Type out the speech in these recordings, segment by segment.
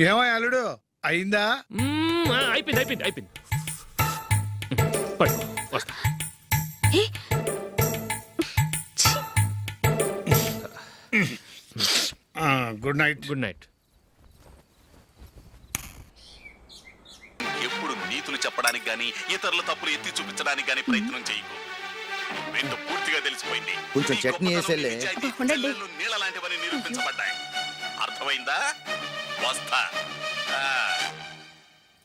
ఏమో అల్లుడు అయిందా? అయిపోయింది అయిపోయింది అయిపోయింది. పడు, వస్తా. Good night. Good night. ఎప్పుడు నీతులు చెప్పడానికి గాని ఇతరుల తప్పులు ఎత్తి చూపించడానికి గాని ప్రయత్నం చేయకు. ఏంటో పూర్తిగా తెలిసిపోయింది. కొంచెం చట్నీ వేసేలే. నీళ్ళ లాంటివని నిరూపించబడ్డాయి. అర్థమైందా? వస్తా.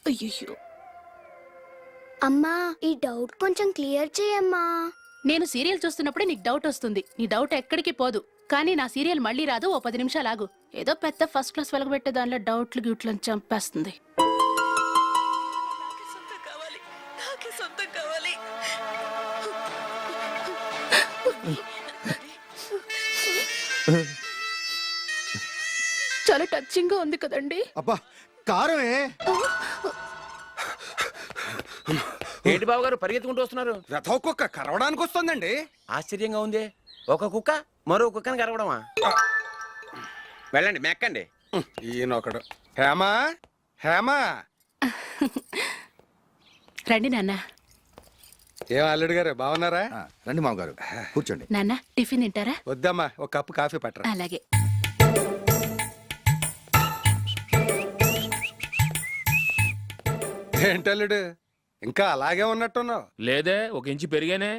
అయ్యో అమ్మా, ఈ డౌట్ కొంచెం క్లియర్ చేయమ్మా. నేను సీరియల్ చూస్తున్నప్పుడే నీకు డౌట్ వస్తుంది. నీ డౌట్ ఎక్కడికి పోదు. కానీ నా సీరియల్ మళ్ళీ రాదు. ఓ 10 నిమిషాలు ఆగు. ఏదో పెద్ద ఫస్ట్ క్లాస్ వెలగబెట్టే దానిలో డౌట్లు గ్యూట్లను చంపేస్తుంది. చాలా టచింగ్ గా ఉంది కదండి. అబ్బా కారమే. ఏంటి బాబు గారు పరిగెత్తుకుంటూ వస్తున్నారు? రథం కుక్క కరవడానికి వస్తుందండి. ఆశ్చర్యంగా ఉంది. ఒక కుక్క మరో కుక్కని కరవడమా? వెళ్ళండి మెక్కండి. ఈయనొకడు. హేమా హేమా. రండి నాన్న. ఏం అల్లుడు గారు బాగున్నారా? రండి మామగారు కూర్చోండి. నాన్న టిఫిన్ తింటారా? వద్దమ్మా, ఒక కప్పు కాఫీ పట్టరా. అలాగే. ఏంటల్లుడు ఇంకా అలాగే ఉన్నట్టున్నావు? లేదే, 1 ఇంచు పెరిగానే.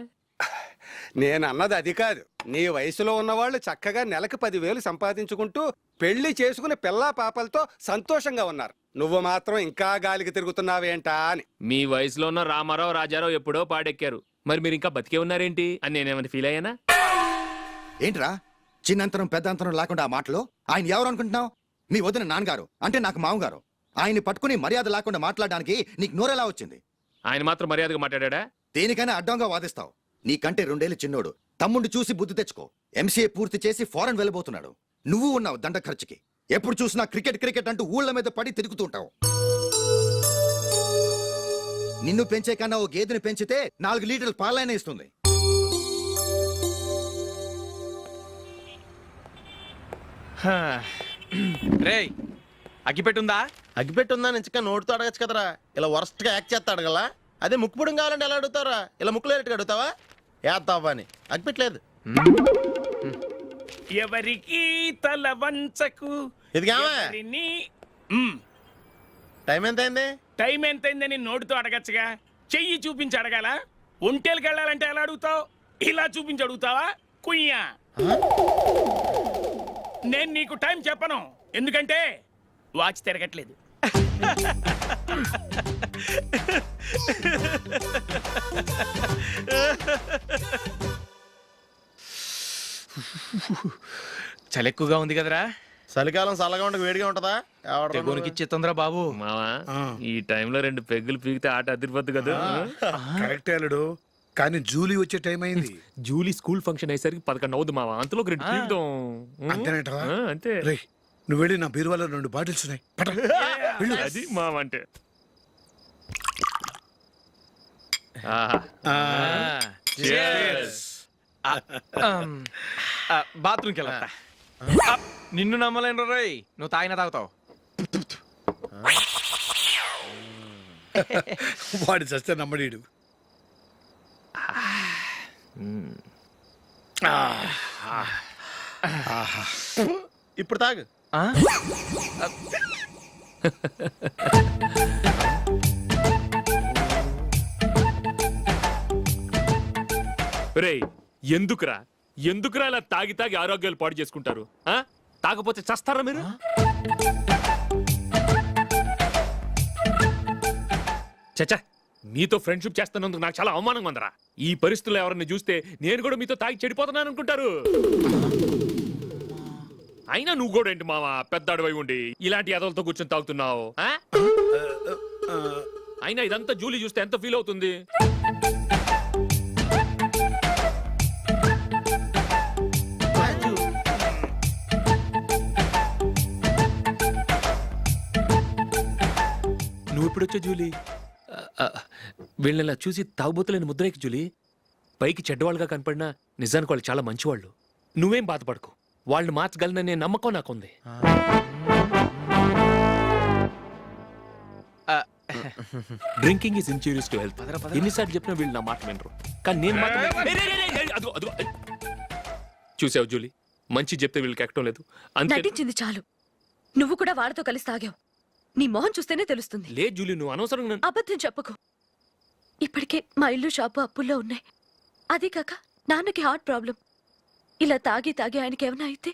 నేను అన్నది అది కాదు. నీ వయసులో ఉన్నవాళ్ళు చక్కగా నెలకు 10,000 సంపాదించుకుంటూ పెళ్లి చేసుకుని పిల్లా పాపలతో సంతోషంగా ఉన్నారు. నువ్వు మాత్రం ఇంకా గాలికి తిరుగుతున్నావేంటా అని. మీ వయసులో ఉన్న రామారావు రాజారావు ఎప్పుడో పాడెక్కారు. మరి మీరు ఇంకా బతికే ఉన్నారేంటి అని నేనేమైనా ఫీల్ అయ్యానా? ఏంట్రా చిన్నంతరం పెద్దంతరం లేకుండా ఆ మాటలు? ఆయన ఎవరు అనుకుంటున్నావు? మీ వదిన నాన్నగారు, అంటే నాకు మామగారు. ఆయన్ని పట్టుకుని మర్యాద లేకుండా మాట్లాడడానికి నీకు నోరెలా వచ్చింది? ఆయన మాత్రం మర్యాదగా మాట్లాడా? దేనికైనా అడ్డంగా వాదిస్తావు. నీకంటే 2 ఏళ్లు చిన్నోడు. తమ్ముడు చూసి బుద్ధి తెచ్చుకో. ఎంసీఏ పూర్తి చేసి ఫారెన్ వెళ్ళబోతున్నాడు. నువ్వు ఉన్నావు దండ ఖర్చుకి. ఎప్పుడు చూసినా క్రికెట్ క్రికెట్ అంటూ ఊళ్ళ మీద పడి తిరుగుతుంటావు. నిన్ను పెంచే కన్నా ఓ గేదెని పెంచితే 4 లీటర్ల పాలైనా ఇస్తుంది. రేయ్ అగ్గిపెట్టుందా? అగ్గిపెట్టుందా నుంచి నోటితో అడగచ్చు కదరా. ఇలా వరస్ట్ గా యాక్ట్ చేస్తా అడగలా? అదే ముక్కుపుడం కావాలంటే ఎలా అడుగుతారా? ఇలా ముక్కులేటట్టు అడుగుతావా? ఏత్తావా అని. అగ్గిపెట్టలేదు. ఎవరికి తల వంచకు. ఇది టైం ఎంత అయింది? టైం ఎంతైందని నోటితో అడగచ్చుగా. చెయ్యి చూపించి అడగాల? ఒంటేలకు వెళ్ళాలంటే ఎలా అడుగుతావు? ఇలా చూపించి అడుగుతావా? కుయ్యా. నేను నీకు టైం చెప్పను, ఎందుకంటే వాచ్ తిరగట్లేదు. చలి ఎక్కువగా ఉంది కదరా. చలికాలం చల్లగా ఉండక వేడిగా ఉంటదా? తెగునికి తొందర బాబు. మావా ఈ టైంలో 2 పెగ్గులు పీకితే ఆట అదిరిపోద్దు కదా. కరెక్ట్ అల్లుడు, కానీ జూలీ వచ్చే టైం అయింది. జూలీ స్కూల్ ఫంక్షన్ అయ్యేసరికి 11 అవుద్ది మావా. అంతలో 2 పీకుతాం. అంతేనేటవా? అంతే. రే నువ్వు వెళ్ళి నా బీరువాలో 2 బాటిల్స్ ఉన్నాయి. అది మావా అంటే. బాత్రూమ్కి వెళ్ళా. నిన్ను నమ్మలేను రోయ్. నువ్వు తాగినా తాగుతావు. వాడి చస్తే నమ్మడీడు. ఇప్పుడు తాగు. రేయ్ ఎందుకురా ఇలా తాగి తాగి ఆరోగ్యాలు పాడు చేసుకుంటారు? తాగపోతే చస్తారా మీరు? చచ్చా, మీతో ఫ్రెండ్షిప్ చేస్తున్నందుకు నాకు చాలా అవమానంగా ఉందరా. ఈ పరిస్థితుల్లో ఎవరిని చూస్తే నేను కూడా మీతో తాగి చెడిపోతున్నాను అనుకుంటారు. అయినా నువ్వు కూడా ఏంటి మావా, పెద్ద అడవై ఉండి ఇలాంటి ఎదలతో కూర్చొని తాగుతున్నావు? అయినా ఇదంతా జూలీ చూస్తే ఎంత ఫీల్ అవుతుంది? నువ్వు ఎప్పుడొచ్చా జూలీ? వీళ్ళని చూసి తాగుబోతులేని ముద్రేకి జూలీ. పైకి చెడ్డవాళ్ళుగా కనపడినా నిజానికి వాళ్ళు చాలా మంచివాళ్ళు. నువ్వేం బాధపడకు, వాళ్ళని మార్చగలననే నమ్మకం నాకుంది. Drinking is injurious to health. ఎన్నిసార్లు చెప్పినా వీళ్ళు నా మాట వినరు. కానీ నేను మాత్రం అదిగో అదిగో. చూసావు జూలీ, మంచి చెప్తే వీళ్ళకి ఎక్కడం లేదు. అంతే. నటించింది చాలు. నువ్వు కూడా వాడితో కలిసి తాగావు. నీ మొహం చూస్తేనే తెలుస్తుంది. లే జూలీ, నువ్వు అనవసరంగా అబద్ధం చెప్పకు. ఇప్పటికే మా ఇల్లు షాపు అప్పుల్లో ఉన్నాయి. అదే కాక నాన్నకి హార్ట్ ప్రాబ్లం. ఇలా తాగి తాగి ఆయనకి ఏమైనా అయితే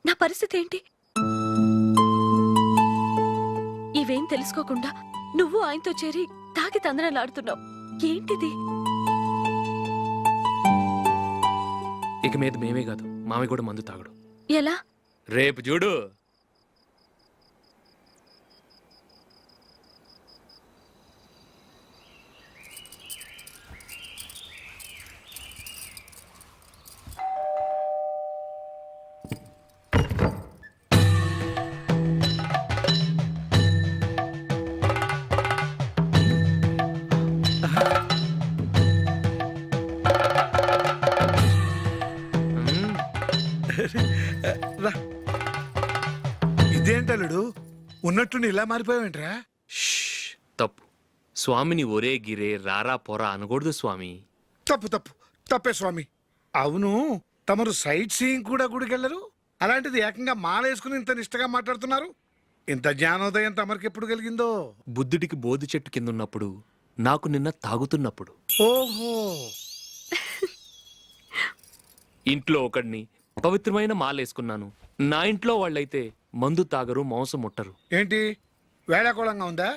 నా పరిస్థితి ఏంటి? ఇవేం తెలుసుకోకుండా నువ్వు ఆయనతో చేరి తాగి తందనలాడుతున్నావు. ఏంటిది? ఇక మీద మేమే కాదు, మామి కూడా మందు తాగడు. ఎలా? రేపు చూడు. రా. ఇదేంటలుడు ఉన్నట్టుండి ఇలా మారిపోయావేంట్రా? షష్, తప్పు. స్వామిని ఒరే గిరే రారా పోరా అనకూడదు స్వామి. తప్పే స్వామి. అవును, తమరు సైట్ సీయింగ్ కూడా గుడికెళ్ళరు. అలాంటిది ఏకంగా మాలేసుకుని ఇంత నిష్టగా మాట్లాడుతున్నారు. ఇంత జ్ఞానోదయం తమరికి ఎప్పుడు కలిగిందో? బుద్ధుడికి బోధి చెట్టు కింద ఉన్నప్పుడు, నాకు నిన్న తాగుతున్నప్పుడు. ఓహో. ఇంట్లో ఒకడిని పవిత్రమైన మాలేసుకున్నాను. నా ఇంట్లో వాళ్ళైతే మందు తాగరు, మాంసం ముట్టరు. ఏంటి వేళాకోళంగా ఉందా?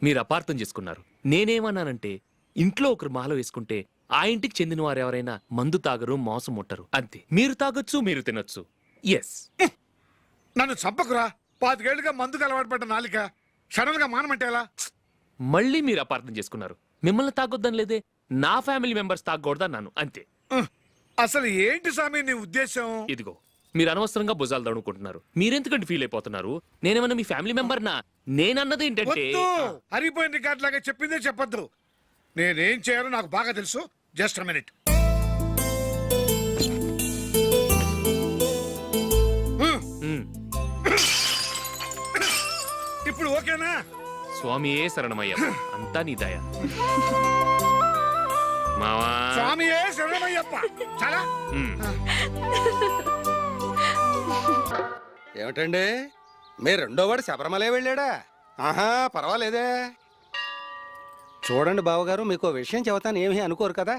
మీరు అపార్థం చేసుకున్నారు. నేనేమన్నానంటే, ఇంట్లో ఒకరు మాల వేసుకుంటే ఆ ఇంటికి చెందిన వారు ఎవరైనా మందు తాగరు, మాంసం ముట్టరు, అంతే. మీరు తాగొచ్చు, మీరు తినొచ్చు. ఎస్. నన్ను చంపకురా. 5 ఏళ్లుగా మందుకు అలవాటు పడ్డ నాలిక సడన్ గా మానమంటే ఎలా? మళ్ళీ మీరు అపార్థం చేసుకున్నారు. మిమ్మల్ని తాగొద్దని లేదే, నా ఫ్యామిలీ మెంబర్స్ తాగకూడదన్నాను, అంతే. అసలు ఏంటి స్వామి నీ ఉద్దేశం? ఇదిగో, మీరు అనవసరంగా భుజాలు దడుకుంటున్నారు. మీరెందుకంటే ఫీల్ అయిపోతున్నారు? నేనేమన్నా మీ ఫ్యామిలీ మెంబర్నా? నేనన్నది ఏంటంటే, వద్దు. హరిపోయిన రికార్డ్ లాగా చెప్పిందే చెప్పొద్దు. నేనేం చేయాలో నాకు బాగా తెలుసు. Just a minute. ఇప్పుడు ఓకేనా? స్వామియే శరణమయ్య, అంతా నీ దయ. మావా, స్వామియే శరణమయ్యప్ప. చాలా ఉమ్. ఏమిటండి, మీ రెండో వాడు శబరిమలే వెళ్ళాడా? ఆహా, పర్వాలేదే. చూడండి బావగారు, మీకు ఓ విషయం చెబుతాను, ఏమీ అనుకోరు కదా.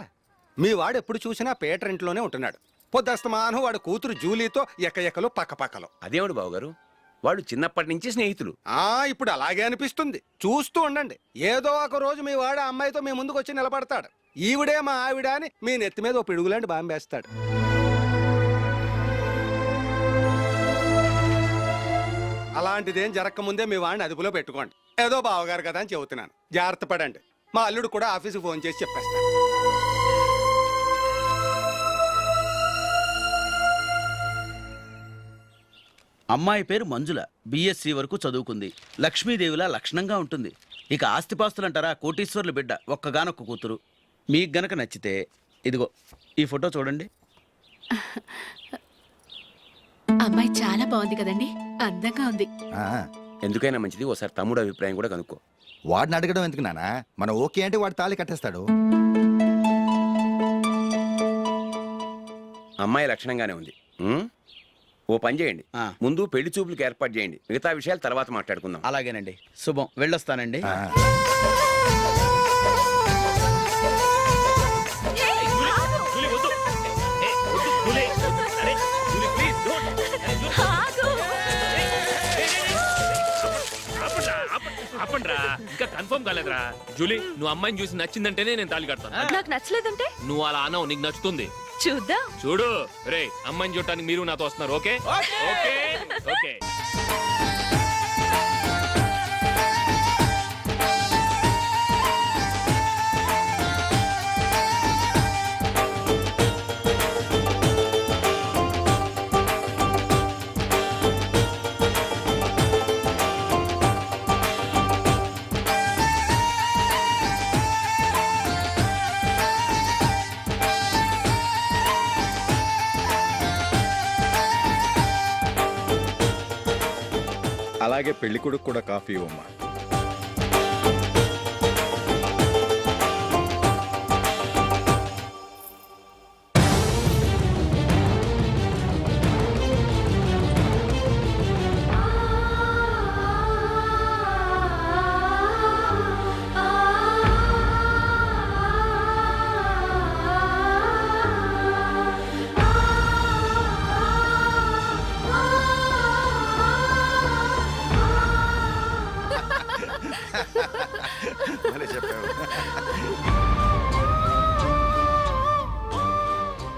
మీ వాడు ఎప్పుడు చూసినా పేటర్ ఇంట్లోనే ఉంటున్నాడు. పొద్దస్తమానం వాడు కూతురు జూలీతో ఎక్కలు పక్కపక్కలు. అదేమిటి బావగారు, వాడు చిన్నప్పటి నుంచి స్నేహితులు. ఇప్పుడు అలాగే అనిపిస్తుంది. చూస్తూ ఉండండి, ఏదో ఒక రోజు మీ వాడు ఆ అమ్మాయితో మీ ముందుకు వచ్చి నిలబడతాడు. ఈవిడే మా ఆవిడ అని మీ నెత్తి మీద ఓ పిడుగులాంటి బాంబేస్తాడు. అలాంటిదేం జరగకముందే మీ వాడిని అదుపులో పెట్టుకోండి. ఏదో బావగారు కదా అని చెబుతున్నాను, జాగ్రత్త పడండి. మా అల్లుడు కూడా ఆఫీసుకు ఫోన్ చేసి చెప్పేస్తాను. అమ్మాయి పేరు మంజుల, బిఎస్సి వరకు చదువుకుంది. లక్ష్మీదేవిలా లక్షణంగా ఉంటుంది. ఇక ఆస్తిపాస్తులంటారా, కోటీశ్వర్లు బిడ్డ, ఒక్కగానొక్క కూతురు. మీకు గనక నచ్చితే ఇదిగో ఈ ఫోటో చూడండి. అమ్మాయి చాలా బాగుంది కదండి, అందంగా ఉంది. ఎందుకైనా మంచిది ఒకసారి తమ్ముడు అభిప్రాయం కూడా కనుక్కో. వాడిని అడగడం ఎందుకు నానా? మనం ఓకే అంటే వాడు తాళి కట్టేస్తాడు. అమ్మాయి లక్షణంగానే ఉంది. ఓ పని చేయండి, ముందు పెళ్లి చూపులకు ఏర్పాటు చేయండి. మిగతా విషయాలు తర్వాత మాట్లాడుకుందాం. అలాగేనండి, శుభం, వెళ్ళొస్తానండి. జూలీ, వద్దు. ఏ, వద్దు, జూలీ. అరే, జూలీ, please, don't. అరే, జూలీ. ఆపండ్రా, ఇంకా కన్ఫర్మ్ కాలేదురా. జూలీ, నువ్వు అమ్మాయిని చూసి నచ్చిందంటేనే నేను తాళి కడతాను. నాకు నచ్చలేదంటే నువ్వు అలా అనవు, నీకు నచ్చుతుంది. చూద్దాం. చూడు రే, అమ్మాయిని చూడటానికి మీరు నాతో వస్తున్నారు. Okay okay okay. అలాగే పెళ్లి కొడుకు కూడా కాఫీ ఇవ్వమ్మా.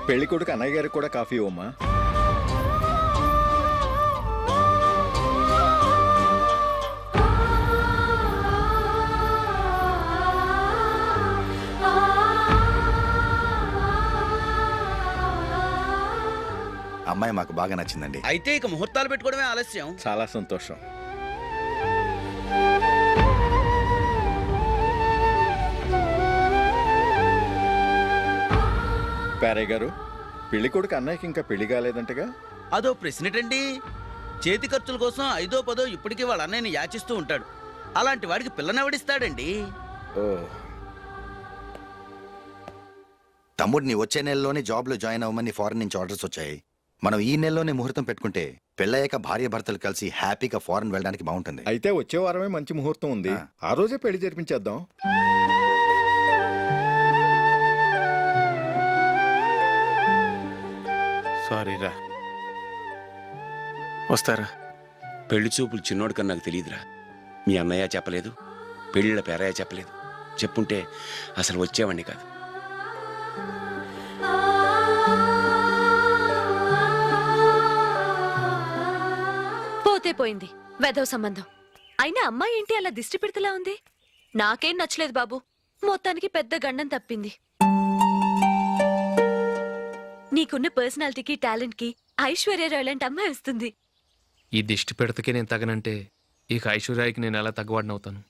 పెళ్లి కొడుకు అన్నయ్య గారికి కూడా కాఫీ ఇవ్వమ్మా. అమ్మాయి మాకు బాగా నచ్చిందండి. అయితే ఇక ముహూర్తాలు పెట్టుకోవడమే ఆలస్యం. చాలా సంతోషం. పేరయ్య గారు, పెళ్లి కొడుకు అన్నయ్యకి ఇంకా పెళ్లి కాలేదంటగా? అదో ప్రశ్నటండి. చేతి ఖర్చుల కోసం 5ో 10ో ఇప్పటికీ వాళ్ళ అన్నయ్యని యాచిస్తూ ఉంటాడు. అలాంటి వాడికి పిల్లనెవడిస్తాడండి? ఓ, తమ్ముడిని వచ్చే నెలలోనే జాబ్ లో జాయిన్ అవ్వమని ఫారెన్ నుంచి ఆర్డర్స్ వచ్చాయి. మనం ఈ నెలలోనే ముహూర్తం పెట్టుకుంటే పెళ్ళయ్యాక భార్య భర్తలు కలిసి హ్యాపీగా ఫారెన్ వెళ్ళడానికి బాగుంటుంది. అయితే వచ్చే వారమే మంచి ముహూర్తం ఉంది. ఆ రోజే పెళ్లి జరిపించేద్దాం. సారీరా. వస్తారా? పెళ్లి చూపులు చిన్నోడు కన్నా నాకు తెలియదురా. మీ అన్నయ్య చెప్పలేదు, పెళ్ళిళ్ళ పేరయ్య చెప్పలేదు. చెప్పుంటే అసలు వచ్చేవాడిని కాదు. పోతే పోయింది వెధవ సంబంధం. అయినా అమ్మాయి ఏంటి అలా దిష్టి పెడతలా ఉంది? నాకేం నచ్చలేదు బాబు. మొత్తానికి పెద్ద గండం తప్పింది. నీకున్న పర్సనాలిటీకి టాలెంట్ కి ఐశ్వర్యరాయ్ లాంటి అమ్మాయి వస్తుంది. ఈ దిష్టి పెడతకే నేను తగనంటే ఇక ఐశ్వర్యానికి నేను ఎలా తగ్గవాడినవుతాను?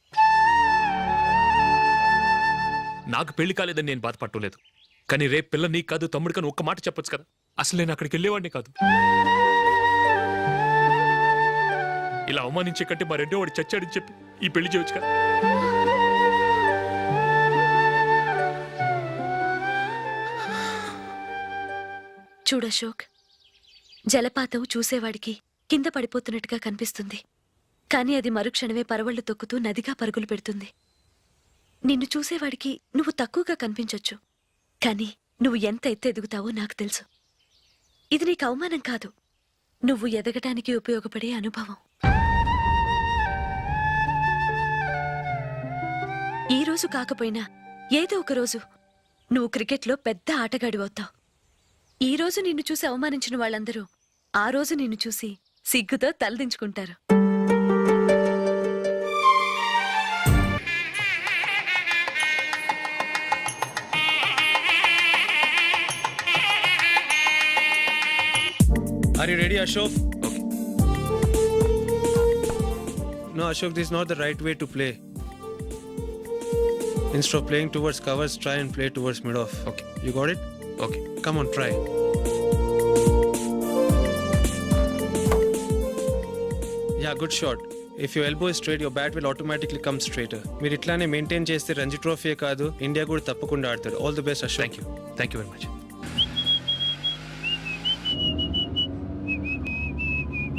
నాకు పెళ్లి కాలేదని నేను బాధపడలేదు, కానీ రేపు పిల్ల నీకు కాదు తమ్ముడు కానీ ఒక్క మాట చెప్పొచ్చు కదా. అసలు నేను అక్కడికి వెళ్ళేవాడిని కాదు. ఇలా అవమానించే కంటే మా రెండో వాడు చచ్చాడని చెప్పి ఈ పెళ్లి చేయొచ్చు కదా. చూడశోక్, జలపాతం చూసేవాడికి కింద పడిపోతున్నట్టుగా కనిపిస్తుంది, కానీ అది మరుక్షణమే పరవళ్లు తొక్కుతూ నదిగా పరుగులు పెడుతుంది. నిన్ను చూసేవాడికి నువ్వు తక్కువగా కనిపించొచ్చు, కానీ నువ్వు ఎంత ఎత్తు ఎదుగుతావో నాకు తెలుసు. ఇది నీకు అవమానం కాదు, నువ్వు ఎదగటానికి ఉపయోగపడే అనుభవం. ఈ రోజు కాకపోయినా ఏదో ఒక రోజు నువ్వు క్రికెట్లో పెద్ద ఆటగాడివవుతావు. ఈ రోజు నిన్ను చూసి అవమానించిన వాళ్ళందరూ ఆ రోజు నిన్ను చూసి సిగ్గుతో తలదించుకుంటారు. Are you ready, Ashok? Okay. No, Ashok, this is not the right way to play. Instead of playing towards covers, try and play towards mid-off. Okay. You got it? Okay. Come on, try. Yeah, good shot. If your elbow is straight, your bat will automatically come straighter. మీరు ఇట్లానే maintain చేస్తే Ranji trophy కాదు, India కూడా తప్పకుండా ఆడతారు. All the best, Ashok. Thank you very much.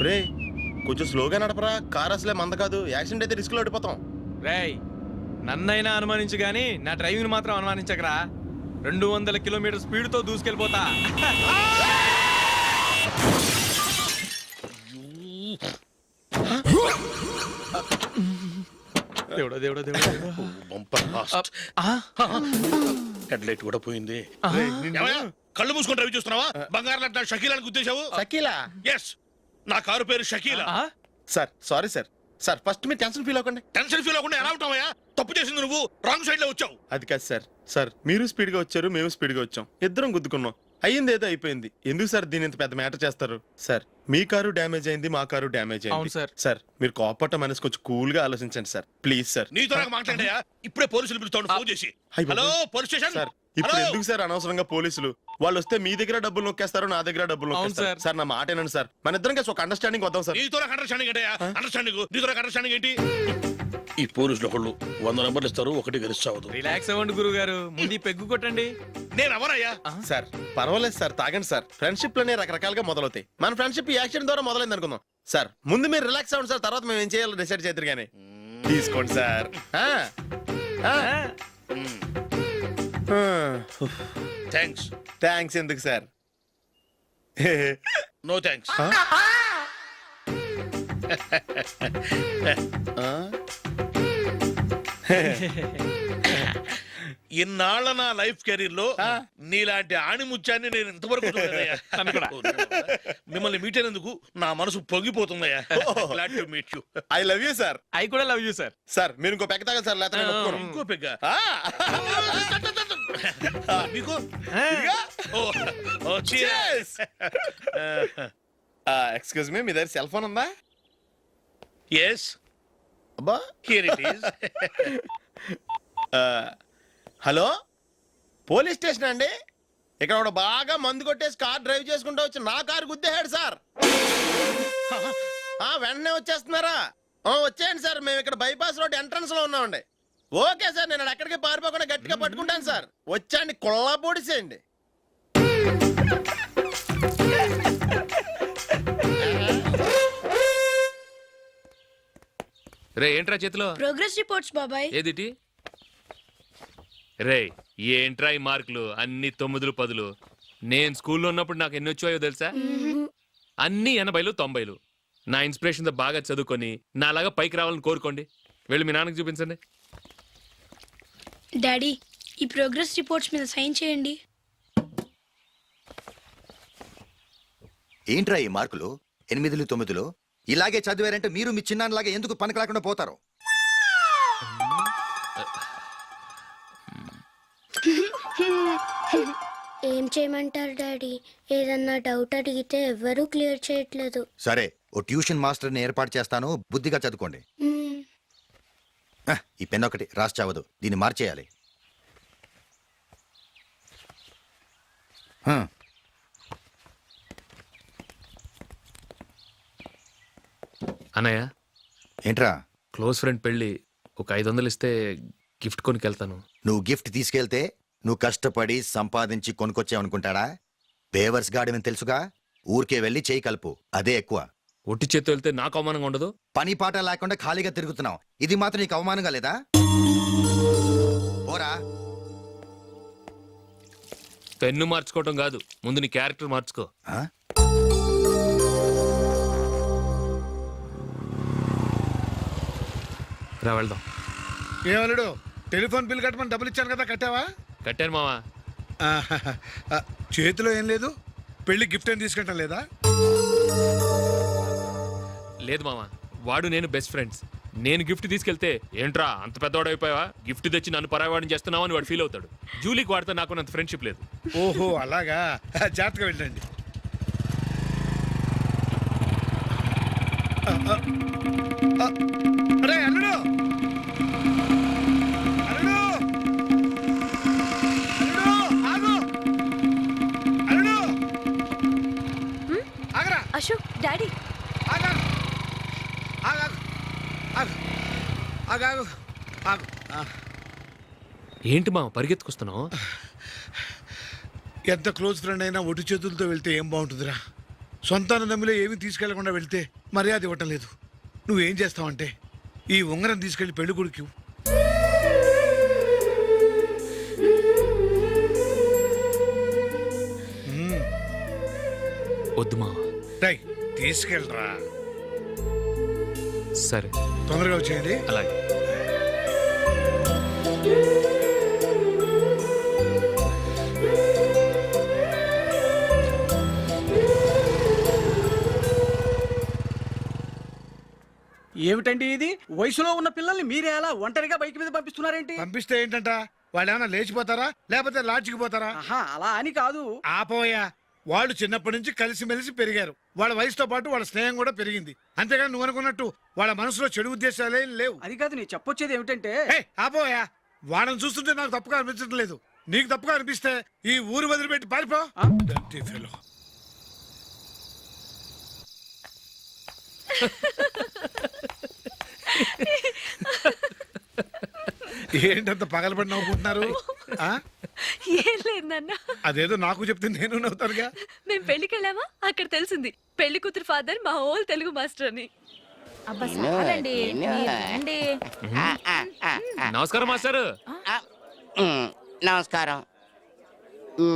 రే, కొంచెం స్లోగా నడపరా. కార్ అసలే మంద కాదు. యాక్సిడెంట్ అయితే రిస్క్ లో ఓడిపోతాం. రేయ్, నన్నైనా అనుమానించు గానీ నా డ్రైవింగ్ మాత్రం అనుమానించకరా. 200 కిలోమీటర్ స్పీడ్ తో దూసుకెళ్ళిపోతా. దేవుడా దేవుడా దేవుడా. హెడ్లైట్ కూడా పోయింది. కళ్ళు మూసుకొని రవి చూస్తున్నావా? బంగారం లాంటి షకీలాని గుర్తించావు? షకీలా? ఎస్, నా కారు పేరు Shakeela. Sir sorry sir. Sir first మీరు టెన్షన్ ఫీల్ అవ్వకండి. టెన్షన్ ఫీల్ అవ్వకుండా ఎలా ఉంటావయ్యా? తప్పు చేసింది నువ్వు, రాంగ్ సైడ్ లో వచ్చావు. అది కాదు సార్. సార్ మీరు స్పీడ్ గా వచ్చారు, మేము స్పీడ్ గా వచ్చాం. ఇద్దరం గుద్దుకున్నాం. అయ్యింది ఏదో అయిపోయింది. ఎందుకు సార్ దీని ఇంత పెద్ద మ్యాటర్ చేస్తారు? సార్ మీ కారు డ్యామేజ్ అయింది, మా కారు డ్యామేజ్ అయింది. సార్. సార్ మీరు కోపట్ట మనసు కొంచెం కూల్ గా ఆలోచించండి సార్, ప్లీజ్ సార్. నీతో నాకు మాట్లాడాయా? ఇప్పుడే పోలీసులు పిలుస్తాను, ఫోన్ చేసి. అయ్ బాబోయ్. Hello police station. సార్ ఇప్పుడు ఎందుకు సార్ అనవసరంగా పోలీసులు? వాళ్ళు వస్తే మీ దగ్గర డబ్బులు నొక్కేస్తారు, నా దగ్గర డబ్బులు నొక్కేస్తారు. సార్ నా మాట ఏనండి సార్, మన ఇద్దరం కలిసి ఒక అండర్స్టాండింగ్ వద్దాం సార్. నీతో నాకు అండర్స్టాండింగ్ ఏంటయ్యా? అండర్స్టాండింగ్ నీతో నాకు అండర్స్టాండింగ్ ఏంటి? ఈ పోలీసులు ఒకళ్ళు 100 నెంబర్లు ఇస్తారు, ఒకటి గెలుస్తావు. రిలాక్స్ అవ్వండి గురువు గారు, ముందు ఈ పెగ్గు కొట్టండి. నేను ఎవరయ్యా? సార్ పర్వాలేదు సార్, తాగండి సార్. ఫ్రెండ్షిప్ లోనే రకరకాలుగా మొదలవుతాయి. మన ఫ్రెండ్షిప్ ఈ యాక్సిడెంట్ ద్వారా మొదలైంది అనుకుందాం. సార్ ముందు మీరు రిలాక్స్ అవ్వండి సార్, తర్వాత మేము ఏం చేయాలో డిసైడ్ చేద్దరు కానీ. తీసుకోండి సార్. థ్యాంక్స్. థ్యాంక్స్ ఎందుకు సార్? No thanks. ఇన్నాళ్ళ నా లైఫ్ కెరీర్ లో నీలాంటి ఆణిముత్యాన్ని నేను ఇంతవరకు చూడలేదయ్యా. మిమ్మల్ని మీట్ అయినందుకు నా మనసు పొంగిపోతుందయ్యా. Glad to meet you. I love you sir. I కూడా లవ్ యూ సార్. సార్ మీరు ఇంకో పెక్క తాగండి సార్, లేకపోతే నేను ఒప్పుకోను. ఇంకో పెగ్గ మీకు ఎక్స్క్యూజ్ మీ, మీ దగ్గర సెల్ ఫోన్ ఉందా? ఎస్, అబ్బా, here it is. Hello, police station అండి. ఇక్కడ ఒకడు బాగా మందు కొట్టేసి కార్ డ్రైవ్ చేసుకుంటూ వచ్చి నా కారు గుద్దేశాడు సార్. వెంటనే వచ్చేస్తున్నారా? వచ్చేయండి సార్, మేము ఇక్కడ బైపాస్ రోడ్ ఎంట్రన్స్ లో ఉన్నామండి. ఓకే సార్, నేను ఎక్కడికి పారిపోకుండా గట్టిగా పట్టుకుంటాను సార్. వచ్చాండి, కుళ్ళా పొడిసేయండి. రే ఏంట్రా చేతిలో? ప్రోగ్రెస్ రిపోర్ట్స్ బాబాయ్. ఏదిటి? రే ఏంట్రా ఈ మార్కులు అన్ని 9లు 10లు? నేను స్కూల్లో ఉన్నప్పుడు నాకు ఎన్ని వచ్చాయో తెలుసా? అన్ని 80లు 90లు. నా ఇన్స్పిరేషన్ తో బాగా చదువుకొని నాలాగా పైకి రావాలని కోరుకోండి. వెళ్ళి మీ నాన్నకి చూపించండి. డాడీ, ఈ ప్రోగ్రెస్ రిపోర్ట్స్ మీద సైన్ చేయండి. ఏంట్రా ఈ మార్కులు 8లు 9లు? ఇలాగే చదివారంటే మీరు మీ చిన్నాన్నలాగా ఎందుకు పనికిలాకుండా పోతారు? ఏం చేయమంటారు డాడీ? ఏదన్నా డౌట్ అడిగితే ఎవ్వరూ క్లియర్ చేయట్లేదు. సరే, ఓ ట్యూషన్ మాస్టర్ని ఏర్పాటు చేస్తాను, బుద్ధిగా చదువుకోండి. ఈ పెన్ ఒకటి రాసి చావదు, దీన్ని మార్చేయాలి. అన్నయ్య, ఏంట్రా? క్లోజ్ ఫ్రెండ్ పెళ్ళి, ఒక 500 ఇస్తే గిఫ్ట్ కొనుకెళ్తాను. నువ్వు గిఫ్ట్ తీసుకెళ్తే నువ్వు కష్టపడి సంపాదించి కొనుక్కొచ్చావనుకుంటాడా? పేవర్స్ గాడమని తెలుసుగా, ఊరికే వెళ్ళి చేయి కలుపు, అదే ఎక్కువ. ఒట్టి చేత్తో వెళ్తే నాకు అవమానంగా ఉండదు? పని పాట లేకుండా ఖాళీగా తిరుగుతున్నావు, ఇది మాత్రం నీకు అవమానంగా లేదా? పోరా. పెన్ను మార్చుకోవటం కాదు, ముందు నీ క్యారెక్టర్ మార్చుకో. రా వెళ్దాం. ఏమలుడు, టెలిఫోన్ బిల్ కట్టమని డబ్బులు ఇచ్చాను కదా, కట్టావా? కట్టాను మావా. చేతిలో ఏం లేదు, పెళ్లి గిఫ్ట్ ఏం తీసుకుంటాం లేదా? లేదు మావా, వాడు నేను బెస్ట్ ఫ్రెండ్స్. నేను గిఫ్ట్ తీసుకెళ్తే ఏంట్రా అంత పెద్దవాడు అయిపోయావా, గిఫ్ట్ తెచ్చి నన్ను పరాయవాడిని చేస్తున్నావు అని వాడు ఫీల్ అవుతాడు. జూలీకి వాడితే నాకు అంత ఫ్రెండ్షిప్ లేదు. ఓహో అలాగా, జాగ్రత్తగా వెళ్ళండి. అరే అల్లుడు, అల్లుడు, అల్లుడు, ఆగు, అల్లుడు, ఆగరా. అశోక్, డాడీ. ఆగు, ఆగు, ఆగు, ఆగు, ఆగు. ఏంటి మా పరిగెత్తుకొస్తున్నావు? ఎంత క్లోజ్ ఫ్రెండ్ అయినా ఒటి చేతులతో వెళ్తే ఏం బాగుంటుందిరా? సొంతాన దమ్మిలో ఏమీ తీసుకెళ్లకుండా వెళ్తే మర్యాద ఇవ్వటం లేదు. నువ్వేం చేస్తావంటే ఈ ఉంగరం తీసుకెళ్లి పెళ్లి కొడుకు వద్దు మా. తీసుకెళ్ళరా. సరే, తొందరగా వచ్చేయండి. అలాగే. ఏమిటండి ఇది? వయసులో ఉన్న పిల్లల్ని మీరే అలా ఒంటరిగా బైక్ మీద పంపిస్తున్నారేంటి? పంపిస్తే ఏంటంట, వాళ్ళు ఏమైనా లేచిపోతారా లేకపోతే లాడ్జికి పోతారా? అలా అని కాదు. ఆపోయా, వాళ్ళు చిన్నప్పటి నుంచి కలిసిమెలిసి పెరిగారు. వాళ్ళ వయసుతో పాటు వాళ్ళ స్నేహం కూడా పెరిగింది. అంతేగాని నువ్వు అనుకున్నట్టు వాళ్ళ మనసులో చెడు ఉద్దేశాలేం లేవు. అది కాదు, నేను చెప్పొచ్చేది ఏమిటంటే, ఆపోయా, వాళ్ళని చూస్తుంటే నాకు తప్పుగా అనిపించడం లేదు. నీకు తప్పుగా అనిపిస్తే ఈ ఊరు వదిలిపెట్టి పారిపో. Dirty fellow. ఏంటంత పగలబడి నవ్వుకుంటున్నారు? ఏం లేదు నాన్న. అదేదో నాకు చెప్తే నేను నవ్వుతానుగా. మేము పెళ్లికి వెళ్ళామా, అక్కడ తెలిసింది పెళ్లి కూతురు ఫాదర్ మా హోల్ తెలుగు మాస్టర్ అని. నమస్కారం మాస్టర్. నమస్కారం.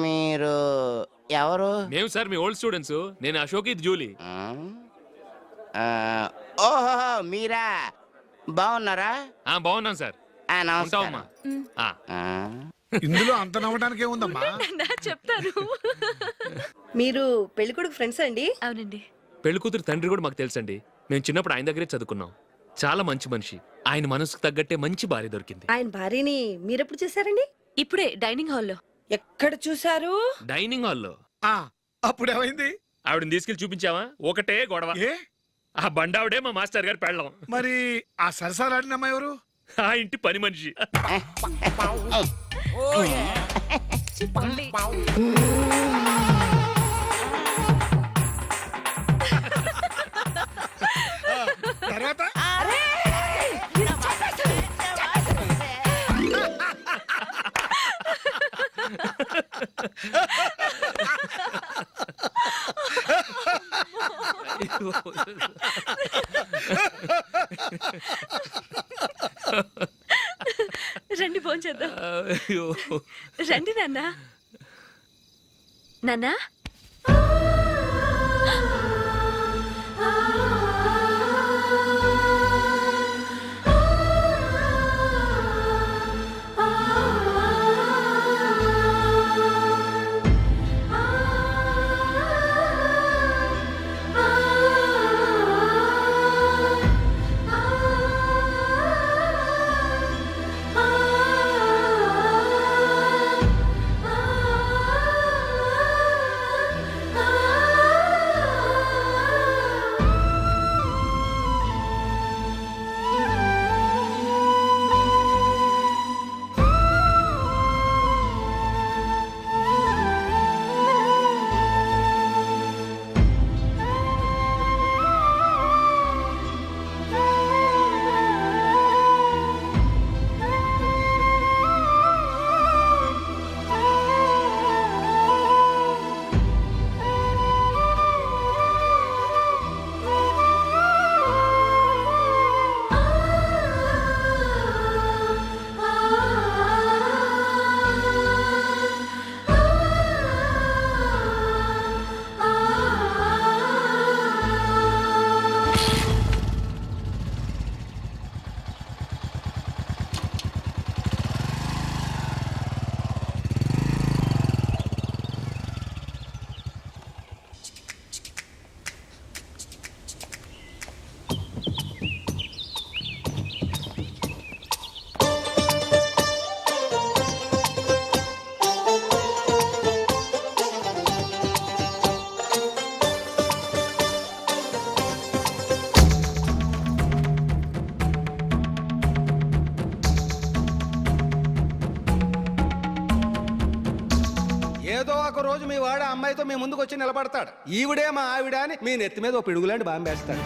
మీరు ఎవరు? మేము సార్ మీ ఓల్డ్ స్టూడెంట్స్. నేను అశోక్, ఇది జూలీ. ఓహో, మీరా? బాగున్నారా? బాగున్నాను సార్. నమస్కారం. ఇందులో అంత నవ్వడానికి ఏముందమ్మా? చెప్తాను. మీరు పెళ్ళికొడుకు ఫ్రెండ్స్ అండి? అవునండి. పెళ్లి కూతురు తండ్రి కూడా మాకు తెలుసండి. మేము చిన్నప్పుడు ఆయన దగ్గరే చదువుకున్నాం. చాలా మంచి మనిషి. ఆయన మనసుకు తగ్గట్టే మంచి భార్య దొరికింది. ఆయన భార్యని మీరెప్పుడు చూసారండి? ఇప్పుడే డైనింగ్ హాల్లో. ఎక్కడ చూసారు? డైనింగ్ హాల్లో. అప్పుడు ఏమైంది? ఆవిడని తీసుకెళ్లి చూపించావా? ఒకటే గొడవ. ఏ ఆ బండావిడే మా మాస్టర్ గారు పెళ్ళం. మరి ఆ సరసాలాడిన అమ్మాయి ఎవరు? ఆ ఇంటి పని మనిషి. తర్వాత రండి భోంచేద్దాం. అయ్యో. రండి నాన్న. నాన్నా ఏదో ఒక రోజు మీ వాడు ఆ అమ్మాయితో మీ ముందుకు వచ్చి నిలబడతాడు. ఈవిడే మా ఆవిడ అని మీ నెత్తి మీద ఓ పిడుగులాంటి బాంబేస్తాడు.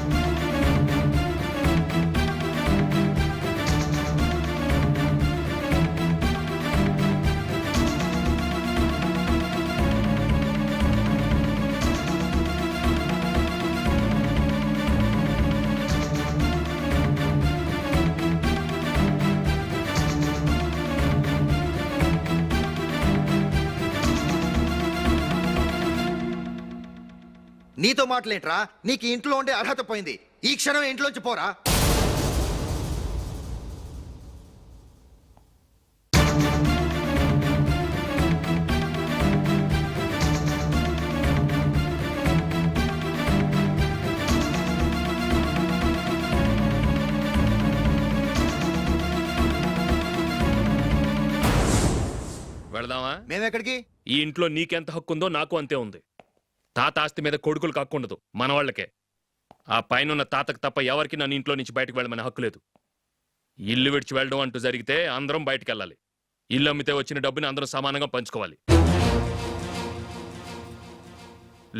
నీతో మాటలేంట్రా? నీకు ఇంట్లో ఉండే అర్హత పోయింది. ఈ క్షణం ఇంట్లోంచి పోరా. వెళదామా? మేమెక్కడికి? ఈ ఇంట్లో నీకెంత హక్కు ఉందో నాకు అంతే ఉంది. తాత ఆస్తి మీద కొడుకులు కాకుండదు, మన వాళ్ళకే. ఆ పైన తాతకు తప్ప ఎవరికి నన్ను ఇంట్లో నుంచి బయటకు వెళ్ళమనే హక్కు లేదు. ఇల్లు విడిచి వెళ్ళడం అంటూ జరిగితే అందరం బయటకు వెళ్ళాలి. ఇల్లు అమ్మితే వచ్చిన డబ్బుని అందరం సమానంగా పంచుకోవాలి.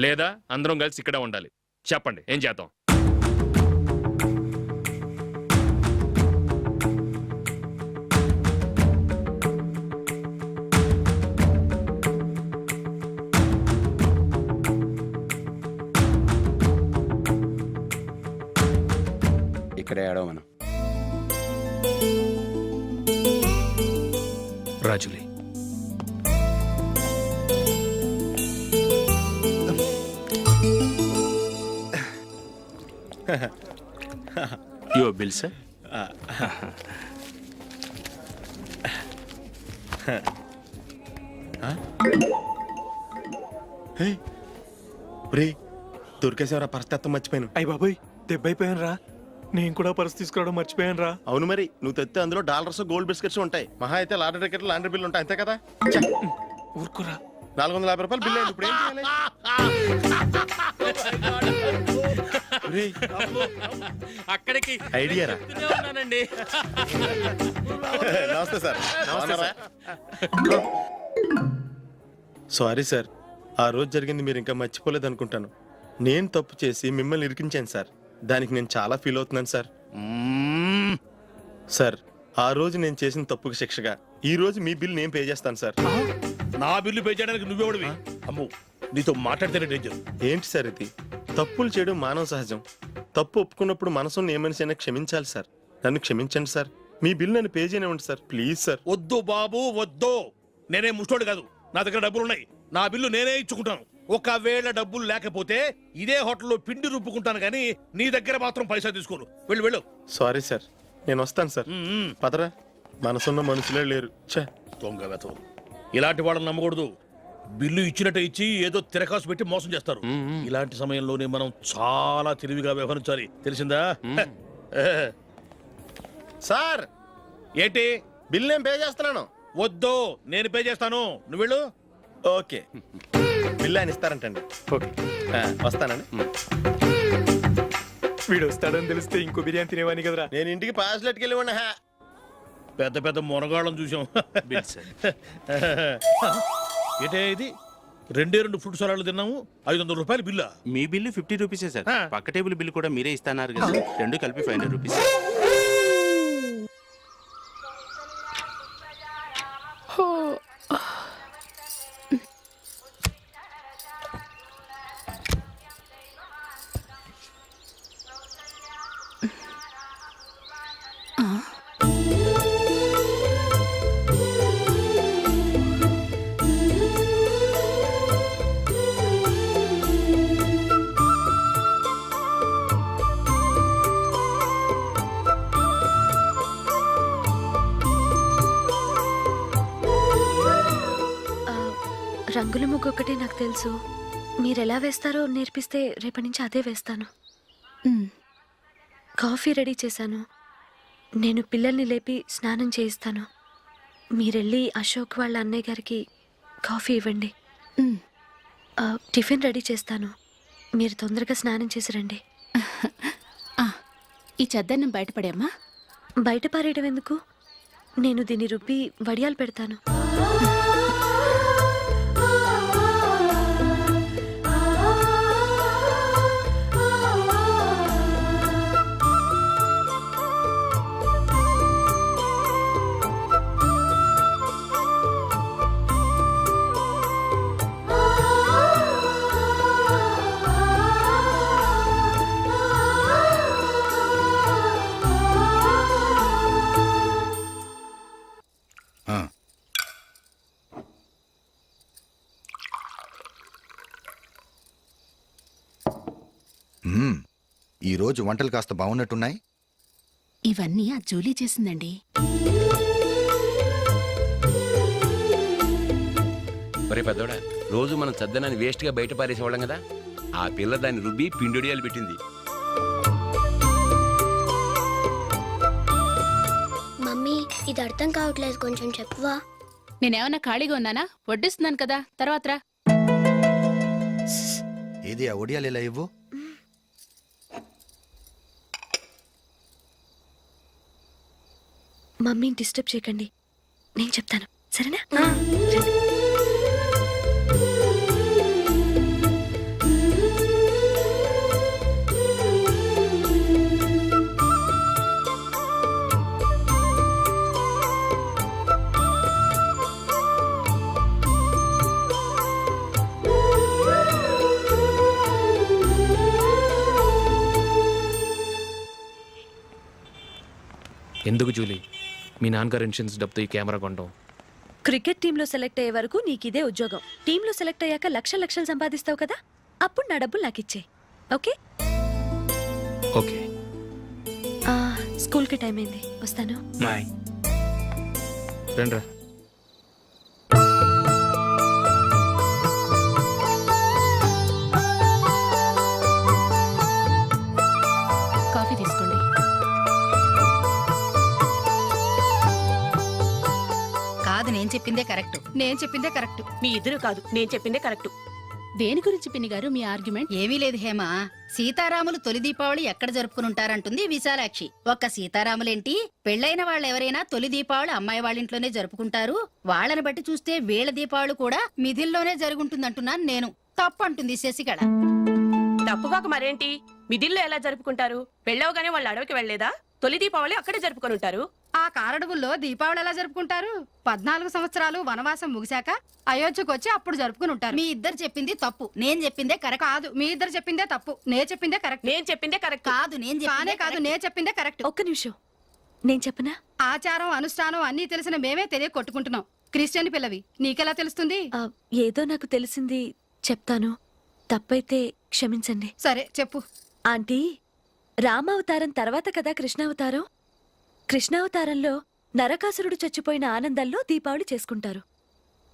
లేదా అందరం కలిసి ఇక్కడే ఉండాలి. చెప్పండి, ఏం చేద్దాం? ఇక్కడే ఆడవ మనం. రాజులే, యువర్ బిల్ సార్. రే దొరికేసేవరా పరిస్థితి మర్చిపోయాను. అయ్య బాబాయ్ దెబ్బైపోయాను రా. నేను కూడా పర్స్ తీసుకురావడం మర్చిపోయాను రా. అవును మరి నువ్వు తెస్తే అందులో డాలర్స్ గోల్డ్ బిస్కెట్స్ ఉంటాయి. మహా అయితే లాటరీ టికెట్ లాండ్రీ బిల్లు ఉంటాయి అంతే కదా. ఊరుకురా. 450 రూపాయలు బిల్లు అయింది. ఇప్పుడు ఏం చేయాలి? రేయ్, అక్కడికి ఐడియా రా. ఉన్నానండి. నమస్తే సార్. సారీ సార్, ఆ రోజు జరిగింది మీరు ఇంకా మర్చిపోలేదు అనుకుంటాను. నేను తప్పు చేసి మిమ్మల్ని ఇరికించాను సార్. దానికి నేను చాలా ఫీల్ అవుతున్నాను సార్. సార్ ఆ రోజు నేను చేసిన తప్పుకి శిక్షగా ఈ రోజు మీ బిల్ నేను పే చేస్తాను సార్. నా బిల్లు పే చేయడానికి నువ్వెవడివి? అమ్మో, నీతో మాట్లాడితేనే డేంజర్. ఏంటి సార్ ఇది? తప్పులు చేయడం మానవ సహజం. తప్పు ఒప్పుకున్నప్పుడు మనసుని ఏ మనిషి అయినా క్షమించాలి సార్. నన్ను క్షమించండి సార్. మీ బిల్ నన్ను పే చేయనివ్వండి సార్ ప్లీజ్ సార్. వద్దు బాబు వద్దు. నేనే ముష్టోడు కాదు, నా దగ్గర డబ్బులు ఉన్నాయి. నా బిల్లు నేనే ఇచ్చుకుంటాను. ఒకవేళ డబ్బులు లేకపోతే ఇదే హోటల్లో పిండి రుబ్బుకుంటాను కానీ నీ దగ్గర మాత్రం పైసా తీసుకోను. వెళ్ళు వెళ్ళు. సారీ సార్, నేను వస్తాను సార్. పదరా, మనసున్న మనుషులే లేరు. ఛే, దొంగ వెతవు. ఇలాంటి వాళ్ళని నమ్మకూడదు. బిల్లు ఇచ్చినట్టు ఇచ్చి ఏదో తిరకాసు పెట్టి మోసం చేస్తారు. ఇలాంటి సమయంలోనే మనం చాలా తెలివిగా వ్యవహరించాలి, తెలిసిందా? సార్ ఏంటి? బిల్ నేను పే చేస్తున్నాను. వద్దు, నేను పే చేస్తాను. నువ్వు వెళ్ళు. ఓకే, బిల్ ఆయన ఇస్తారంటండి. ఓకే, వస్తానండి. వీడు వస్తాడని తెలిస్తే ఇంకో బిర్యానీ తినేవాని కదరా. నేను ఇంటికి పాస్లెట్కి వెళ్ళి ఉన్నా. పెద్ద పెద్ద మొనగాళ్ళం చూసాం. ఏంటే ఇది? 2 ఫ్రూట్ సలాడ్లు తిన్నాము, 500 రూపాయలు బిల్లా? మీ బిల్లు 50 రూపీసే సార్. పక్క టేబుల్ బిల్లు కూడా మీరే ఇస్తాన్నారు కదా, రెండు కలిపి 500 రూపీస్. రంగుల ముగ్గు ఒకటే నాకు తెలుసు. మీరెలా వేస్తారో నేర్పిస్తే రేపటి నుంచి అదే వేస్తాను. కాఫీ రెడీ చేశాను. నేను పిల్లల్ని లేపి స్నానం చేయిస్తాను. మీరెళ్ళి అశోక్ వాళ్ళ అన్నయ్య గారికి కాఫీ ఇవ్వండి. టిఫిన్ రెడీ చేస్తాను. మీరు తొందరగా స్నానం చేసి రండి. ఈ చెద్దన్నం బయటపడేమ్మా. బయట పారేయడం ఎందుకు? నేను దీన్ని రుబ్బి వడియాలు పెడతాను. ఈ రోజు వంటలు కాస్త బాగున్నట్టున్నాయి. ఇవన్నీ ఆ జూలీ చేసిందండి. ఒరే పెద్దోడా, రోజు మనం చద్దనాన్ని వేస్ట్ గా బయట పారేసేవాళ్ళం కదా, ఆ పిల్ల దాన్ని రుబ్బి పిండొడియాలు పెట్టింది. మమ్మీ ఇది అర్థం కావట్లేదు, కొంచెం చెప్పువా. నేనేమన్నా ఖాళీగా ఉన్నానా? వడ్డిస్తున్నాను కదా, తర్వాత రా. ఏది ఆ ఒడియాలు ఇలా ఇవ్వు. మమ్మీని డిస్టర్బ్ చేయకండి, నేను చెప్తాను సరేనా? ఎందుకు జూలీ మీ నాన్నగారు ఇన్సూరెన్స్ డబ్బుతో ఈ కెమెరా కొనడం? క్రికెట్ టీంలో సెలెక్ట్ అయ్యే వరకు నీకు ఇదే ఉద్యోగం. టీంలో సెలెక్ట్ అయ్యాక లక్షలు సంపాదిస్తావు కదా, అప్పుడు నా డబ్బులు నాకు ఇచ్చే. Okay okay. స్కూల్కి టైం అయింది, వస్తాను. బాయ్. రండ్రా. చెప్పిందే కరెక్ట్, నేను చెప్పిందే కరెక్ట్. మీ ఇద్దరు కాదు, నేను చెప్పిందే కరెక్ట్. దేని గురించి పిన్ని గారు మీ ఆర్గ్యుమెంట్? ఏమీ లేదు హేమ. సీతారాములు తొలి దీపావళి ఎక్కడ జరుపుకుంటారంటుంది విశాలాక్షి. ఒక్క సీతారాములేంటి, పెళ్ళైన వాళ్ళు ఎవరైనా తొలి దీపావళి అమ్మాయి వాళ్ళ ఇంట్లోనే జరుపుకుంటారు. వాళ్ళని బట్టి చూస్తే వీళ్ళ దీపావళి కూడా మిథిల్లోనే జరుగుంటుందంటున్నాను నేను. తప్పంటుంది శశికళ. తప్పుగాక మరేంటి, మిదిల్లో ఎలా జరుపుకుంటారు? పెళ్ళవగానే వాళ్ళు అడవికి వెళ్లేదా? తొలి దీపావళి అక్కడే జరుపుకొని ఉంటారు. ఆ కారడవుల్లో దీపావళి ఎలా జరుపుకుంటారు? 14 సంవత్సరాలు వనవాసం ముగిశాక అయోధ్యకు వచ్చి అప్పుడు జరుపుకుని ఉంటారు. మీ ఇద్దరు చెప్పింది తప్పు, నేను చెప్పిందే కరెక్ట్. కాదు, మీ ఇద్దరు చెప్పిందే తప్పు, నేను చెప్పిందే కరెక్ట్. నేను చెప్పిందే కరెక్ట్ కాదు, నేను చెప్పిందే కరెక్ట్. ఒక్క నిమిషం, నేను చెప్పనా? ఆచారం అనుష్ఠానం అన్నీ తెలిసిన మేమే తెలియ కొట్టుకుంటున్నాం. క్రిస్టియన్ పిల్లవి, నీకెలా తెలుస్తుంది? ఏదో నాకు తెలిసింది చెప్తాను, తప్పైతే క్షమించండి. సరే చెప్పు. ఆంటీ, రామావతారం తర్వాత కదా కృష్ణావతారం. కృష్ణావతారంలో నరకాసురుడు చచ్చిపోయిన ఆనందంలో దీపావళి చేసుకుంటారు.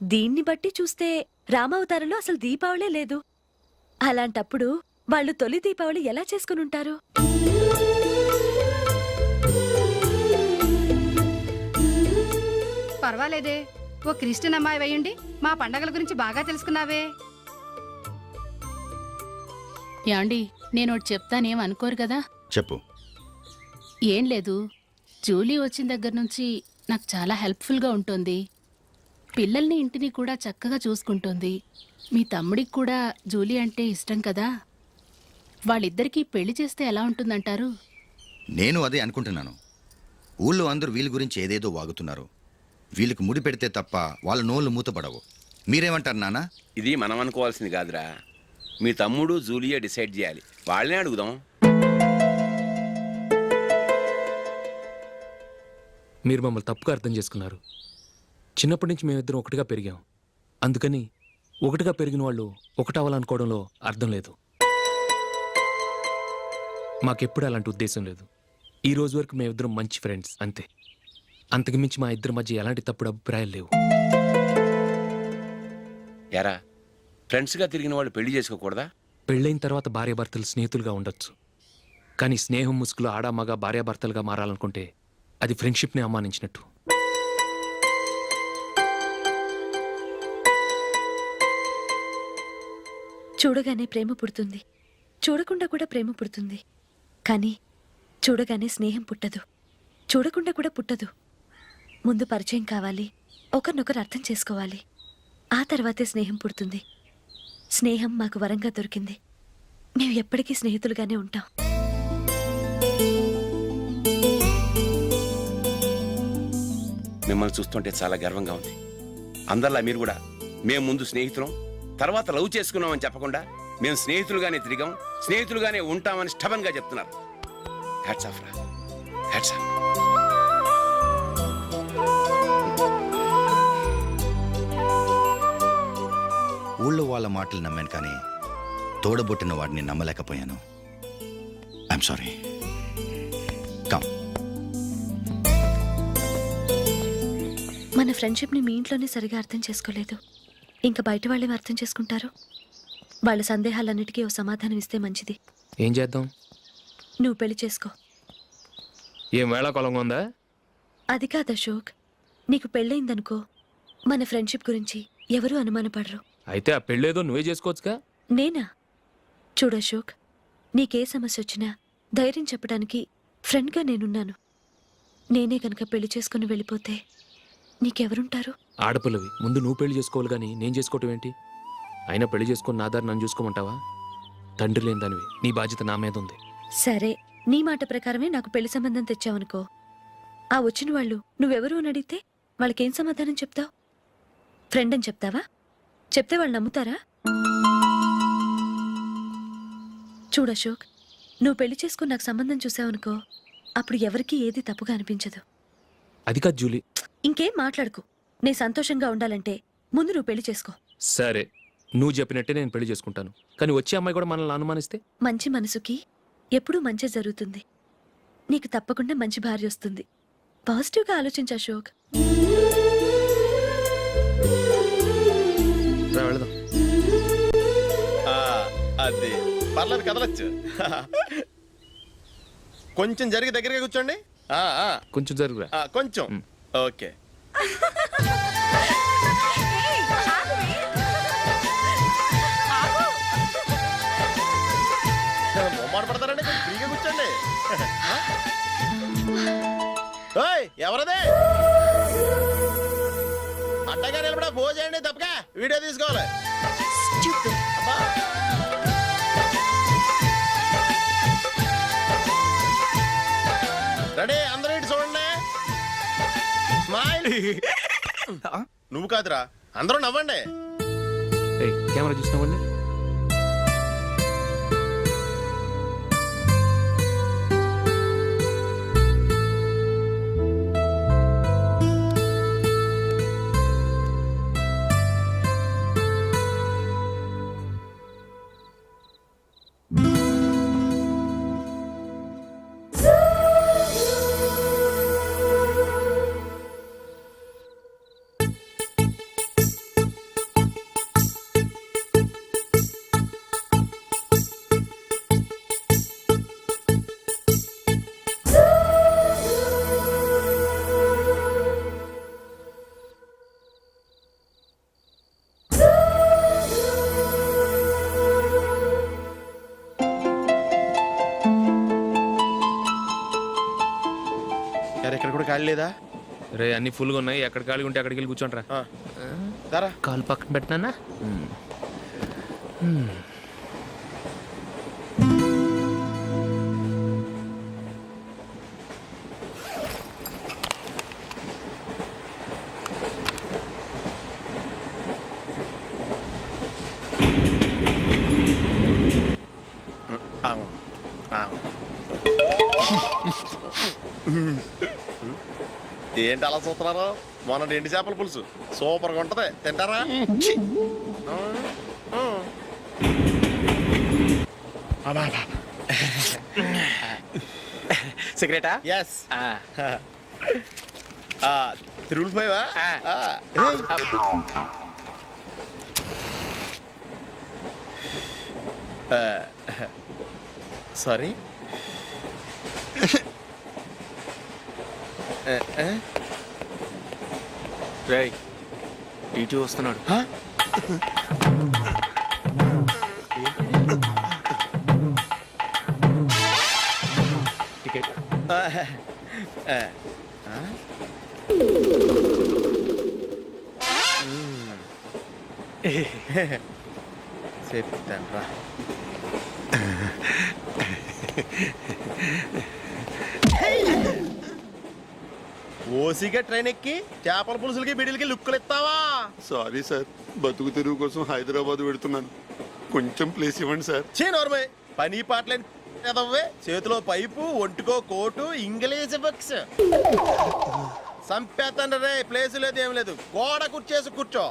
దీన్ని బట్టి చూస్తే రామావతారంలో అసలు దీపావళే లేదు. అలాంటప్పుడు వాళ్ళు తొలి దీపావళి ఎలా చేసుకుని ఉంటారు? పర్వాలేదే, ఓ క్రిస్టియన్ అమ్మాయి వేయండి, మా పండగల గురించి బాగా తెలుసుకున్నావే. యాండి, నేను ఒకటి చెప్తానేం అనుకోరు కదా? చెప్పు. ఏం లేదు, జూలీ వచ్చిన దగ్గర నుంచి నాకు చాలా హెల్ప్ఫుల్గా ఉంటుంది. పిల్లల్ని ఇంటిని కూడా చక్కగా చూసుకుంటుంది. మీ తమ్ముడికి కూడా జూలీ అంటే ఇష్టం కదా. వాళ్ళిద్దరికీ పెళ్లి చేస్తే ఎలా ఉంటుందంటారు? నేను అదే అనుకుంటున్నాను. ఊళ్ళో అందరూ వీళ్ళ గురించి ఏదేదో వాగుతున్నారు. వీళ్ళకి ముడి పెడితే తప్ప వాళ్ళ నోళ్ళు మూతపడవు. మీరేమంటారు నాన్న? ఇది మనం అనుకోవాల్సింది కాదురా. మీ తమ్ముడు జూలియా డిసైడ్ చేయాలి. వాళ్ళనే అడుగుదాం. మీరు మమ్మల్ని తప్పుగా అర్థం చేసుకున్నారు. చిన్నప్పటి నుంచి మేమిద్దరం ఒకటిగా పెరిగాం. అందుకని ఒకటిగా పెరిగిన వాళ్ళు ఒకటవ్వాలనుకోవడంలో అర్థం లేదు. మాకెప్పుడు అలాంటి ఉద్దేశం లేదు. ఈ రోజు వరకు మేమిద్దరం మంచి ఫ్రెండ్స్ అంతే. అంతకుమించి మా ఇద్దరి మధ్య ఎలాంటి తప్పుడు అభిప్రాయాలు లేవు. ఎరా, ఫ్రెండ్స్గా తిరిగిన వాళ్ళు పెళ్లి చేసుకోకూడదా? పెళ్ళైన తర్వాత భార్యాభర్తలు స్నేహితులుగా ఉండొచ్చు. కానీ స్నేహం ముసుగులో ఆడా మగ భార్యాభర్తలుగా మారాలనుకుంటే అది ఫ్రెండ్షిప్ని అవమానించినట్టు. చూడగానే ప్రేమ పుడుతుంది, చూడకుండా కూడా ప్రేమ పుడుతుంది. కానీ చూడగానే స్నేహం పుట్టదు, చూడకుండా కూడా పుట్టదు. ముందు పరిచయం కావాలి, ఒకరినొకరు అర్థం చేసుకోవాలి. ఆ తర్వాతే స్నేహం పుడుతుంది. స్నేహం మాకు వరంగా దొరికింది. మేము ఎప్పటికీ స్నేహితులుగానే ఉంటాం. మిమ్మల్ని చూస్తుంటే చాలా గర్వంగా ఉంది. అందరిలా మీరు కూడా మేము ముందు స్నేహితులం, తర్వాత లవ్ చేసుకున్నామని చెప్పకుండా మేము స్నేహితులుగానే తిరిగాం, స్నేహితులుగానే ఉంటామని స్టబన్గా చెప్తున్నారు. హ్యాట్స్ ఆఫ్ రా, హ్యాట్స్ ఆఫ్. ఊళ్ళో వాళ్ళ మాటలు నమ్మాను, కానీ తోడబుట్టిన వాడిని నమ్మలేకపోయాను. I'm sorry. కమ్. మన ఫ్రెండ్షిప్ని మీ ఇంట్లోనే సరిగా అర్థం చేసుకోలేదు, ఇంకా బయట వాళ్ళేం అర్థం చేసుకుంటారు? వాళ్ళ సందేహాలన్నిటికీ ఓ సమాధానం ఇస్తే మంచిది. ఏం చేద్దాం? నువ్వు పెళ్లి చేసుకో. ఏం వేళాకొలంగా ఉందా? అది కాదు అశోక్, నీకు పెళ్ళయిందనుకో, మన ఫ్రెండ్షిప్ గురించి ఎవరూ అనుమానపడరు. అయితే ఆ పెళ్ళేదో నువ్వే చేసుకోవచ్చుగా. నేనా? చూడు అశోక్, నీకే సమస్య వచ్చినా ధైర్యం చెప్పడానికి ఫ్రెండ్గా నేనున్నాను. నేనే గనక పెళ్లి చేసుకుని వెళ్ళిపోతే నీకెవరుంటారు? ఆడపిల్లవి, ముందు నువ్వు పెళ్లి చేసుకోవాలి కానీ నేను చేసుకోవటం ఏంటి? అయినా పెళ్లి చేసుకుని నా దారి నన్ను చూసుకోమంటావా? తండ్రి లేని దానివి, నీ బాధ్యత నా మీద ఉంది. సరే, నీ మాట ప్రకారమే నాకు పెళ్లి సంబంధం తెచ్చావనుకో, ఆ వచ్చిన వాళ్ళు నువ్వెవరు అని అడిగితే వాళ్ళకేం సమాధానం చెప్తావు? ఫ్రెండ్ అని చెప్తావా? చెప్తే వాళ్ళు నమ్ముతారా? చూడు అశోక్, నువ్వు పెళ్లి చేసుకుని నాకు సంబంధం చూసావనుకో, అప్పుడు ఎవరికీ ఏది తప్పుగా అనిపించదు. అది కాదు జూలీ. ఇంకేం మాట్లాడుకో. నేను సంతోషంగా ఉండాలంటే ముందు నువ్వు పెళ్లి చేసుకో. సరే, నువ్వు చెప్పినట్టే నేను పెళ్లి చేసుకుంటాను. కానీ వచ్చే అమ్మాయి కూడా మనల్ని అనుమానిస్తే? మంచి మనసుకి ఎప్పుడూ మంచి జరుగుతుంది. నీకు తప్పకుండా మంచి భార్య వస్తుంది. పాజిటివ్గా ఆలోచించు అశోక్. వెళదాం. అది పర్లేదు, కదలచ్చు. కొంచెం జరిగి దగ్గరగా కూర్చోండి. కొంచెం జరుగురా. కొంచెం ఓకే. బొమ్మాట పడతారండి కొంచెం ఫ్రీగా కూర్చోండి. ఓయ్ ఎవరదే అట్టగా నిలబడా ఫోన్ చేయండి తప్పగా వీడియో తీసుకోవాలి. అబ్బా. రెడీ అందరూ ఇటు చూడండి. స్మైల్. నువ్వు కాదురా అందరూ నవ్వండి. కెమెరా చూసినామండి. ఇక్కడ కూడా ఖాళీ లేదా? రే అన్ని ఫుల్గా ఉన్నాయి, ఎక్కడ ఖాళీ ఉంటే అక్కడికి వెళ్ళి కూర్చోండి రా. దారా కాలు పక్కన పెట్టినా. ఏంటి అలా చూస్తున్నారు? మొన్న ఎండి చేపల పులుసు సూపర్గా ఉంటది, తింటారా? సిగరెటా? ఎస్. తిరుగులు పోయావా? సారీ. రేయ్ టీటీ వస్తున్నాడు. టికెట్. చెప్తాను రా. ఓసిగా ట్రైన్ ఎక్కి చేపల పులుసులకి బిడిలకి లుక్కులు ఇస్తావా? సారీ సార్, బతుకు తెరువు కోసం హైదరాబాద్ పెడుతున్నాను, కొంచెం ప్లేస్ ఇవ్వండి సార్. నోర్మే పని పాటలేని ఎదవ్వే. చేతిలో పైపు, ఒంటికో కోటు, ఇంగ్లీష్ బుక్స్. సంపేతండ్రి రే, ప్లేస్ లేదు ఏం లేదు, గోడ కుర్చేసి కూర్చో.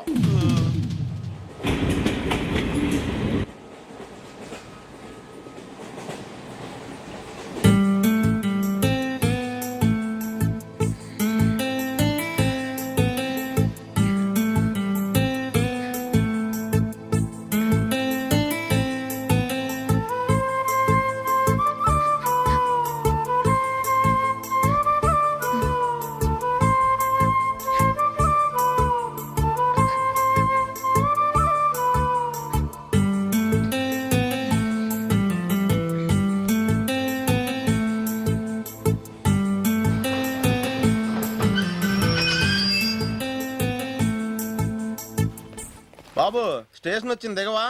బాబు స్టేషన్ వచ్చింది దిగవా?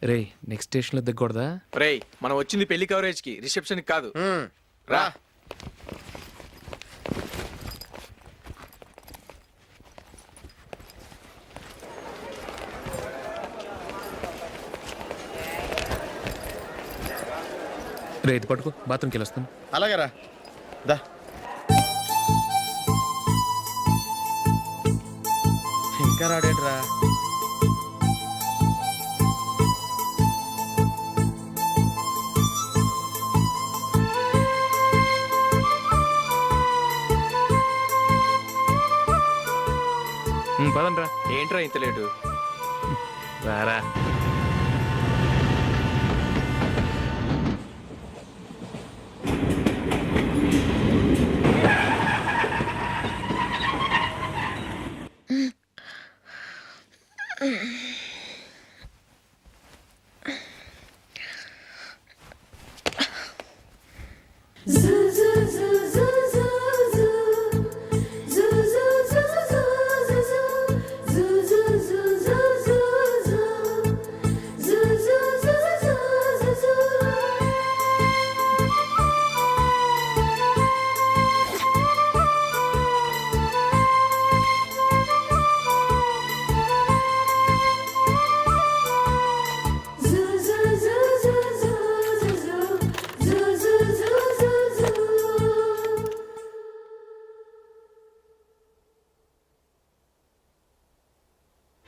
రే నెక్స్ట్ స్టేషన్ లో దిగకూడదా? రేయ్ మనం వచ్చింది పెళ్లి కవరేజ్ కి, రిసెప్షన్ కాదు. రా. రే ఇది పట్టుకో, బాత్రూమ్కి వెళ్ళి వస్తాను. అలాగే రా. దా. ఇంకా రాడేంట్రా? పదండ్రా. ఏంట్రా ఇంత లేటు? రారా.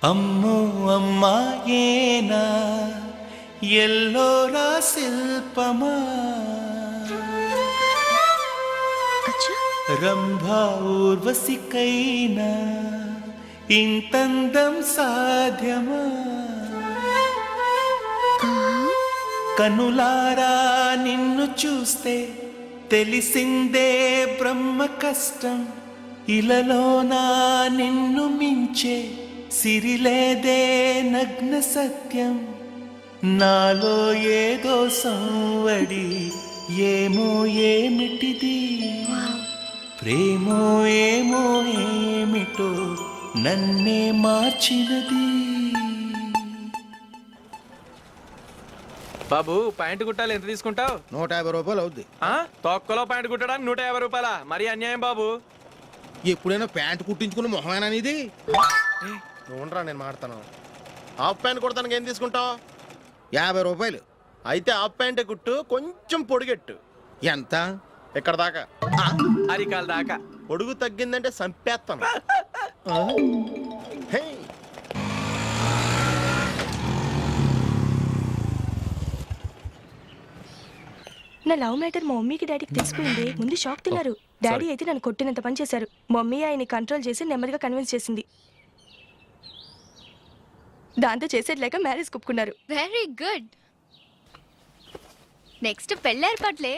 అమ్మో అమ్మాయేనా ఎల్లోరా శిల్పమా రంభా ఊర్వశికైనా ఇంతందం సాధ్యమా కనులారా నిన్ను చూస్తే తెలిసిందే బ్రహ్మ కష్టం ఇలలోనా నిన్ను మించే సిరిలేదే నగ్న సత్యం నాలో ఏదో సంవడి ఏమో ఏమిటిది ప్రేమో ఏమో ఏమిటో నన్నే మార్చినది. బాబు ప్యాంటు కుట్టాలి ఎంత తీసుకుంటావు? 150 రూపాయలు అవుద్ది. తొక్కలో ప్యాంటు కుట్టడానికి 150 రూపాయల? మరి అన్యాయం బాబు. ఎప్పుడైనా ప్యాంటు కుట్టించుకున్న మొహమేనా ఇది? నువ్వురా నేను మాడతాను. హాఫ్ ప్యాంట్ కుడతానికి ఏం తీసుకుంటావు? 50 రూపాయలు. అయితే హాఫ్ ప్యాంటే కుట్టు, కొంచెం పొడిగెట్టు. ఎంత? ఇక్కడ దాకా, అరికాల దాకా. పొడుగు తగ్గిందంటే సంపేస్తాను. హే నా లవ్ మ్యాటర్ మా మమ్మీకి డాడీకి తెలిసిపోయింది. ముందు షాక్ తిన్నారు. డాడీ అయితే నన్ను కొట్టినంత పని చేశారు. మమ్మీ ఆయన్ని కంట్రోల్ చేసి నెమ్మదిగా కన్విన్స్ చేసింది. దాంతో చేసేది లేక మ్యారేజ్ ఒప్పుకున్నారు. Very good. నెక్స్ట్ పెళ్ళి ఏర్పాట్లే.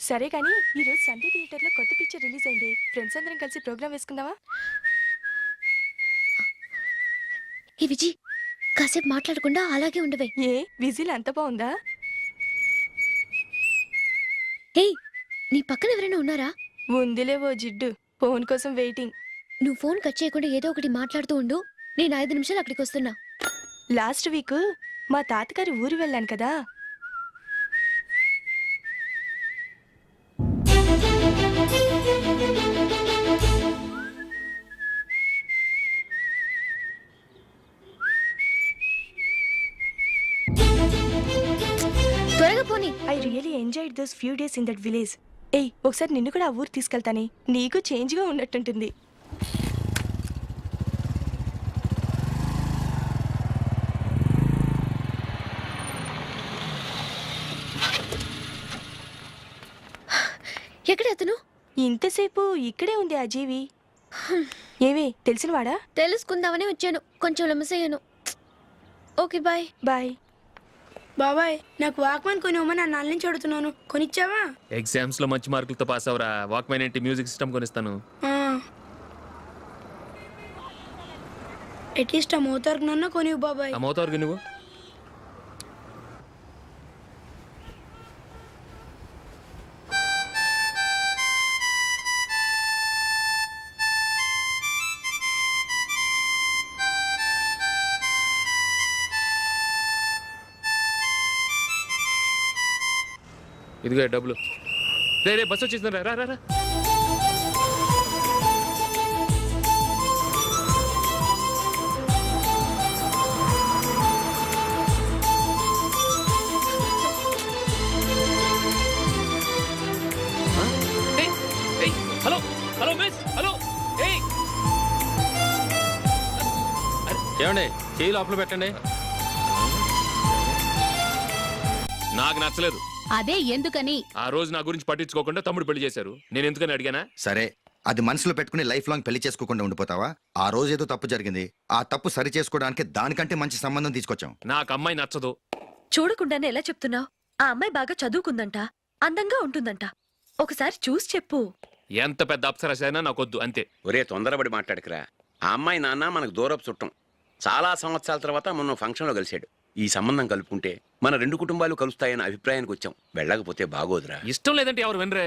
సరే కానీ ఈరోజు సండే థియేటర్లో కొత్త పిక్చర్ రిలీజ్ అయింది. ఫ్రెండ్స్ అందరం కలిసి ప్రోగ్రామ్ వేసుకుందామా? ఏ విజి, కాసేపు మాట్లాడకుండా అలాగే ఉండవే. ఏ విజిల్ అంత బాగుందా? హే, నీ పక్కన ఎవరైనా ఉన్నారా? ఉందిలేవో జిడ్డు, ఫోన్ కోసం వెయిటింగ్. నువ్వు ఫోన్ కట్ చేయకుండా ఏదో ఒకటి మాట్లాడుతూ ఉండు. నేను 5 నిమిషాలు అక్కడికి వస్తున్నా. లాస్ట్ వీక్ మా తాతగారి ఊరు వెళ్ళాను కదా. త్వరగా పోనీ. I really enjoyed those few days in that village. ఏయ్, ఒకసారి నిన్ను కూడా ఆ ఊరు తీసుకెళ్తానే. నీకు చేంజ్గా ఉన్నట్టుంటుంది. ఎక్కడ అతను? ఇంతసేపు ఇక్కడే ఉంది ఆ జీవి. ఏవే తెలిసినవాడా? తెలుసుకుందామని వచ్చాను, కొంచెం లెమసయ్యాను. Okay bye. బాయ్. బాబాయ్, నాకు వాక్మాన్ కొనివ్వమని నా నాన్న నుంచి అడుగుతున్నాను. కొనిచ్చావా? ఎగ్జామ్స్ లో మంచి మార్కులతో పాస్ అవరా. వాక్మెన్ ఏంటి, మ్యూజిక్ సిస్టమ్ కొనిస్తాను. అట్లీస్ట్ ఆ మోతార్కు నన్న కొనివ్వు బాబాయ్. ఆ మోతార్కు నువ్వు ఇదిగో డబ్బులు. రే రే, బస్సు వచ్చేసింది. రా రా రా. Hello hello miss, hello. ఏమండి, చేయి లోపల పెట్టండి. నాకు నచ్చలేదు. అదే ఎందుకని? ఆ రోజు నా గురించి పట్టించుకోకుండా తమ్ముడు పెళ్లి చేశారు. నేను ఎందుకని అడిగానా? సరే, అది మనసులో పెట్టుకుని లైఫ్ లాంగ్ పెళ్లి చేసుకోకుండా ఉండిపోతావా? ఆ రోజు ఏదో తప్పు జరిగింది, ఆ తప్పు సరి చేసుకోవడానికి దానికంటే మంచి సంబంధం తీసుకొచ్చాం. నాకు అమ్మాయి నచ్చదు. చూడకుండానే ఎలా చెప్తున్నావు? ఆ అమ్మాయి బాగా చదువుకుందంట, అందంగా ఉంటుందంట. ఒకసారి చూసి చెప్పు. ఎంత పెద్ద అప్సరస అయినా నాకొద్దు అంతే. ఒరే తొందరపడి మాట్లాడకురా. ఆ అమ్మాయి నాన్న మనకు దూరపు చుట్టం. చాలా సంవత్సరాల తర్వాత మొన్న ఫంక్షన్లో కలిశాడు. ఈ సంబంధం కలుపుకుంటే మన రెండు కుటుంబాలు కలుస్తాయన్న అభిప్రాయానికి వచ్చాం. వెళ్ళకపోతే బాగోదురా. ఇష్టం లేదంటే ఎవరు వినరే.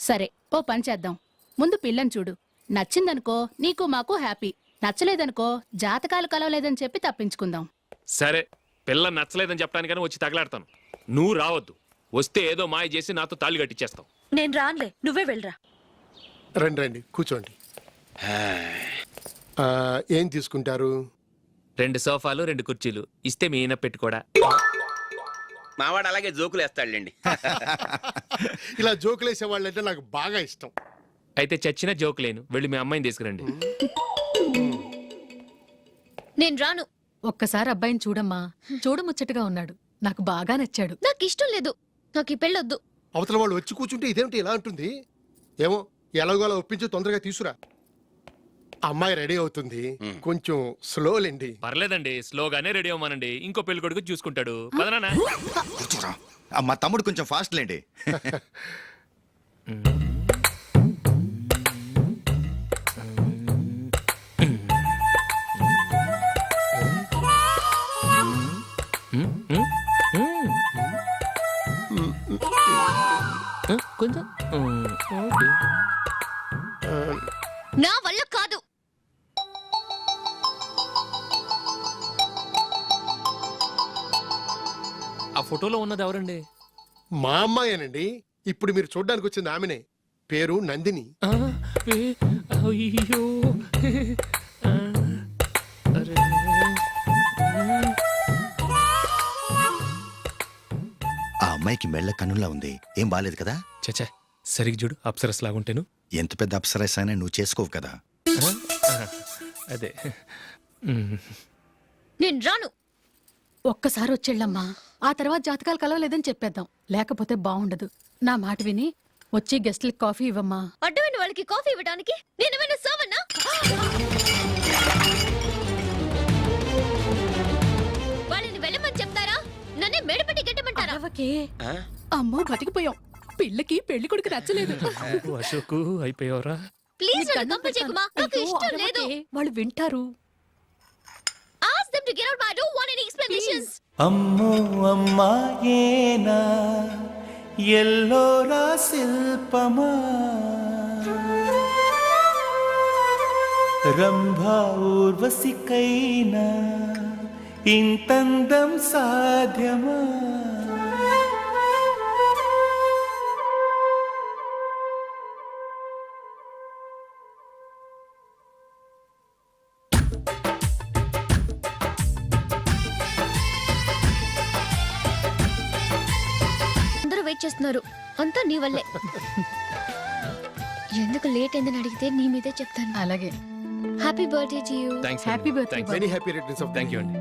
సరే, ఓ పని చేద్దాం. ముందు పిల్లని చూడు. నచ్చిందనుకో నీకు మాకు హ్యాపీ. నచ్చలేదనుకో జాతకాలు కలవలేదని చెప్పి తప్పించుకుందాం. సరే, పిల్ల నచ్చలేదని చెప్పడానికని వచ్చి తగలాడతాను. నువ్వు రావద్దు. వస్తే ఏదో మాయ చేసి నాతో తాళి కట్టించేస్తావు. నేను రానులే, నువ్వే వెళ్ళరా. రండి రండి కూర్చోండి. ఏం తీసుకుంటారు? 2 సోఫాలు 2 కుర్చీలు ఇస్తే మీ ఈయన పెట్టుకోడా. మావాడు అలాగే జోకులు వేస్తాడులేండి. ఇలా జోకులేసే వాళ్ళంటే నాకు బాగా ఇష్టం. అయితే చచ్చిన జోక్ లేను. వెళ్ళి మీ అమ్మాయిని తీసుకురండి. నేను రాను. ఒక్కసారి అబ్బాయిని చూడమ్మా. చూడముచ్చటగా ఉన్నాడు. నాకు బాగా నచ్చాడు. నాకు ఇష్టం లేదు. నాకు ఈ పెళ్ళొద్దు. అవతల వాళ్ళు వచ్చి కూర్చుంటే ఇదేమిటి ఇలా ఉంటుంది? ఏమో ఎలాగోలా ఒప్పించి తొందరగా తీసురా. అమ్మాయి రెడీ అవుతుంది, కొంచెం స్లో లేండి. పర్లేదండి, స్లోగానే రెడీ అవ్వమానండి. ఇంకో పెళ్లి కొడుకు చూసుకుంటాడు. పదనా. కూర్చోరా. మా తమ్ముడు కొంచెం ఫాస్ట్ లేండి. కొంచెం నా వల్ల కాదు. ఆ ఫోటోలో ఉన్నది ఎవరండి? మా అమ్మాయేనండి. ఇప్పుడు మీరు చూడ్డానికి వచ్చింది ఆమెనే. పేరు నందిని. అయ్యో, ఆ అమ్మాయికి మెళ్ళ కన్నులా ఉంది. ఏం బాలేదు కదా? చచ్చా, సరిగ్గా చూడు. అప్సరస్ లాగుంటేను. ఎంత పెద్ద అప్సరస్ అయినా నువ్వు చేసుకోవు కదా. అదే. నేను రాను. ఒక్కసారి వచ్చేళ్ళమ్మా. ఆ తర్వాత జాతకాలు కలవలేదని చెప్పేద్దాం. లేకపోతే బాగుండదు. నా మాట విని వచ్చి గెస్ట్లకి కాఫీ ఇవ్వమ్మా. అడ్డమైన వాళ్ళకి కాఫీ ఇవ్వడానికి నేనేమైనా సోవన్నా? వాళ్ళని వెళ్ళమని చెప్తారా? నన్నే మేడపట్టి గెట్టమంటారా? అమ్మో బతికిపోయాం. పిల్లకి పెళ్లి కొడుకు నచ్చలేదు. అశోకు అయిపోయావరా. ప్లీజ్ నన్ను కంపు చేయకుమా. నాకు ఇష్టం లేదు. వాళ్ళు వింటారు. Ask them to get out. I don't want any explanations. అమ్మో అమ్మాయేనా ఎల్లోరా శిల్పమా రంభా ఊర్వశికైనా ఇంతందం సాధ్యమా? వెయిట్ చేస్తున్నారు. అంతా నీ వల్లే. ఎందుకు లేట్ అయిందని అడిగితే నీ మీదే చెప్తాను. అలాగే. Happy birthday to you. Happy birthday. Very happy returns of. Thank you అండి.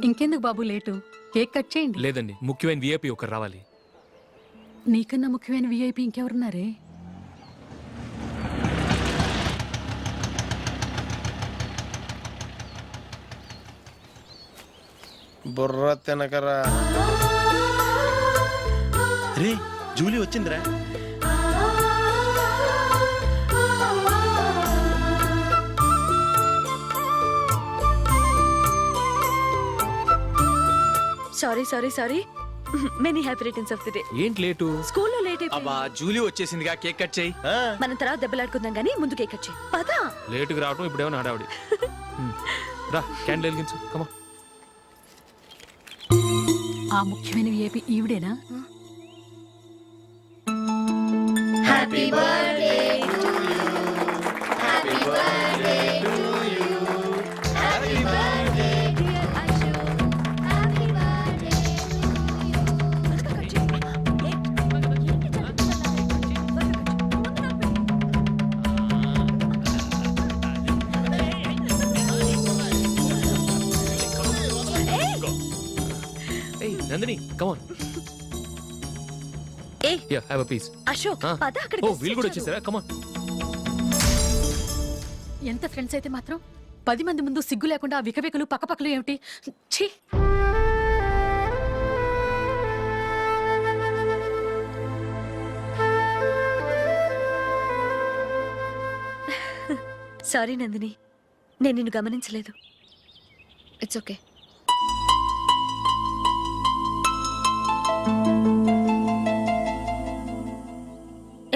ఇంకెందుకు బాబు లేటు? కేక్ కట్ చేయండి. లేదండి, ముఖ్యమైన విఐపి ఒకరు రావాలి. నీకన్నా ముఖ్యమైన విఐపి ఇంకెవరున్నారే? బుర్ర తినకరా. రే జూలీ వచ్చిందిరా. Sorry sorry sorry. Many happy returns of the day. ఏంటి లేటు? స్కూల్లో లేట్ అయిపోయింది. అబ్బా జూలీ వచ్చేసిందిగా, కేక్ కట్ చేయి. మనం తర్వాత దెబ్బలాడుకుందాం గానీ ముందు కేక్ కట్ చేయి. పద. లేటుగా రావటం ఇప్పుడేమో హడావుడి. రా, క్యాండిల్ వెలిగించు. కమా. ఆ ముఖ్యమైన విఐపి ఈవిడేనా? Happy birthday to you. Happy birthday to you. Happy birthday dear Ashu. Happy birthday ఏయ్ నందిని, కమ్ ఆన్. ఏ యా హావ్ ఎ పీస్ అశోక్ పద అక్కడ ఓ వీళ్ళు కూడా వచ్చేసారా కమ్ ఆన్. ఎంత ఫ్రెండ్స్ అయితే మాత్రం 10 మంది ముందు సిగ్గు లేకుండా ఆ వికవికలు పక్కపక్కలు ఏమిటి? ఛీ! సారీ నందిని, నేను నిన్ను గమనించలేదు. It's okay.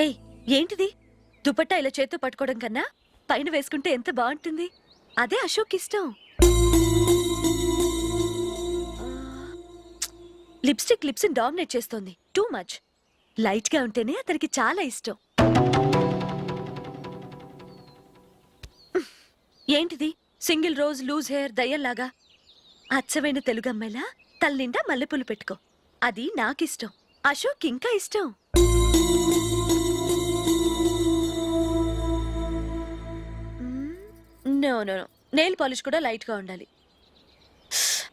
ఏయ్ ఏంటిది? దుపట్టా ఇలా చేత్తో పట్టుకోవడం కన్నా పైన వేసుకుంటే ఎంత బాగుంటుంది. అదే అశోక్ ఇష్టం. లిప్స్టిక్ లిప్స్ డామినేట్ చేస్తోంది. Too much. లైట్ గా ఉంటేనే అతనికి చాలా ఇష్టం. ఏంటిది? సింగిల్ రోజ్ లూజ్ హెయిర్ దయ్యంలాగా. అచ్చమైన తెలుగు అమ్మాయిలా తల్లిండా మల్లెపూలు పెట్టుకో. అది నాకిష్టం. అశోక్ ఇంకా ఇష్టం. No no no, nail polish కూడా లైట్ గా ఉండాలి.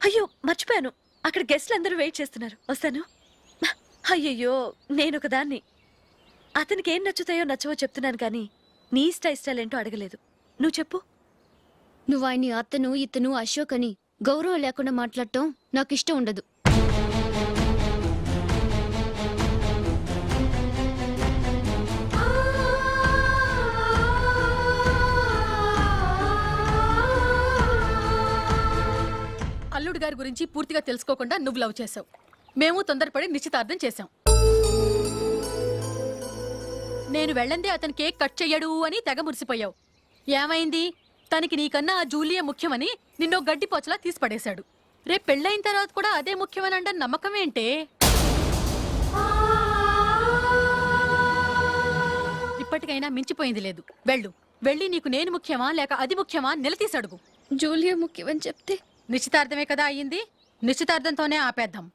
అయ్యో మర్చిపోయాను, అక్కడ గెస్ట్లు అందరూ వెయిట్ చేస్తున్నారు. వస్తాను. అయ్యయ్యో నేనొక దాన్ని. అతనికి ఏం నచ్చుతాయో నచ్చవో చెప్తున్నాను కానీ నీ ఇష్టాలేంటో అడగలేదు. నువ్వు చెప్పు. నువ్వు ఆయన్ని అతను ఇతను అశోక్ అని గౌరవం లేకుండా మాట్లాడటం నాకు ఇష్టం ఉండదు. అల్లుడు గారి గురించి పూర్తిగా తెలుసుకోకుండా నువ్వు లవ్ చేసావు. మేము తొందరపడి నిశ్చితార్థం చేశాం. నేను వెళ్ళందే అతను కేక్ కట్ చెయ్యడు అని తెగ మురిసిపోయావు. ఏమైంది? తనకి నీకన్నా ఆ జూలియే ముఖ్యమని నిన్నో గడ్డి పోచలా తీసి పడేశాడు. రేపు పెళ్ళైన తర్వాత కూడా అదే ముఖ్యమని అంటే నమ్మకం ఏంటే? ఇప్పటికైనా మించిపోయింది లేదు. వెళ్ళి నీకు నేను ముఖ్యమా లేక అది ముఖ్యమా నిలదీసి అడుగు. జూలియా ముఖ్యమని చెప్తే నిశ్చితార్థమే కదా అయ్యింది. నిశ్చితార్థంతోనే ఆపేద్దాం.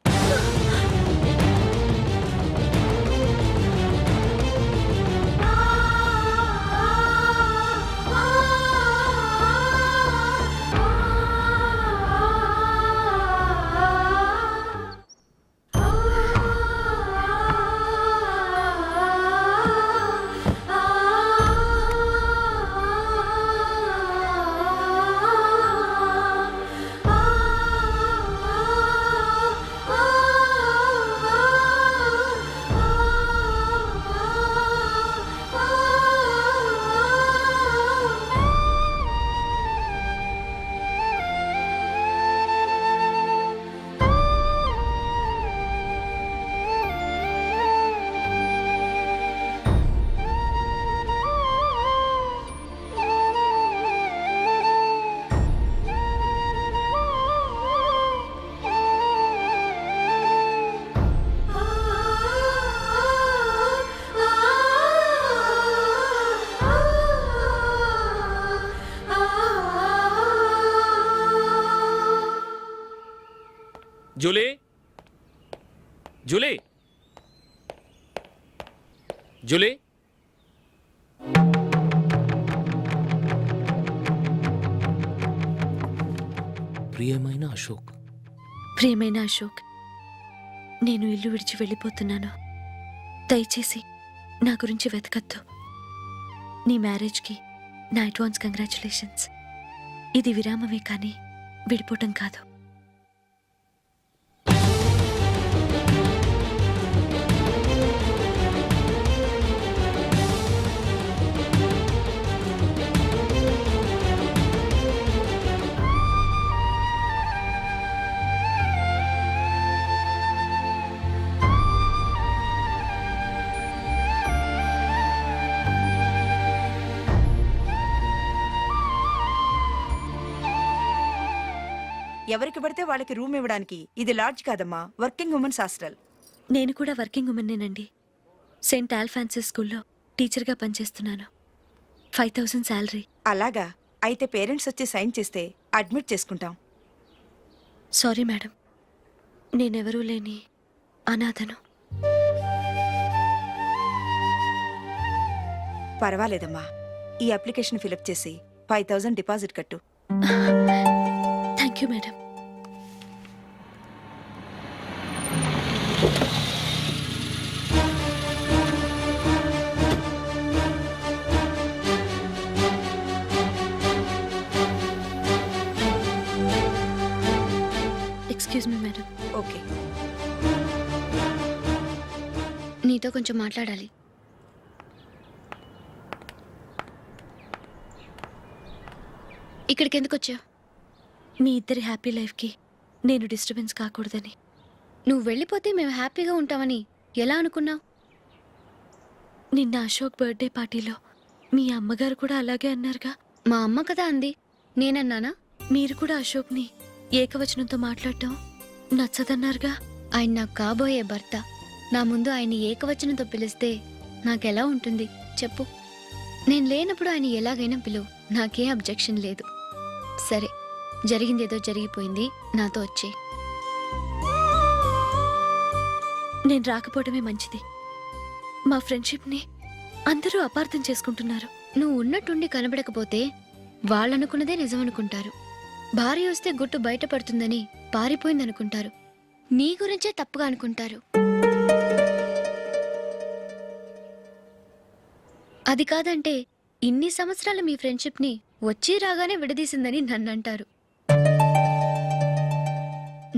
Julie, Julie, Julie. ప్రియమైన అశోక్. ప్రియమైన అశోక్, నేను ఇల్లు విడిచి వెళ్ళిపోతున్నాను. దయచేసి నా గురించి వెతకద్దు. నీ మ్యారేజ్కి నా అడ్వాన్స్ కంగ్రాచులేషన్స్. ఇది విరామమే కానీ విడిపోవటం కాదు. ఎవరికి పడితే వాళ్ళకి రూమ్ ఇవ్వడానికి ఇది లాడ్జ్ కాదమ్మా, వర్కింగ్ ఉమెన్స్ హాస్టల్. నేను కూడా వర్కింగ్ ఉమెన్నేనండి. సెయింట్ ఆల్ఫాన్సెస్ స్కూల్లో టీచర్గా పనిచేస్తున్నాను. 5000 శాలరీ. అలాగా? అయితే పేరెంట్స్ వచ్చి సైన్ చేస్తే అడ్మిట్ చేసుకుంటాం. సారీ మేడం, నేనెవరూ లేని అనాథను. పర్వాలేదమ్మా, ఈ అప్లికేషన్ ఫిలప్ చేసి 5000 డిపాజిట్ కట్టు. Thank you madam. నీతో కొంచెం మాట్లాడాలి. ఇక్కడికి ఎందుకు వచ్చావు? మీ ఇద్దరి హ్యాపీ లైఫ్కి నేను డిస్టర్బెన్స్ కాకూడదని. నువ్వు వెళ్ళిపోతే మేము హ్యాపీగా ఉంటామని ఎలా అనుకున్నావు? నిన్న అశోక్ బర్త్డే పార్టీలో మీ అమ్మగారు కూడా అలాగే అన్నారుగా. మా అమ్మ కదా అంది, నేనన్నానా? మీరు కూడా అశోక్ని ఏకవచనంతో మాట్లాడటం నచ్చదన్నారుగా. ఆయన నాకు కాబోయే భర్త. నా ముందు ఆయన్ని ఏకవచనంతో పిలిస్తే నాకెలా ఉంటుంది చెప్పు? నేను లేనప్పుడు ఆయన ఎలాగైనా పిలువు, నాకే అబ్జెక్షన్ లేదు. సరే, జరిగిందేదో జరిగిపోయింది, నాతో వచ్చే. నేను రాకపోవడమే మంచిది. మా ఫ్రెండ్షిప్ని అందరూ అపార్థం చేసుకుంటున్నారు. నువ్వు ఉన్నట్టుండి కనబడకపోతే వాళ్ళనుకున్నదే నిజమనుకుంటారు. భార్య వస్తే గుట్టు బయటపడుతుందని పారిపోయిందనుకుంటారు. నీ గురించే తప్పుగా అనుకుంటారు. అది కాదంటే ఇన్ని సంవత్సరాలు మీ ఫ్రెండ్షిప్ని వచ్చి రాగానే విడదీసిందని నన్నంటారు.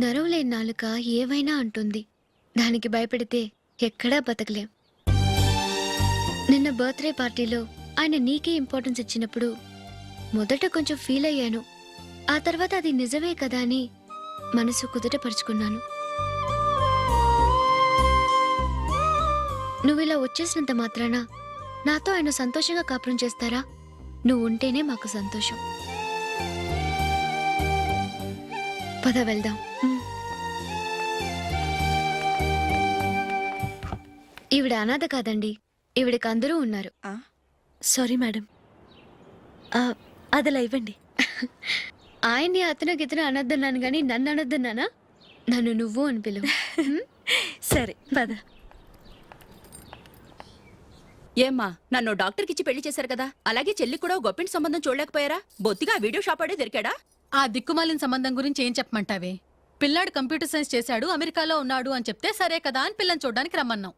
నరవలేని నాలుక ఏవైనా అంటుంది. దానికి భయపడితే ఎక్కడా బతకలేం. నిన్న బర్త్డే పార్టీలో ఆయన నీకే ఇంపార్టెన్స్ ఇచ్చినప్పుడు మొదట కొంచెం ఫీల్ అయ్యాను. ఆ తర్వాత అది నిజమే కదా అని మనసు కుదుటపరుచుకున్నాను. నువ్విలా వచ్చేసినంత మాత్రాన నాతో ఆయన సంతోషంగా కాపురం చేస్తారా? నువ్వు ఉంటేనే మాకు సంతోషం. పద వెళ్దాం. ఈవిడ అనాథ కాదండి, ఈవిడకి అందరూ ఉన్నారు. సారీ మేడం, అదలా ఇవ్వండి. ఆయన్ని అతను గితను అనొద్దన్నాను గాని నన్ను అనొద్దన్నానా? నన్ను నువ్వు అని పిలువు. సరే పద. ఏమ్మా, నన్ను డాక్టర్కి ఇచ్చి పెళ్లి చేశారు కదా, అలాగే చెల్లి కూడా గొప్పింటి సంబంధం చూడలేకపోయారా? బొత్తిగా ఆ వీడియో షాప్ ఆడే దొరికాడా? ఆ దిక్కుమాలిన సంబంధం గురించి ఏం చెప్పమంటావే? పిల్లాడు కంప్యూటర్ సైన్స్ చేశాడు, అమెరికాలో ఉన్నాడు అని చెప్తే సరే కదా అని పిల్లని చూడడానికి రమ్మన్నాం.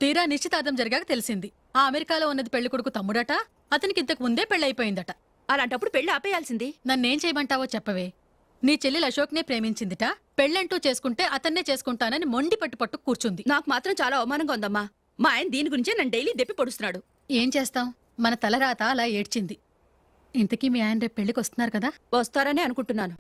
తీరా నిశ్చితార్థం జరిగాక తెలిసింది ఆ అమెరికాలో ఉన్నది పెళ్లి కొడుకు తమ్ముడట, అతనికి ఇంతకు ముందే పెళ్ళైపోయిందట. అలాంటప్పుడు పెళ్లి ఆపేయాల్సింది. నన్నేం చేయమంటావో చెప్పవే. నీ చెల్లెలు అశోక్నే ప్రేమించిందిట, పెళ్ళంటూ చేసుకుంటే అతన్నే చేసుకుంటానని మొండి పట్టు కూర్చుంది. నాకు మాత్రం చాలా అవమానంగా ఉందమ్మా. మా ఆయన దీని గురించే నన్ను డైలీ దెప్పి పొడుస్తున్నాడు. ఏం చేస్తాం, మన తలరాత అలా ఏడ్చింది. ఇంతకీ మీ ఆయన రేపు పెళ్లికి వస్తున్నారు కదా? వస్తారని అనుకుంటున్నాను.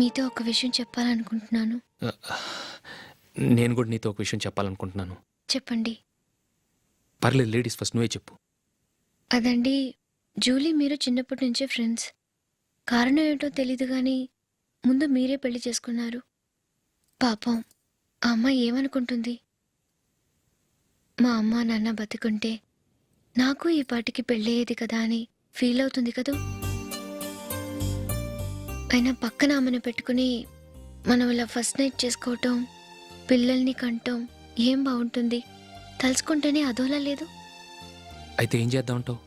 మీతో ఒక విషయం చెప్పాలనుకుంటున్నాను. నేను కూడా నీతో ఒక విషయం చెప్పాలనుకుంటున్నాను. చెప్పండి. పర్లేదు, లేడీస్ ఫస్ట్, నువ్వే చెప్పు. అదండి, జూలీ మీరు చిన్నప్పటి నుంచే ఫ్రెండ్స్. కారణం ఏంటో తెలీదు కానీ ముందు మీరే పెళ్లి చేసుకున్నారు. పాపం ఆ అమ్మాయి ఏమనుకుంటుంది? మా అమ్మ నాన్న బతికుంటే నాకు ఈ పాటికి పెళ్ళయ్యేది కదా అని ఫీల్ అవుతుంది కదూ. అయినా పక్కన ఆమెను పెట్టుకుని మనం ఇలా ఫస్ట్ నైట్ చేసుకోవటం, పిల్లల్ని కంటం ఏం బాగుంటుంది? తలుచుకుంటేనే అదోలా లేదు. అయితే ఏం చేద్దామంటావు?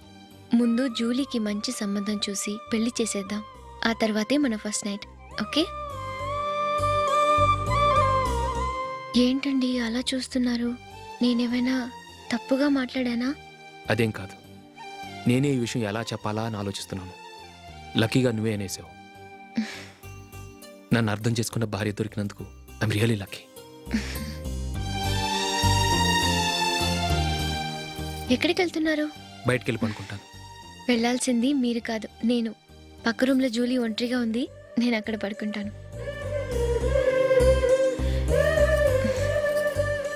ముందు జూలీకి మంచి సంబంధం చూసి పెళ్లి చేసేద్దాం. ఆ తర్వాతే మన ఫస్ట్ నైట్. ఓకే? ఏంటండి అలా చూస్తున్నారు? నేనేమైనా తప్పుగా మాట్లాడానా? అదేం కాదు, నేనే ఈ విషయం ఎలా చెప్పాలా అని ఆలోచిస్తున్నాను. లక్కీగా నువ్వే అనేసావు. నన్ను అర్థం చేసుకున్న భార్య దొరికినందుకు ఐఎమ్ రియలీ లక్కీ. ఎక్కడికి వెళ్తున్నారు? బయటికి వెళ్ళి పడుకుంటాను. వెళ్ళాల్సింది మీరు కాదు, నేను. పక్క రూమ్లో జూలీ ఒంటరిగా ఉంది, నేను అక్కడ పడుకుంటాను.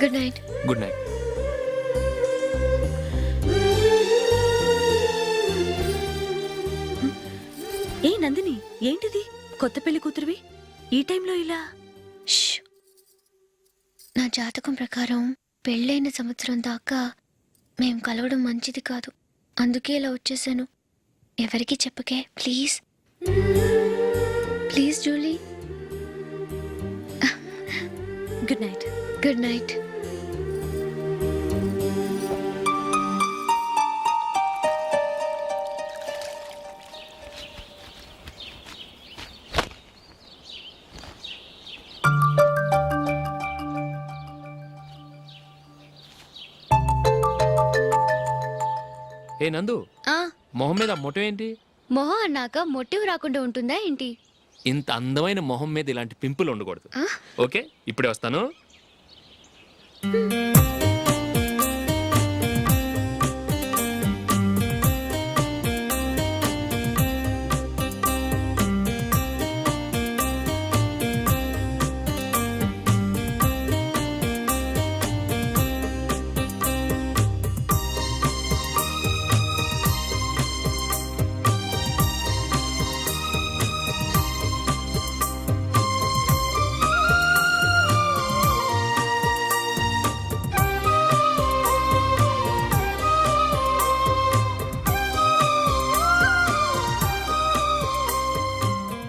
Good night. Good night. ఏ నందిని, ఏంటిది? కొత్త పెళ్లి కూతురువి ఈ టైంలో ఇలా? నా జాతకం ప్రకారం పెళ్ళైన సంవత్సరం దాకా మేం కలవడం మంచిది కాదు. అందుకే ఇలా వచ్చేసాను. ఎవరికి చెప్పకే please. Please Julie. Good night. Good night. ఏ నందు, మొహం మీద మొటం ఏంటి? మొహం అన్నాక మొటివ్ రాకుండా ఉంటుందా ఏంటి? ఇంత అందమైన మొహం మీద ఇలాంటి పింపుల్ ఉండకూడదు. ఓకే, ఇప్పుడే వస్తాను.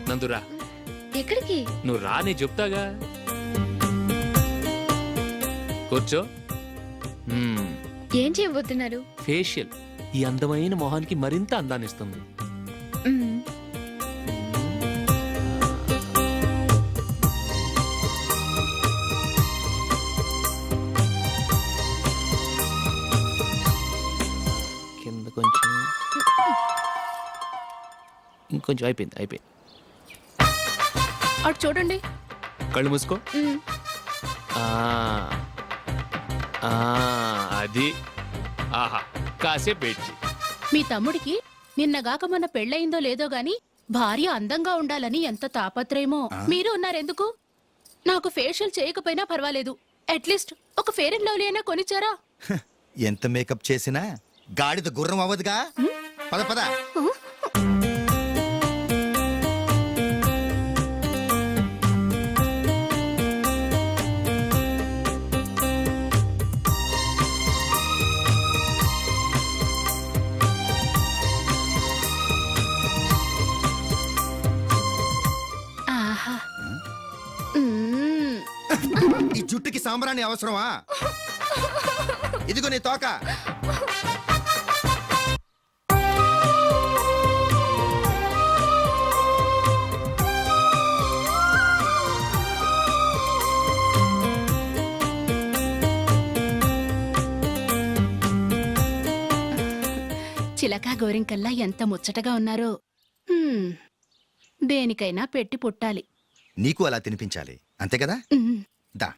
నందురా, ఎక్కడికి? నువ్వు రా, నేను చెప్తాగా. కూర్చో. ఏం చేయబోతున్నారు? ఫేషియల్ ఈ అందమైన మొహానికి మరింత అందాన్నిస్తుంది. మ్మ్. కింద కొంచెం, ఇంకొంచెం. అయిపోయింది. అటు చూడండి. కళ్ళు మూసుకో. ఆ, ఆ, అది. ఆహా, కాసేపు వెయిట్ చెయ్. మీ తమ్ముడికి నిన్నగాక మన పెళ్ళయిందో లేదో గాని భార్య అందంగా ఉండాలని ఎంత తాపత్రయమో. మీరు ఉన్నారెందుకు? నాకు ఫేషియల్ చేయకపోయినా పర్వాలేదు, అట్లీస్ట్ ఒక ఫేర్ అండ్ లవ్లీ అయినా కొనిచ్చారా? ఎంత మేకప్ చేసినా గాడిద గుర్రం అవ్వదుగా. పద పద. ఆహా. ఈ జుట్టుకి సాంబ్రాణి అవసరమా? ఇదిగో నీ తోక. చిలకా గోరింకల్లా ఎంత ముచ్చటగా ఉన్నారో. దేనికైనా పెట్టి పుట్టాలి. నీకు అలా తినిపించాలి, అంతే కదా? దా.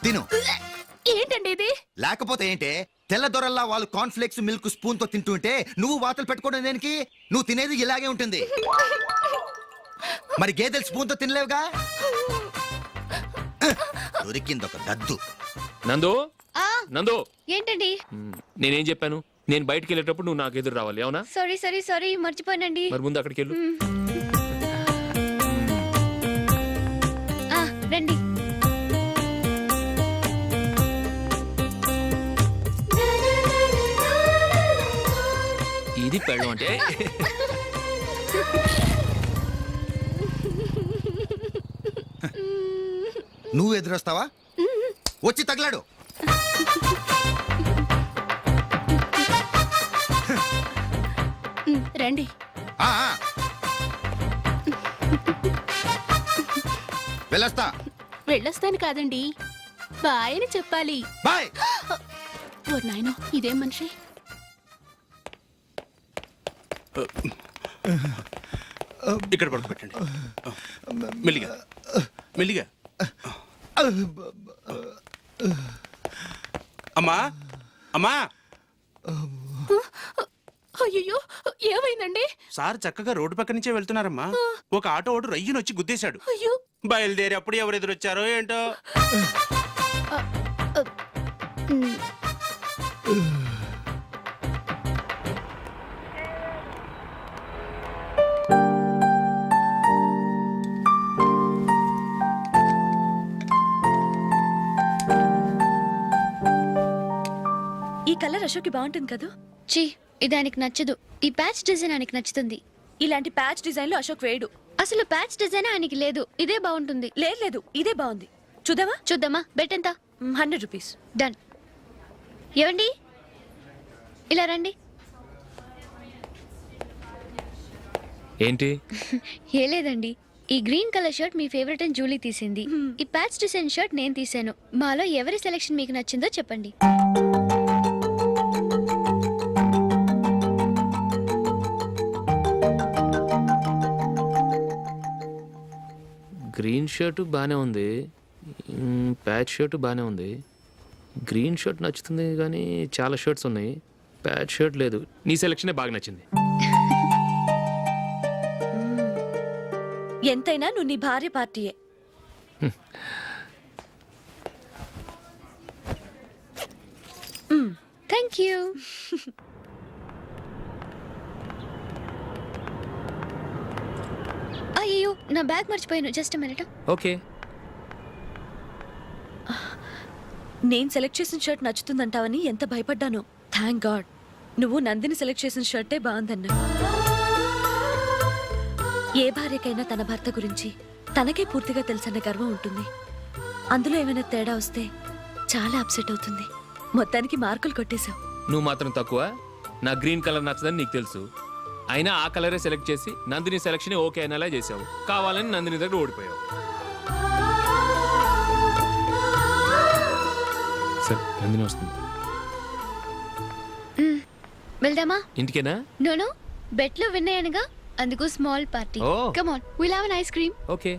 తిను. ఏంటండి ఇది? లేకపోతే ఏంటే, తెల్ల దొరల్లా వాళ్ళు కార్న్ఫ్లేక్స్ మిల్క్ స్పూన్ తో తింటుంటే నువ్వు వాతలు పెట్టుకోవడం దేనికి? నువ్వు తినేది ఇలాగే ఉంటుంది. మరి గేదెలు స్పూన్ తో తినలేవుగా. దొరికింది ఒక దద్దు. నందు, నందు, ఏంటండి? నేనేం చెప్పాను? నేను బయటికి వెళ్ళేటప్పుడు నువ్వు నాకు ఎదురు రావాలి, అవునా? సారీ మర్చిపోయానండి. మరి ముందు అక్కడికి వెళ్ళు. రండి. ఇది పెళ్ళం అంటే. నువ్వు ఎదురొస్తావా? వచ్చి తగలాడు. రండి. వెళ్ళొస్తాను కాదండి, బాయ్ అని చెప్పాలి. బాయ్. ఓ నాయనో, ఇదేం మనిషి? ఇక్కడ పడుకోబెట్టండి. మెల్లిగా మెల్లిగా. అమ్మా అమ్మా. అయ్యో, ఏమైందండి? సార్ చక్కగా రోడ్డు పక్క నుంచే వెళ్తున్నారమ్మా. ఒక ఆటో ఓడు రయ్యను వచ్చి గుద్దేశాడు. అయ్యో, బయలుదేరేప్పుడు ఎవరు ఎదురొచ్చారో ఏంటో. ఈ కలర్ అశోక్కి బాగుంటుంది కదా. చీ ఇది ఆయనకి నచ్చదు. ఈ ప్యాచ్ డిజైన్ ఆయనకి నచ్చుతుంది. ఇలాంటి ప్యాచ్ డిజైన్ లో అశోక్ వేయడు. అసలు ప్యాచ్ డిజైన్ ఆయనకి లేదు. ఇదే బాగుంటుంది. లేదు ఇదే బాగుంది. చూద్దామా? చూద్దామా. బెట్ ఎంత? 100 రూపీస్. డన్. ఏవండి ఇలా రండి. ఏంటి? ఏ లేదండి, ఈ గ్రీన్ కలర్ షర్ట్ మీ ఫేవరెట్ అని జూలీ తీసింది. ఈ ప్యాచ్ డిజైన్ షర్ట్ నేను తీసాను. మాలో ఎవరి సెలెక్షన్ మీకు నచ్చిందో చెప్పండి. గ్రీన్ షర్ట్ బాగానే ఉంది, ప్యాచ్ షర్ట్ బాగానే ఉంది. గ్రీన్ షర్ట్ నచ్చుతుంది కానీ చాలా షర్ట్స్ ఉన్నాయి, ప్యాచ్ షర్ట్ లేదు. నీ సెలెక్షనే బాగా నచ్చింది. ఎంతైనా నువ్వు నీ భార్య పార్టీయే. Thank you. అయ్యో నా బ్యాగ్ మర్చిపోయాను. Just minute. ఓకే. నేను సెలెక్ట్ చేసిన షర్ట్ నచ్చుతుందంటావని ఎంత భయపడ్డాను. థ్యాంక్ గాడ్ నువ్వు నందిని సెలెక్ట్ చేసిన షర్టే బాగుందన్నా. ఏ భార్యకైనా తన భర్త గురించి తనకే పూర్తిగా తెలుసన్న గర్వం ఉంటుంది. అందులో ఏమైనా తేడా వస్తే చాలా అప్సెట్ అవుతుంది. మొత్తానికి మార్కులు కొట్టేశావు. నువ్వు మాత్రం తక్కువ. నా గ్రీన్ కలర్ నచ్చదని నీకు తెలుసు, అయినా ఆ కలరే సెలెక్ట్ చేసి నందిని సెలెక్షన్ ఓకే అనేలా చేసావు. కావాలని నందిని దగ్గర ఓడిపోయావు. సరే నందిని వస్తుంది. వెళ్దామా? ఇంటికేనా? నో బెట్లో విన్నాయనగా, అందుకు small party. Oh. Come on, will have an ice cream. Okay.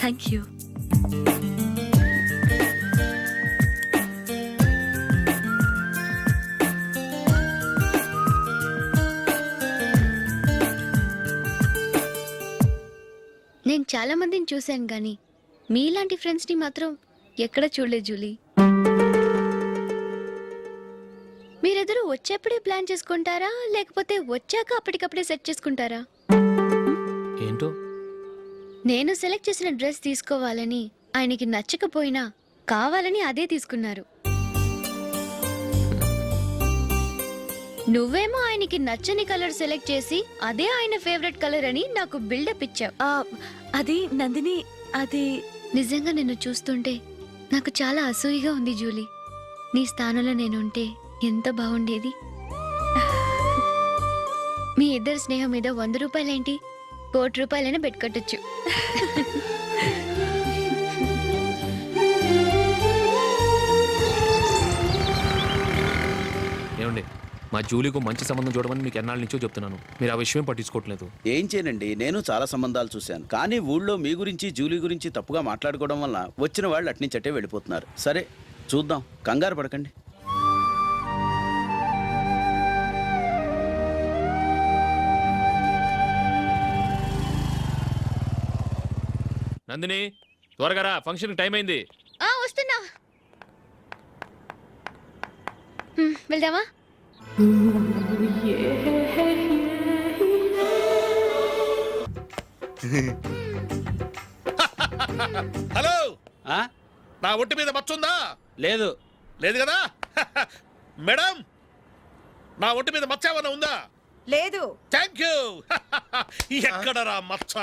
Thank you. నేను చాలా మందిని చూశాను కానీ మీలాంటి ఫ్రెండ్స్ని మాత్రం ఎక్కడ చూడలేదు జూలీ. మీరెదరూ వచ్చేప్పుడే ప్లాన్ చేసుకుంటారా లేకపోతే వచ్చాక అప్పటికప్పుడే సెట్ చేసుకుంటారా? ఏంటో నేను సెలెక్ట్ చేసిన డ్రెస్ తీసుకోవాలని ఆయనకి నచ్చకపోయినా కావాలని అదే తీసుకున్నారు. నువ్వేమో ఆయనకి నచ్చని కలర్ సెలెక్ట్ చేసి అదే ఆయన ఫేవరెట్ కలర్ అని నాకు బిల్డప్ ఇచ్చావు. అది నందిని, అది నిజంగా నిన్ను చూస్తుంటే నాకు చాలా అసూయగా ఉంది జూలీ. నీ స్థానంలో నేనుంటే ఎంత బాగుండేది. మీ ఇద్దరు స్నేహం మీద 100 రూపాయలేంటి, 1 కోటి రూపాయలైనా పెట్టుకొట్టచ్చు. ఏమండి, మా జూలీకు మంచి సంబంధం చూడమని మీకు ఎన్నాళ్ళ నుంచో చెప్తున్నాను, మీరు ఆ విషయం పట్టించుకోవట్లేదు. ఏం చేయనండి, నేను చాలా సంబంధాలు చూశాను. కానీ ఊళ్ళో మీ గురించి జూలీ గురించి తప్పుగా మాట్లాడుకోవడం వల్ల వచ్చిన వాళ్ళు అట్నుంచట్టే వెళ్ళిపోతున్నారు. సరే చూద్దాం, కంగారు పడకండి. నందిని త్వరగా రా, ఫంక్షన్ టైం అయింది. వస్తున్నా. వెళ్దామా? హలో, నా ఒంటి మీద మచ్చుందా? లేదు. లేదు కదా? మేడం, నా ఒంటి మీద మచ్చ ఏమన్నా ఉందా? లేదు. Thank you. ఎక్కడరా మచ్చ?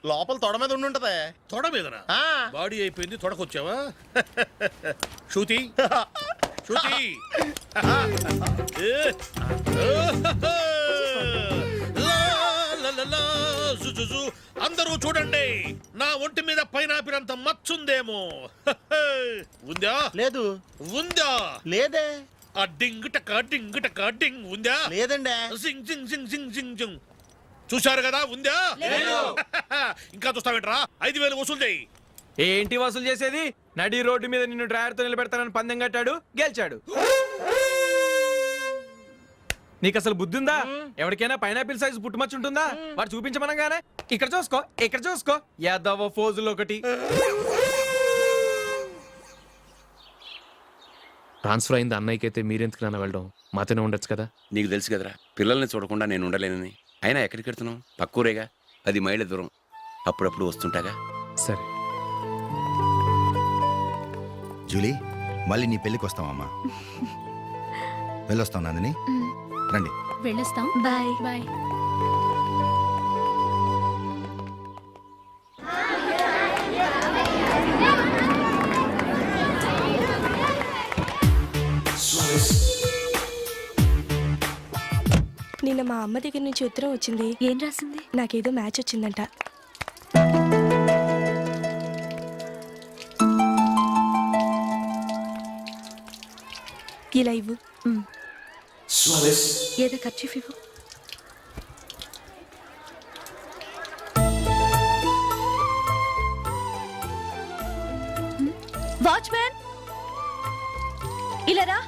లోపల తొడ మీద ఉండుంటదే. తొడ మీదనా? బాడీ అయిపోయింది, తొడకొచ్చావా? శృతి శృతి, అందరూ చూడండి, నా ఒంటి మీద పైనాపినంత మచ్చుందేమో. ఉందా? లేదు. ఉందా? లేదే. ఆ డింగ్ టక డింగ్ టక డింగ్ ఉందా? లేదండి. జింగ్ జింగ్ జింగ్ జింగ్ జింగ్ జింగ్. చూశారు కదా, ఉందా? ఇంకా చూస్తావేంట్రా? 5,000 వసూలు చేయి. ఏంటి వసూలు చేసేది? నడి రోడ్డు మీద నిన్ను డ్రైవర్తో నిలబెడతానని పందెం కట్టాడు, గెలిచాడు. నీకు అసలు బుద్ధి ఉందా? ఎవరికైనా పైనాపిల్ సైజ్ పుట్టుమచ్చు ఉంటుందా? వాడు చూపించమనగానే ఇక్కడ చూసుకో, ఇక్కడ చూసుకో, యాదవ ఫోజులు ఒకటి. ట్రాన్స్ఫర్ అయింది అన్నయ్యకి అయితే మీరెందుకు నాన్న వెళ్ళడం? మాతోనే ఉండొచ్చు కదా. నీకు తెలుసు కదరా, పిల్లల్ని చూడకుండా నేను ఉండలేనని. అయినా ఎక్కడికి వెళ్తున్నావు? పక్కూరేగా, 10 మైళ్ళ దూరం. అప్పుడప్పుడు వస్తుంటాగా. సరే జూలీ, మళ్ళీ నీ పెళ్ళికి వస్తామమ్మా. వెళ్ళొస్తాం నందిని, రండి. వెళ్ళొస్తాం. బాయ్. బాయ్. నిన్న మా అమ్మ దగ్గర నుంచి ఉత్తరం వచ్చింది. ఏం రాసింది? నాకేదో మ్యాచ్ వచ్చిందంట. ఇలా ఇవ్వు. ఏదో ఖర్చీఫ్ ఇవ్వు. వాచ్మ్యాన్, ఇలా రా.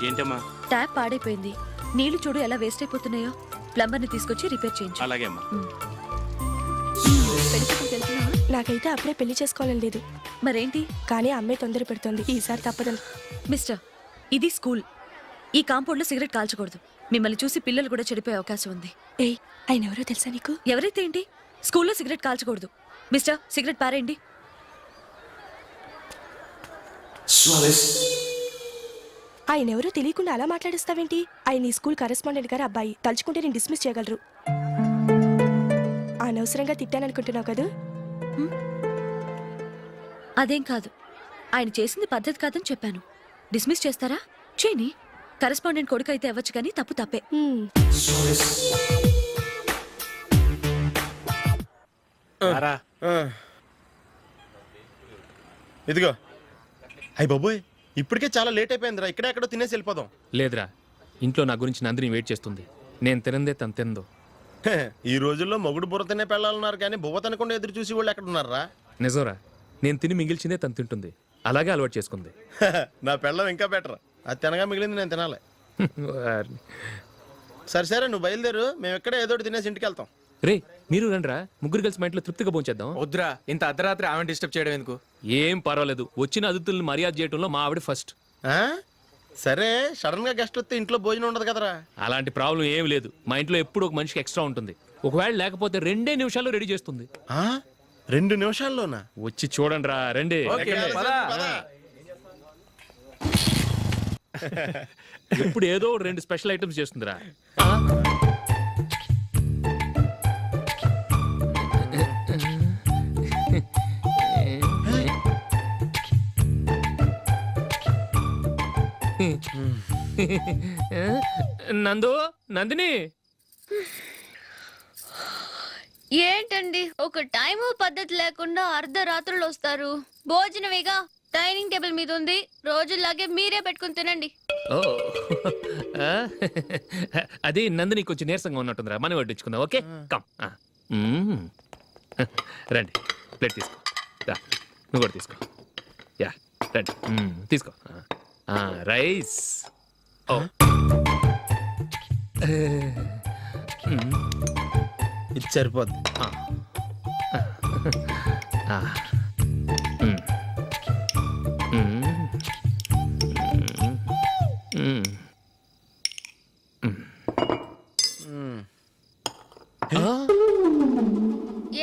ఏంటమ్మా? ట్యాప్ పాడైపోయింది. నీళ్లు చూడు ఎలా వేస్ట్ అయిపోతున్నాయో. ప్లంబర్ని తీసుకొచ్చి రిపేర్ చేయించు. అలాగే అమ్మా. పెళ్లికి వెళ్తున్నావా? నాకైతే అప్పుడే పెళ్లి చేసుకోవాలని లేదు. మరేంటి? కానీ అమ్మే తొందర పెడుతోంది. ఈసారి తప్పదని. మిస్టర్, ఇది స్కూల్. ఈ కాంపౌండ్లో సిగరెట్ కాల్చకూడదు. మిమ్మల్ని చూసి పిల్లలు కూడా చెడిపోయే అవకాశం ఉంది. ఏయ్, ఆయన ఎవరో తెలుసా నీకు? ఎవరైతే ఏంటి, స్కూల్లో సిగరెట్ కాల్చకూడదు. మిస్టర్, సిగరెట్ పారేయండి. ఆయన ఎవరో తెలియకుండా అలా మాట్లాడిస్తావేంటి? ఆయన ఈ స్కూల్ కరెస్పాండెంట్ గారి అబ్బాయి. తలుచుకుంటే నేను డిస్మిస్ చేయగలరు. అనవసరంగా తిట్టాననుకుంటున్నావు కదా? అదేం కాదు. ఆయన చేసింది పద్ధతి కాదని చెప్పాను. డిస్మిస్ చేస్తారా? చేయని. కరెస్పాండెంట్ కొడుకు అయితే అవ్వచ్చు, కానీ తప్పు తప్పే. ఇదిగో. అయ్యి బాబోయ్, ఇప్పటికే చాలా లేట్ అయిపోయిందిరా. ఇక్కడే ఎక్కడో తినేసి వెళ్ళిపోదాం. లేదురా, ఇంట్లో నా గురించి నందిని వెయిట్ చేస్తుంది. నేను తినందే తను తిందో. ఈ రోజుల్లో మొగుడు బుర్ర తినే పెళ్ళాలన్నారు, కానీ బువ్వ తినకుండా ఎదురు చూసి వాళ్ళు ఎక్కడ ఉన్నారా? నిజంరా, నేను తిని మిగిల్చిందే తను తింటుంది. అలాగే అలవాటు చేసుకుంది. నా పెళ్ళం ఇంకా బెటర్. అది తినగా మిగిలింది నేను తినాలి. సరే సరే, నువ్వు బయలుదేరు. మేము ఎక్కడ ఏదో ఒకటి తినేసి ఇంటికి వెళ్తాం. రే, మీరు రండిరా, ముగ్గురు కలిసి మా ఇంట్లో తృప్తిగా పోంచేద్దాం. వద్దురా, ఇంత అర్ధరాత్రి ఆమె డిస్టర్బ్ చేయడం ఎందుకు? ఏం పర్వాలేదు, వచ్చిన అతిథుల్ని మర్యాద చేయడంలో మా ఆవిడ ఫస్ట్. సరే, సడన్ గా గెస్ట్ వస్తే ఇంట్లో భోజనం ఉండదు కదరా? అలాంటి ప్రాబ్లం ఏం లేదు. మా ఇంట్లో ఎప్పుడు ఒక మనిషికి ఎక్స్ట్రా ఉంటుంది. ఒకవేళ లేకపోతే 2 నిమిషాల్లో రెడీ చేస్తుంది. 2 నిమిషాల్లోనా? వచ్చి చూడండి రా, రండి. ఇప్పుడు ఏదో 2 స్పెషల్ ఐటమ్స్ చేస్తుందిరా. నందు, నందిని, ఏంటండి ఒక టైము పద్ధతి లేకుండా అర్ధరాత్రులు వస్తారు? భోజనమేగా డైనింగ్ టేబుల్ మీద ఉంది. రోజులాగే మీరే పెట్టుకుని తినండి. ఓ అది నందిని కొంచెం నీరసంగా ఉన్నట్టుందిరా. మనం వడ్డించుకుందాం. Okay, come. రండి, ప్లేట్ తీసుకో. నువ్వు కూడా తీసుకో. యా, రండి, తీసుకో. రైస్. ఓ, ఇది సరిపోద్ది.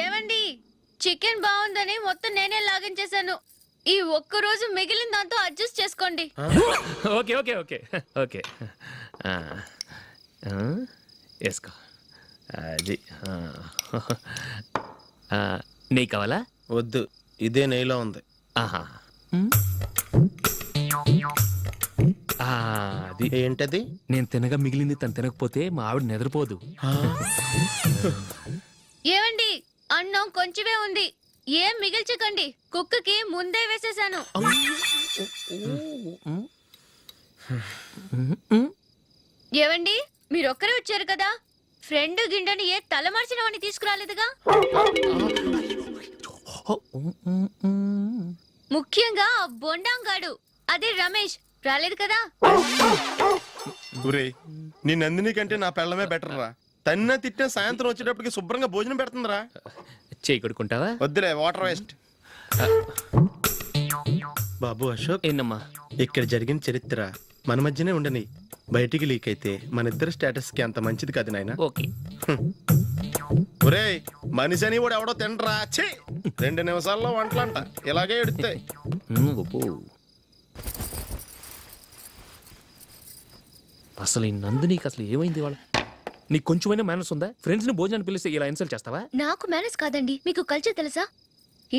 ఏమండి, చికెన్ బాగుందని మొత్తం నేనే లాగించేశాను. ఈ ఒక్క రోజు మిగిలిన దాంతో అడ్జస్ట్ చేసుకోండి. ఓకే ఓకే ఓకే ఓకే, వేసుకో. అది నెయ్యి కావాలా? వద్దు, ఇదే నెయ్యిలో ఉంది. ఆహా, అది ఏంటది? నేను తినగా మిగిలింది తను తినకపోతే మా ఆవిడ నిద్రపోదు. ఏమండి, అన్నం కొంచెమే ఉంది. ఏం మిగిల్చకండి. కుక్కకి ముందే వేసేసాను. ఏవండి, మీరొక్కరే వచ్చారు కదా, ఫ్రెండ్ గిండెని ఏ తలమార్చిన వాడిని తీసుకురాలేదుగా? ముఖ్యంగా బొండాంగాడు అదే రమేష్ రాలేదు కదా. ఊరే నీ నందిని కంటే నా పెళ్ళమే బెటర్ రా. తన్న తిట్టిన సాయంత్రం వచ్చేటప్పటికి శుభ్రంగా భోజనం పెడుతుందిరా. చేయి కొడుకుంటావా? వద్దులే, వాటర్ వేస్ట్. బాబు అశోక్, ఏంటమ్మా? ఇక్కడ జరిగిన చరిత్ర మన మధ్యనే ఉండని, బయటికి లీక్ అయితే మన ఇద్దరు స్టేటస్ కి అంత మంచిది కాదు నాయన. ఓకే. ఒరే మనిషి అని కూడా ఎవడో తినరా. 2 నిమిషాల్లో వంటలంట ఇలాగే ఎడుతాయి. అసలు ఈ నందినికి అసలు ఏమైంది వాళ్ళ? నీకు కొంచెమైనా మేనర్స్ ఉందా? ఫ్రెండ్స్ ని భోజనాన్ని పిలిస్తే ఇలా ఇన్సల్ట్ చేస్తావా? నాకు మేనేజ్ కాదండి, మీకు కల్చర్ తెలుసా?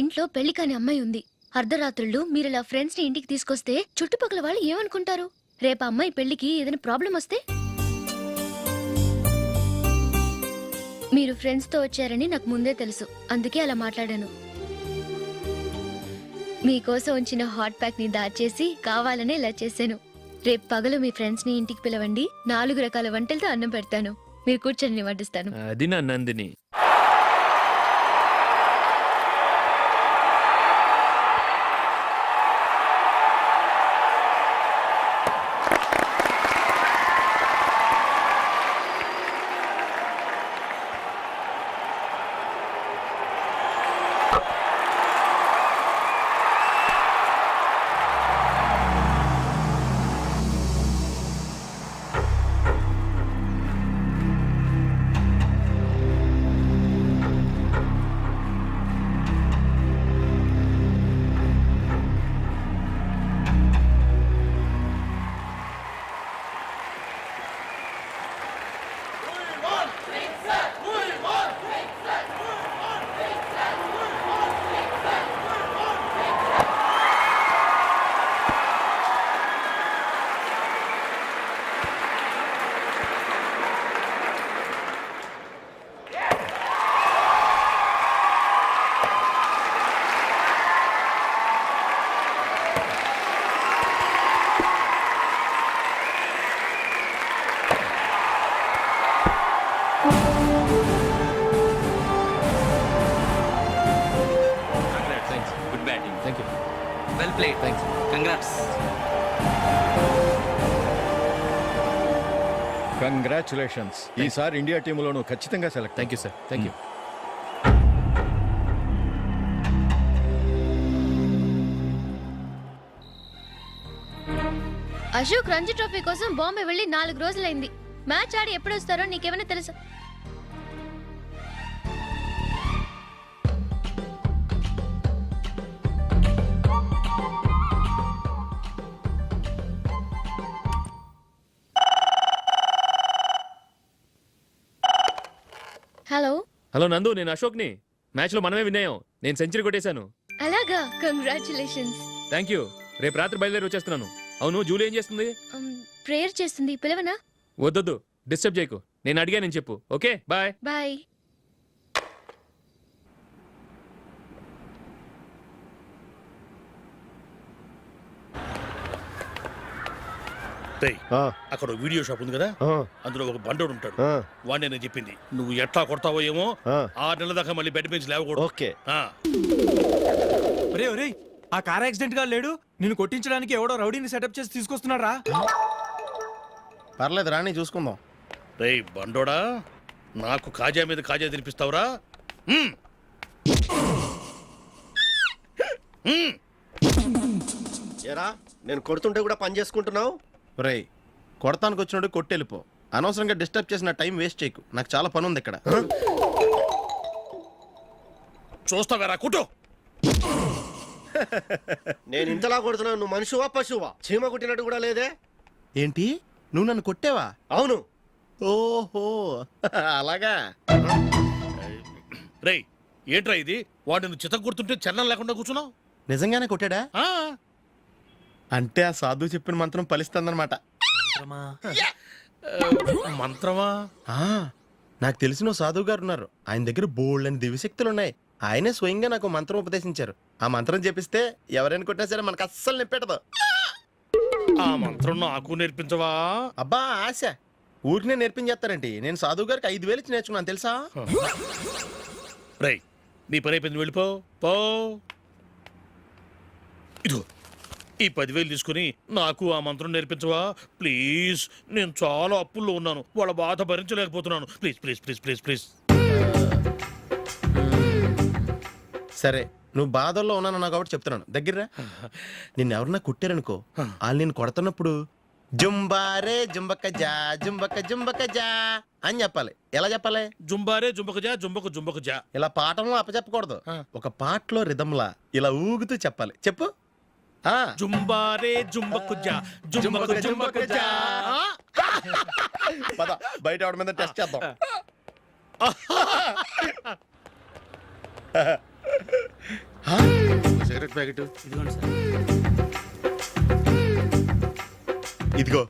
ఇంట్లో పెళ్లి కాని అమ్మాయి ఉంది. అర్ధరాత్రుళ్ళు మీరు ఇలా ఫ్రెండ్స్ ని ఇంటికి తీసుకొస్తే చుట్టుపక్కల వాళ్ళు ఏమనుకుంటారు? రేపు అమ్మాయి పెళ్లికి ఏదైనా ప్రాబ్లం వస్తే? మీరు ఫ్రెండ్స్ తో వచ్చారని నాకు ముందే తెలుసు, అందుకే అలా మాట్లాడాను. మీకోసం ఉంచిన హాట్ ప్యాక్ ని దాచేసి కావాలనే ఇలా చేశాను. రేపు పగలు మీ ఫ్రెండ్స్ ని ఇంటికి పిలవండి, 4 రకాల వంటలతో అన్నం పెడతాను. మీరు కూర్చొని వడ్డిస్తాను. అది నా Nandini. Good batting. Thank you. Well played. Thanks. Congrats. Congratulations. ఈసారి ఇండియా టీంలోనూ ఖచ్చితంగా select. Thank you sir. Thank you. Ashok Ranji trophy కోసం బాంబే వెళ్ళి 4 రోజులైంది. మ్యాచ్ ఆడి ఎప్పుడు వస్తారో నీకేమైనా తెలుసా? హలో హలో నందు, నేను అశోక్ని. మ్యాచ్లో మనమే విన్నాయం. నేను సెంచరీ కొట్టేశాను. అలాగా, కంగ్రాచులేషన్స్. Thank you. రేపు రాత్రి బయలుదేరి వచ్చేస్తున్నాను. అవును, జూలీ ఏం చేస్తుంది? ప్రేయర్ చేస్తుంది, పిలవనా? వద్దొద్దు, డిస్టర్బ్ చేయకు. నేను అడిగానని చెప్పు. Okay, bye. బాయ్. అక్కడ వీడియో షాప్ ఉంది కదా, అందులో ఒక బండోడు ఉంటాడు. వాడిని నేను చెప్పింది నువ్వు ఎట్లా కొడతావో ఏమో. 6 నెలల దాకా మళ్ళీ బెడ్ పెంచి లేవకూడదు. ఓకే. ఒరే ఒరే, ఆ కార్ యాక్సిడెంట్ గా లేడు, నిన్ను కొట్టించడానికి ఎవడో రౌడీని సెటప్ చేసి తీసుకొస్తున్నారా? పర్లేదు రాని, చూసుకుందాం. రేయ్ బండోడా, నాకు కాజా మీద కాజా తినిపిస్తావురా? ఏరా, నేను కొడుతుంటే కూడా పని చేసుకుంటున్నావు? రే, కొడతానికి వచ్చినట్టు కొట్టెళ్ళిపో. అనవసరంగా డిస్టర్బ్ చేసిన టైం వేస్ట్ చేయకు. నాకు చాలా పని ఉంది ఇక్కడ. చూస్తావేరా కుట్టు. నేను ఇంతలా కొడుతున్నావు, నువ్వు మనుషువా పశువా? చీమ కొట్టినట్టు కూడా లేదే. ఏంటి, నువ్వు నన్ను కొట్టావా? అవును. ఓహో అలాగా. రేయ్ ఏంట్రా ఇది? వాడు నువ్వు చిత్త కొడుతుంటే చలనం లేకుండా కూర్చున్నావు. నిజంగానే కొట్టాడా? అంటే ఆ సాధువు చెప్పిన మంత్రం ఫలిస్తుందన్నమాట. మంత్రమా? నాకు తెలిసిన సాధువు గారు ఉన్నారు. ఆయన దగ్గర బోల్డని దివ్యశక్తులు ఉన్నాయి. ఆయనే స్వయంగా నాకు మంత్రం ఉపదేశించారు. ఆ మంత్రం చెప్పిస్తే ఎవరైనా కొట్టినా సరే మనకు అస్సలు నిప్పెట్టదు. ఆ మంత్రం నాకు నేర్పించవా? అబ్బా ఆశ, ఊరినే నేర్పించేస్తారండి. నేను సాధువు గారికి 5,000 ఇచ్చి నేర్చుకున్నాను తెలుసా? రేయ్ నీ పని అయిపోయింది, వెళ్ళిపో పో. ఇదిగో ఈ 10,000 తీసుకుని నాకు ఆ మంత్రం నేర్పించవా ప్లీజ్? నేను చాలా అప్పుల్లో ఉన్నాను, వాళ్ళ బాధ భరించలేకపోతున్నాను. Please please please please please. సరే, నువ్వు బాధల్లో ఉన్నాను నాకు కాబట్టి చెప్తున్నాను. దగ్గర నిన్ను ఎవరన్నా కుట్టారనుకో, వాళ్ళు నేను కొడుతున్నప్పుడు జుంబారే జుంబక జా జుంబక జుంబక జా అని చెప్పాలి. ఎలా చెప్పాలి? జుంబారే జుంబక జా జుంబకు జుంబకు జా. ఇలా పాఠంలో అప్పచెప్పకూడదు, ఒక పాటలో రిధంలా ఇలా ఊగుతూ చెప్పాలి. చెప్పు. జుంబారే జుంబకు జా జుంబకు జుంబకు జా. పద బయట ఆవిడ మీద టెస్ట్ చేద్దాం. సిగరెట్ ప్యాకెట్ ఇదిగో.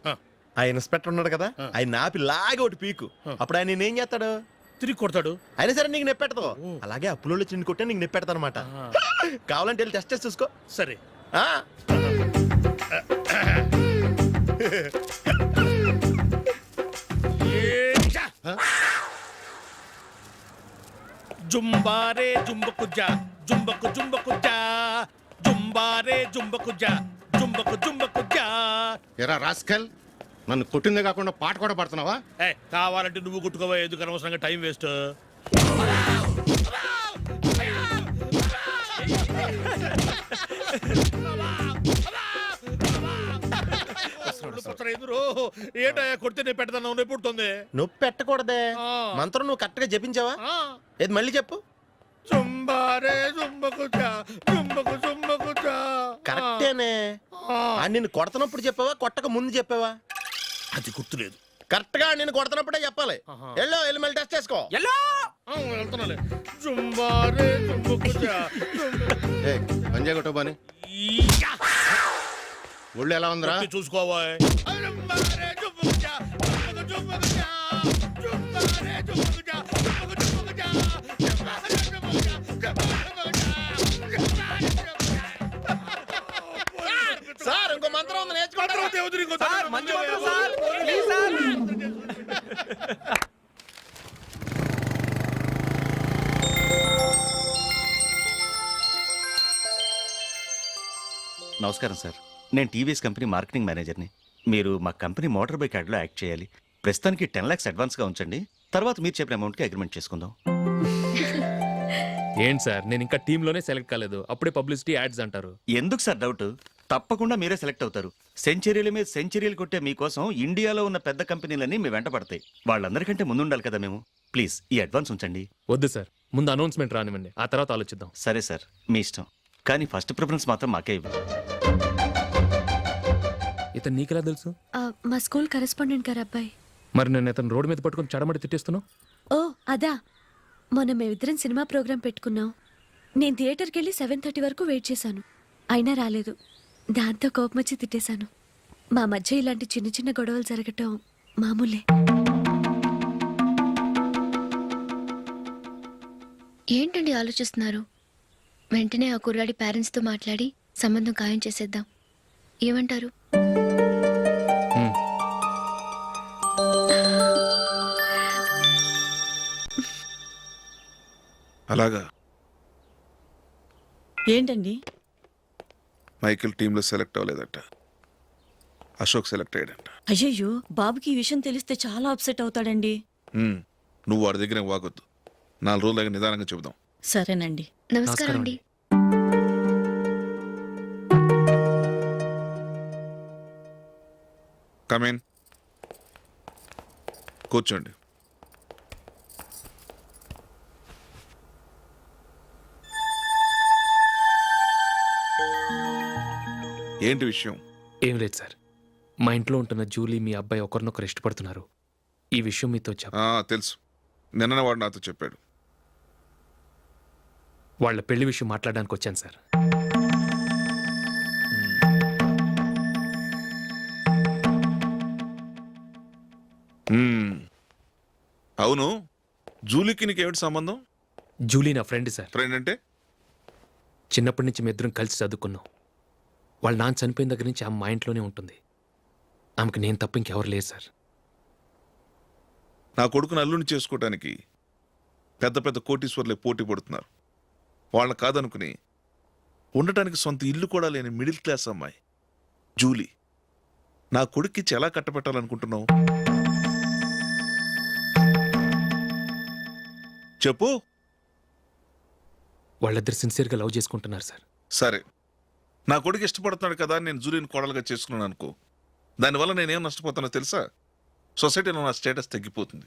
ఆ ఇన్స్పెక్టర్ ఉన్నాడు కదా, ఆయన ఆపి లాగా ఒకటి పీకు. అప్పుడు ఆయన నేనేం చేస్తాడు? తిరిగి కొడతాడు. అయినా సరే నీకు నెప్పెడతావు. అలాగే అప్పులో చిన్న కొట్టే నీకు నెప్పెడతా అనమాట. కావాలంటే వెళ్ళి టెస్ట్ చేసి చూసుకో. సరే. జుంబారే జుంబకు జా జుంబకు జుంబకు జా జుంబారే జుంబకు జా జుంబకు జుంబకు జా. ఎరా రాస్కల్, నన్ను కొట్టిందే కాకుండా పాట కూడా పడుతున్నావా? కావాలంటే నువ్వు కొట్టుకోవా, ఎందుకు అనవసరంగా టైం వేస్ట్. ఏంటయ్యా కొడితే నేను పెడతాను, నొప్పి పుడుతుంది. నొప్పి పెట్టకూడదే. మంత్రం నువ్వు కరెక్ట్ గా జపించావా? ఏది మళ్ళీ చెప్పు. జుంబారే జుంబకు జా జుంబకు జుంబకు జా. కరెక్టేనే. నిన్ను కొడుతున్నప్పుడు చెప్పావా, కొట్టక ముందు చెప్పావా? అది గుర్తులేదు. కరెక్ట్ గా నిన్ను కొడుతున్నప్పుడే చెప్పాలి. వెళ్ళి మళ్ళీ టెస్ట్ చేసుకో. వెళ్తున్నాలే. జుంబారే జుంబకు జా పంజా కొట్టబాని. ఒళ్ళు ఎలా ఉందిరా చూసుకోవా. సార్ ఇంకో మంత్రం ఉంది, నేర్చుకుంటారు. నమస్కారం సార్, నేను టీవీఎస్ కంపెనీ మార్కెటింగ్ మేనేజర్ని. మీరు మా కంపెనీ మోటార్ బైక్ యాడ్లో యాక్ట్ చేయాలి. ప్రస్తుతానికి 10 lakhs అడ్వాన్స్గా ఉంచండి, తర్వాత మీరు చెప్పిన అమౌంట్కి అగ్రిమెంట్ చేసుకుందాం. ఏంటి సార్, నేను ఇంకా టీంలోనే సెలెక్ట్ కాలేదు, అప్పుడే పబ్లిసిటీ యాడ్స్ అంటారు. ఎందుకు సార్ డౌట్? తప్పకుండా మీరే సెలెక్ట్ అవుతారు. సెంచరీల మీద సెంచరీలు కొట్టే మీకోసం ఇండియాలో ఉన్న పెద్ద కంపెనీలన్నీ మీ వెంట పడతాయి. వాళ్ళందరికంటే ముందుండాలి కదా మేము. ప్లీజ్ ఈ అడ్వాన్స్ ఉంచండి. వద్దు సార్, ముందు అనౌన్స్మెంట్ రానివ్వండి, ఆ తర్వాత ఆలోచిద్దాం. సరే సార్, మీ ఇష్టం, కానీ ఫస్ట్ ప్రిఫరెన్స్ మాత్రం మాకే ఇవ్వండి. ఇతను నీకెలా తెలుసు? మా స్కూల్ కరెస్పాండెంట్ గారు అబ్బాయి. మరి నేను ఇతను రోడ్డు మీద పట్టుకొని చడమడి తిట్టేస్తున్నావు. ఓ అదా, మొన్న మేమిద్దరం సినిమా ప్రోగ్రాం పెట్టుకున్నాం. నేను థియేటర్కి వెళ్ళి 7:30 వరకు వెయిట్ చేశాను, అయినా రాలేదు. దాంతో కోపం వచ్చి తిట్టేశాను. మా మధ్య ఇలాంటి చిన్న చిన్న గొడవలు జరగటం మామూలే. ఏంటండి ఆలోచిస్తున్నారు? వెంటనే ఆ కుర్రాడి పేరెంట్స్తో మాట్లాడి సంబంధం ఖాయం చేసేద్దాం. ఏమంటారు? అలాగా. ఏంటండి? మైకిల్ టీంలో సెలెక్ట్ అవ్వలేదట, అశోక్ సెలెక్ట్ అయ్యాడంట. అయ్యయ్యో, బాబుకి ఈ విషయం తెలిస్తే చాలా అప్సెట్ అవుతాడండి. నువ్వు వాడి దగ్గర వాగొద్దు, 4 రోజుల దగ్గర నిదానంగా చెబుదాం. సరేనండి. నమస్కారం అండి. కమేన్, కూర్చోండి. ఏంటి విషయం? ఏం లేదు సార్, మా ఇంట్లో ఉంటున్న జూలీ మీ అబ్బాయి ఒకరినొకరు ఇష్టపడుతున్నారు. ఈ విషయం మీతో తెలుసు, నిన్న వాడు నాతో చెప్పాడు. వాళ్ళ పెళ్లి విషయం మాట్లాడడానికి వచ్చాను సార్. అవును, జూలీకి నీకేమిటి సంబంధం? జూలీ నా ఫ్రెండ్ సార్. ఫ్రెండ్ అంటే? చిన్నప్పటి నుంచి మీ ఇద్దరం కలిసి చదువుకున్నాం. వాళ్ళ నాన్న చనిపోయిన దగ్గర నుంచి ఆమె మా ఇంట్లోనే ఉంటుంది. ఆమెకు నేను తప్ప ఇంకెవరు లేరు సార్. నా కొడుకును అల్లుని చేసుకోవటానికి పెద్ద పెద్ద కోటీశ్వర్లే పోటీ పడుతున్నారు. వాళ్ళని కాదనుకుని ఉండటానికి సొంత ఇల్లు కూడా లేని మిడిల్ క్లాస్ అమ్మాయి జూలీ నా కొడుక్కిచ్చి ఎలా కట్టబెట్టాలనుకుంటున్నావు? చెప్పు. వాళ్ళిద్దరు సిన్సియర్గా లవ్ చేసుకుంటున్నారు సార్. సరే, నా కొడుకు ఇష్టపడుతున్నాడు కదా అని నేను జూలీని కోడలుగా చేసుకున్నాను అనుకో, దానివల్ల నేనేం నష్టపోతానో తెలుసా? సొసైటీలో నా స్టేటస్ తగ్గిపోతుంది.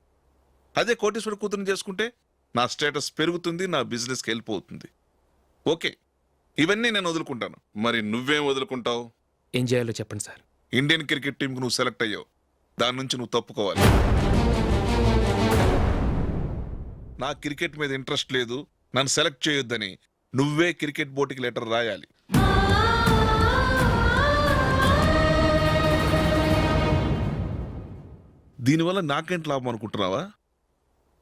అదే కోటీశ్వర కూతురుని చేసుకుంటే నా స్టేటస్ పెరుగుతుంది, నా బిజినెస్కి వెళ్ళిపోతుంది. ఓకే, ఇవన్నీ నేను వదులుకుంటాను. మరి నువ్వేం వదులుకుంటావు? ఏం చేయాలో చెప్పండి సార్. ఇండియన్ క్రికెట్ టీంకి నువ్వు సెలెక్ట్ అయ్యావు, దాని నుంచి నువ్వు తప్పుకోవాలి. నా క్రికెట్ మీద ఇంట్రెస్ట్ లేదు, నన్ను సెలెక్ట్ చేయొద్దని నువ్వే క్రికెట్ బోర్డుకి లెటర్ రాయాలి. దీనివల్ల నాకేంటి లాభం అనుకుంటున్నావా?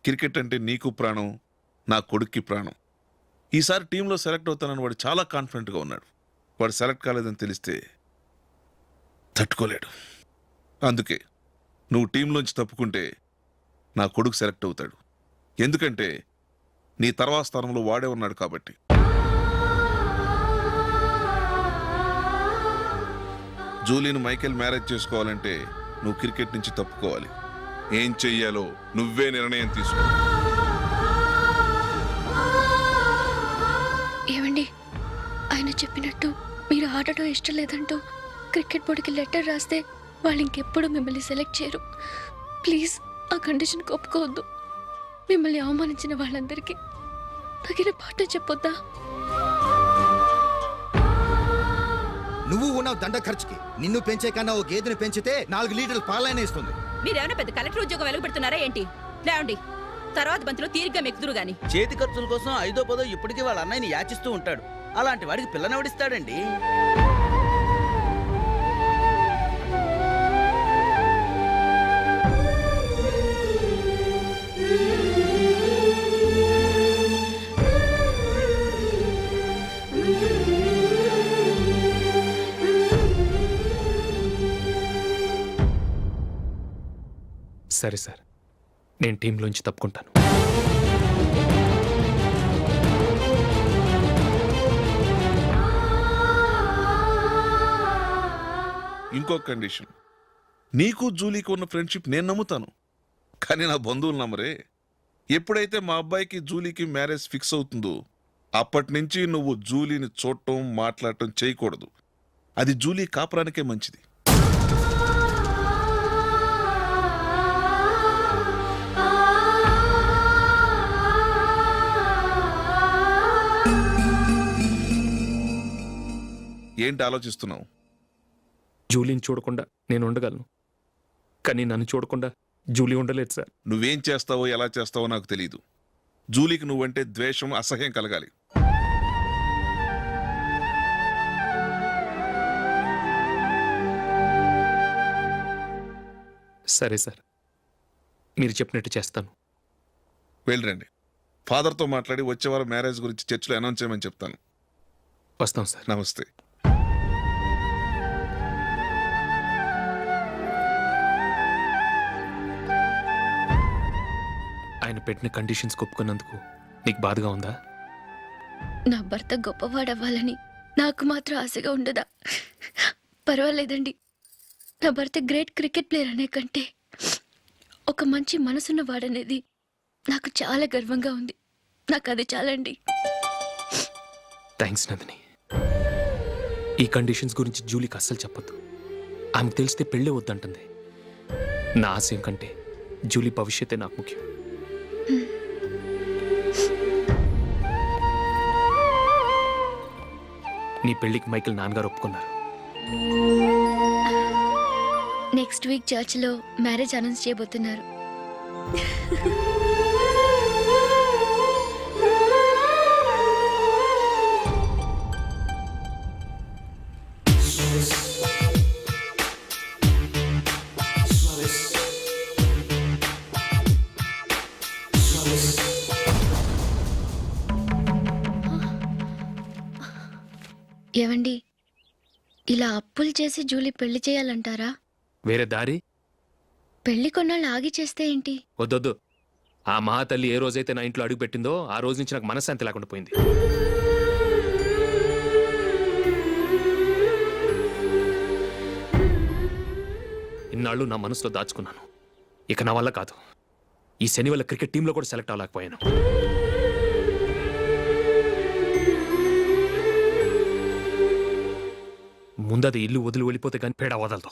క్రికెట్ అంటే నీకు ప్రాణం, నా కొడుక్కి ప్రాణం. ఈసారి టీంలో సెలెక్ట్ అవుతానని వాడు చాలా కాన్ఫిడెంట్గా ఉన్నాడు. వాడు సెలెక్ట్ కాలేదని తెలిస్తే తట్టుకోలేడు. అందుకే నువ్వు టీంలోంచి తప్పుకుంటే నా కొడుకు సెలెక్ట్ అవుతాడు. ఎందుకంటే నీ తర్వాత స్థానంలో వాడే ఉన్నాడు కాబట్టి. జూలీని మైకేల్ మ్యారేజ్ చేసుకోవాలంటే నువ్వు క్రికెట్ నుంచి తప్పుకోవాలి. ఏం చెయ్యాలో నువ్వే నిర్ణయం తీసుకో. ఏమండి, ఆయన చెప్పినట్టు మీరు ఆడటం ఇష్టం లేదంటూ క్రికెట్ బోర్డుకి లెటర్ రాస్తే వాళ్ళు ఇంకెప్పుడు మిమ్మల్ని సెలెక్ట్ చేయరు. ప్లీజ్ ఆ కండిషన్కి ఒప్పుకోవద్దు. మిమ్మల్ని అవమానించిన వాళ్ళందరికీ తగిన పాఠం చెప్పొద్దా? నువ్వు ఉన్నావు దండ ఖర్చుకి. నిన్ను పెంచే కన్నా ఓ గేదెని పెంచితే 4 లీటర్లు పాలైన ఇస్తుంది. మీరేమైనా పెద్ద కలెక్టర్ ఉద్యోగం వెలుగుపెడుతున్నారా ఏంటి? లేవండి, తర్వాత బంతిలో తీరిగ్గా మెక్కుదురు గాని. చేతి ఖర్చుల కోసం 5దో 10దో ఇప్పటికీ వాళ్ళ అన్నయ్యని యాచిస్తూ ఉంటాడు. అలాంటి వాడికి పిల్లనవడిస్తాడండి. సరే సార్, నేను టీంలోంచి తప్పుకుంటాను. ఇంకో కండిషన్, నీకు జూలీకి ఉన్న ఫ్రెండ్షిప్ నేను నమ్ముతాను, కానీ నా బంధువులు నమ్మరే. ఎప్పుడైతే మా అబ్బాయికి జూలీకి మ్యారేజ్ ఫిక్స్ అవుతుందో అప్పటి నుంచి నువ్వు జూలీని చూడటం మాట్లాడటం చేయకూడదు. అది జూలీ కాపురానికే మంచిది. ఏంటి ఆలోచిస్తున్నావు? జూలీని చూడకుండా నేను ఉండగలను, కానీ నన్ను చూడకుండా జూలీ ఉండలేదు సార్. నువ్వేం చేస్తావో ఎలా చేస్తావో నాకు తెలియదు. జూలీకి నువ్వంటే ద్వేషం, అసహ్యం కలగాలి. సరే సార్, మీరు చెప్పినట్టు చేస్తాను. వెళ్ళరండి, ఫాదర్తో మాట్లాడి వచ్చేవారం మ్యారేజ్ గురించి చర్చిలో అనౌన్స్ చేయమని చెప్తాను. వస్తాం సార్. నమస్తే. ఆయన పెట్టిన కండిషన్స్ ఒప్పుకున్నందుకు నీకు బాధగా ఉందా? నా భర్త గొప్పవాడవ్వాలని నాకు మాత్రం ఆశగా ఉండదా? పర్వాలేదండి, నా భర్త గ్రేట్ క్రికెట్ ప్లేయర్ అనే కంటే ఒక మంచి మనసున్న వాడనేది నాకు చాలా గర్వంగా ఉంది. నాకు అది చాలండి. థ్యాంక్స్ నందిని. ఈ కండిషన్స్ గురించి జూలీకి అస్సలు చెప్పొద్దు. ఆమెకు తెలిస్తే పెళ్ళే వద్దంటుంది. నా ఆశయం కంటే జూలీ భవిష్యత్తే నాకు ముఖ్యం. నీ పెళ్లికి మైకేల్ నాన్నగారు ఒప్పుకున్నారు. నెక్స్ట్ వీక్ చర్చ్లో మ్యారేజ్ అనౌన్స్ చేయబోతున్నారు. ఏవండి, ఇలా అప్పులు చేసి జూలీ పెళ్లి చేయాలంటారా? వేరే దారి? పెళ్లి కొన్నాళ్ళు ఆగి చేస్తే ఏంటి? వద్దొద్దు, ఆ మహాతల్లి ఏ రోజైతే నా ఇంట్లో అడుగు పెట్టిందో ఆ రోజు నుంచి నాకు మనశ్శాంతి లేకుండా పోయింది. ఇన్నాళ్ళు నా మనసులో దాచుకున్నాను. ఇక నా వల్ల కాదు. ఈ శని వల్ల క్రికెట్ టీంలో కూడా సెలెక్ట్ అవ్వలేకపోయాను. ముందది ఇల్లు వదిలి వెళ్ళిపోతే కానీ పేడ వదలదు.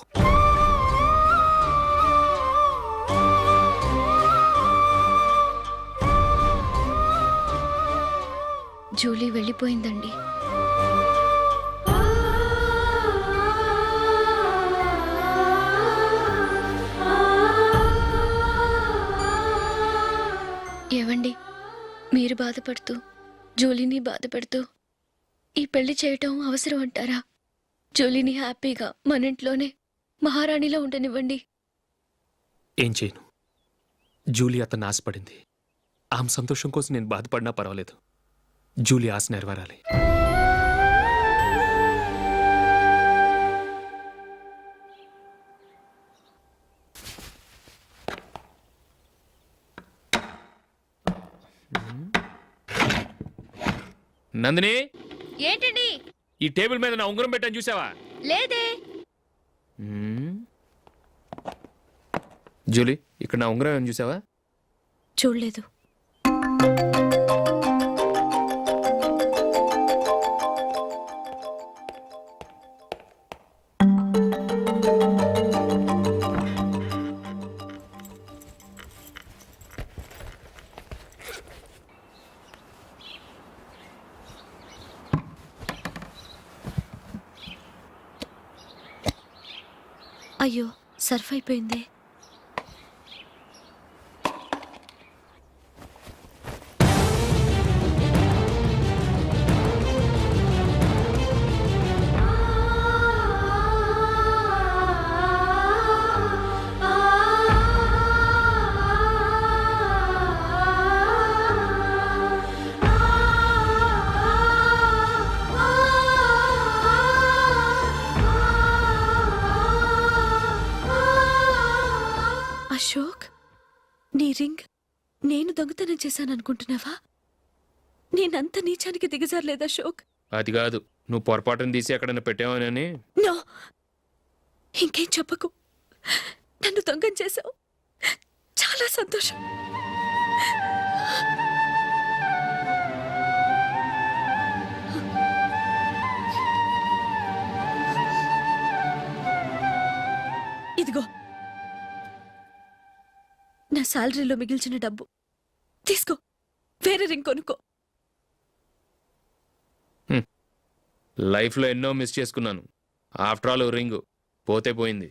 జూలీ వెళ్ళిపోయిందండి. ఏవండి, మీరు బాధపడుతూ జూలీని బాధపెడుతూ ఈ పెళ్లి చేయటం అవసరం అంటారా? జూలీని హ్యాపీగా మన ఇంట్లోనే మహారాణిలో ఉండనివ్వండి. ఏం చేయను? జూలీ అతన్ని ఆశపడింది. ఆమె సంతోషం కోసం నేను బాధపడినా పర్వాలేదు. జూలీ ఆశ నెరవేరాలి. నందిని, ఏంటండి? ఈ టేబుల్ మీద నా ఉంగరం పెట్టని చూసావా? లేదే. జూలీ, ఇక్కడ నా ఉంగరం ఏమని చూసావా? చూడలేదు. అయ్యో, సర్ఫ్ అయిపోయింది. అశోక్, నీ రింగ్ నేను దొంగతనం చేశాననుకుంటున్నావా? నేనంత నీచానికి దిగజారలేదు అశోక్. అది కాదు, నువ్వు పొరపాటును తీసి ఎక్కడైనా పెట్టావని. నో, ఇంకేం చెప్పకు. నన్ను దొంగం చేశావు. చాలా సంతోషం. ఇదిగో నా శాలరీలో మిగిల్చిన డబ్బు తీసుకో. వేరే రింగ్ కొనుక్కో. లైఫ్లో ఎన్నో మిస్ చేసుకున్నాను. ఆఫ్టర్ ఆల్ రింగ్ పోతే పోయింది.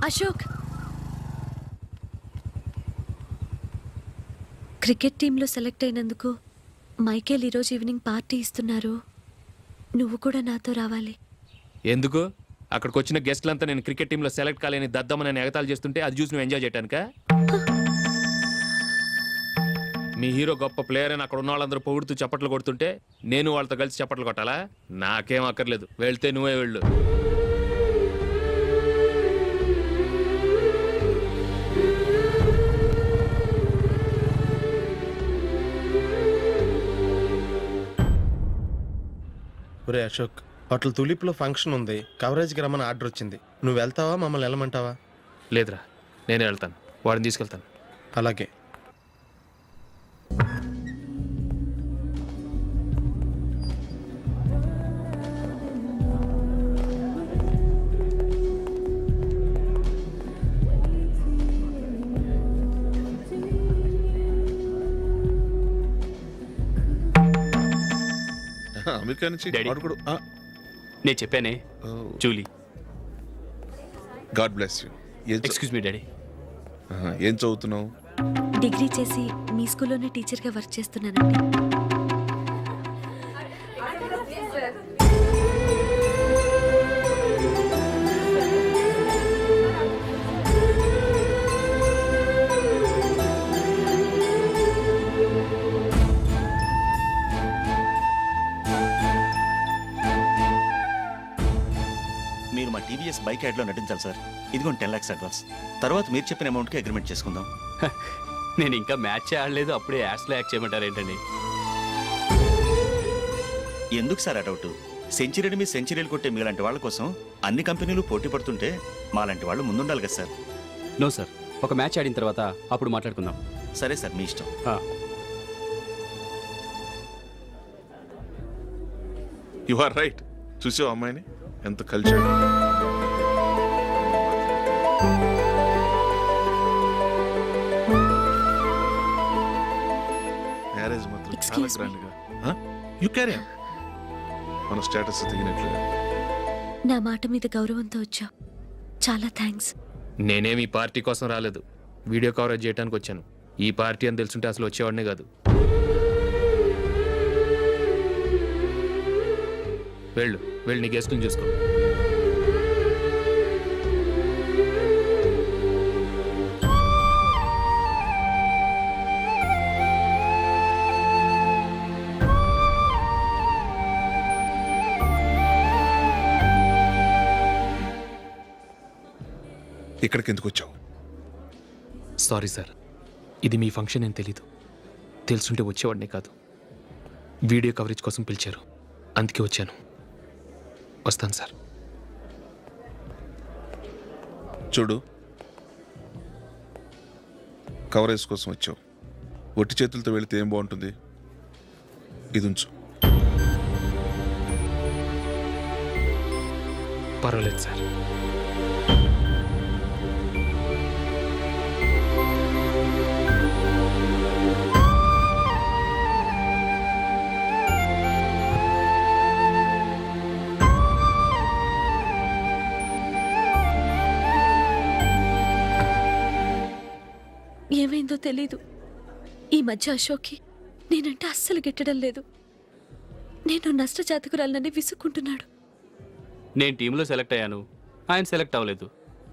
అశోక్, క్రికెట్ టీంలో సెలెక్ట్ అయినందుకు మైకేల్ ఈరోజు ఈవినింగ్ పార్టీ ఇస్తున్నారు. నువ్వు కూడా నాతో రావాలి. ఎందుకు? అక్కడికి వచ్చిన గెస్ట్లంతా నేను క్రికెట్ టీంలో సెలెక్ట్ కాలేని దద్దమని ఎగతాలు చేస్తుంటే అది చూసి నువ్వు ఎంజాయ్ చేయటానిక? మీ హీరో గొప్ప ప్లేయర్ అని అక్కడ ఉన్న వాళ్ళందరూ పొగుడుతూ చప్పట్లు కొడుతుంటే నేను వాళ్ళతో కలిసి చప్పట్లు కొట్టాలా? నాకేం అక్కర్లేదు. వెళ్తే నువ్వే వెళ్ళు. ఒరే అశోక్, హోటల్ తులిప్లో ఫంక్షన్ ఉంది. కవరేజ్కి రమ్మని ఆర్డర్ వచ్చింది. నువ్వు వెళ్తావా, మమ్మల్ని వెళ్ళమంటావా? లేదురా, నేనే వెళ్తాను. వాడిని తీసుకెళ్తాను. అలాగే. అమెరికా నుంచి నేను చెప్పానే, Julie. God bless you. Excuse me daddy. ఏం చదువుతున్నావు? డిగ్రీ చేసి మీ స్కూల్లోనే టీచర్గా వర్క్ చేస్తున్నానండి. మీరు మా టీవీఎస్ బైక్ యాడ్లో నటించాలి సార్. ఇదిగోండి 10 lakhs అడ్వాన్స్. తర్వాత మీరు చెప్పిన అమౌంట్కి అగ్రిమెంట్ చేసుకుందాం. నేను ఇంకా మ్యాచ్ ఆడలేదు, అప్పుడే యాడ్స్లో యాక్ట్ చేయమంటారు ఏంటండి? ఎందుకు సార్ ఆ డౌట్? సెంచరీని మీ సెంచరీలు కొట్టే మీలాంటి వాళ్ళ కోసం అన్ని కంపెనీలు పోటీ పడుతుంటే మాలాంటి వాళ్ళు ముందుండాలి కదా సార్. నో సార్, ఒక మ్యాచ్ ఆడిన తర్వాత అప్పుడు మాట్లాడుకుందాం. సరే సార్, మీ ఇష్టం. You are right. చూసావు అమ్మాయిని ఎంత కల్చర్. మ్యారేజ్ మాత్రం చాలా గ్రాండ్ గా. You carry on. మన స్టేటస్ తగినట్లుగా. నా మాట మీద గౌరవంతో వచ్చావు, చాలా థ్యాంక్స్. నేనేమి ఈ పార్టీ కోసం రాలేదు, వీడియో కవరేజ్ చేయడానికి వచ్చాను. ఈ పార్టీ అని తెలుసుంటే అసలు వచ్చేవాడినే కాదు. వెళ్ళు నీ గెస్ట్ని చూసుకో. ఇక్కడికి ఎందుకు వచ్చావు? సారీ సార్, ఇది మీ ఫంక్షన్ అని తెలీదు. తెలుసుంటే వచ్చేవాడినే కాదు. వీడియో కవరేజ్ కోసం పిలిచారు, అందుకే వచ్చాను. వస్తాను సార్. చూడు, కవరేజ్ కోసం వచ్చావు. ఒట్టి చేతులతో వెళితే ఏం బాగుంటుంది? ఇది ఉంచు. పర్వాలేదు సార్. ఏమైందో తెలీదు, ఈ మధ్య అశోక్కి నేనంటే అస్సలు గిట్టడం లేదు. నేను నష్టజాతకురాలనని విసుక్కుంటున్నాడు. నేను టీంలో సెలెక్ట్ అయ్యాను, ఆయన సెలెక్ట్ అవ్వలేదు.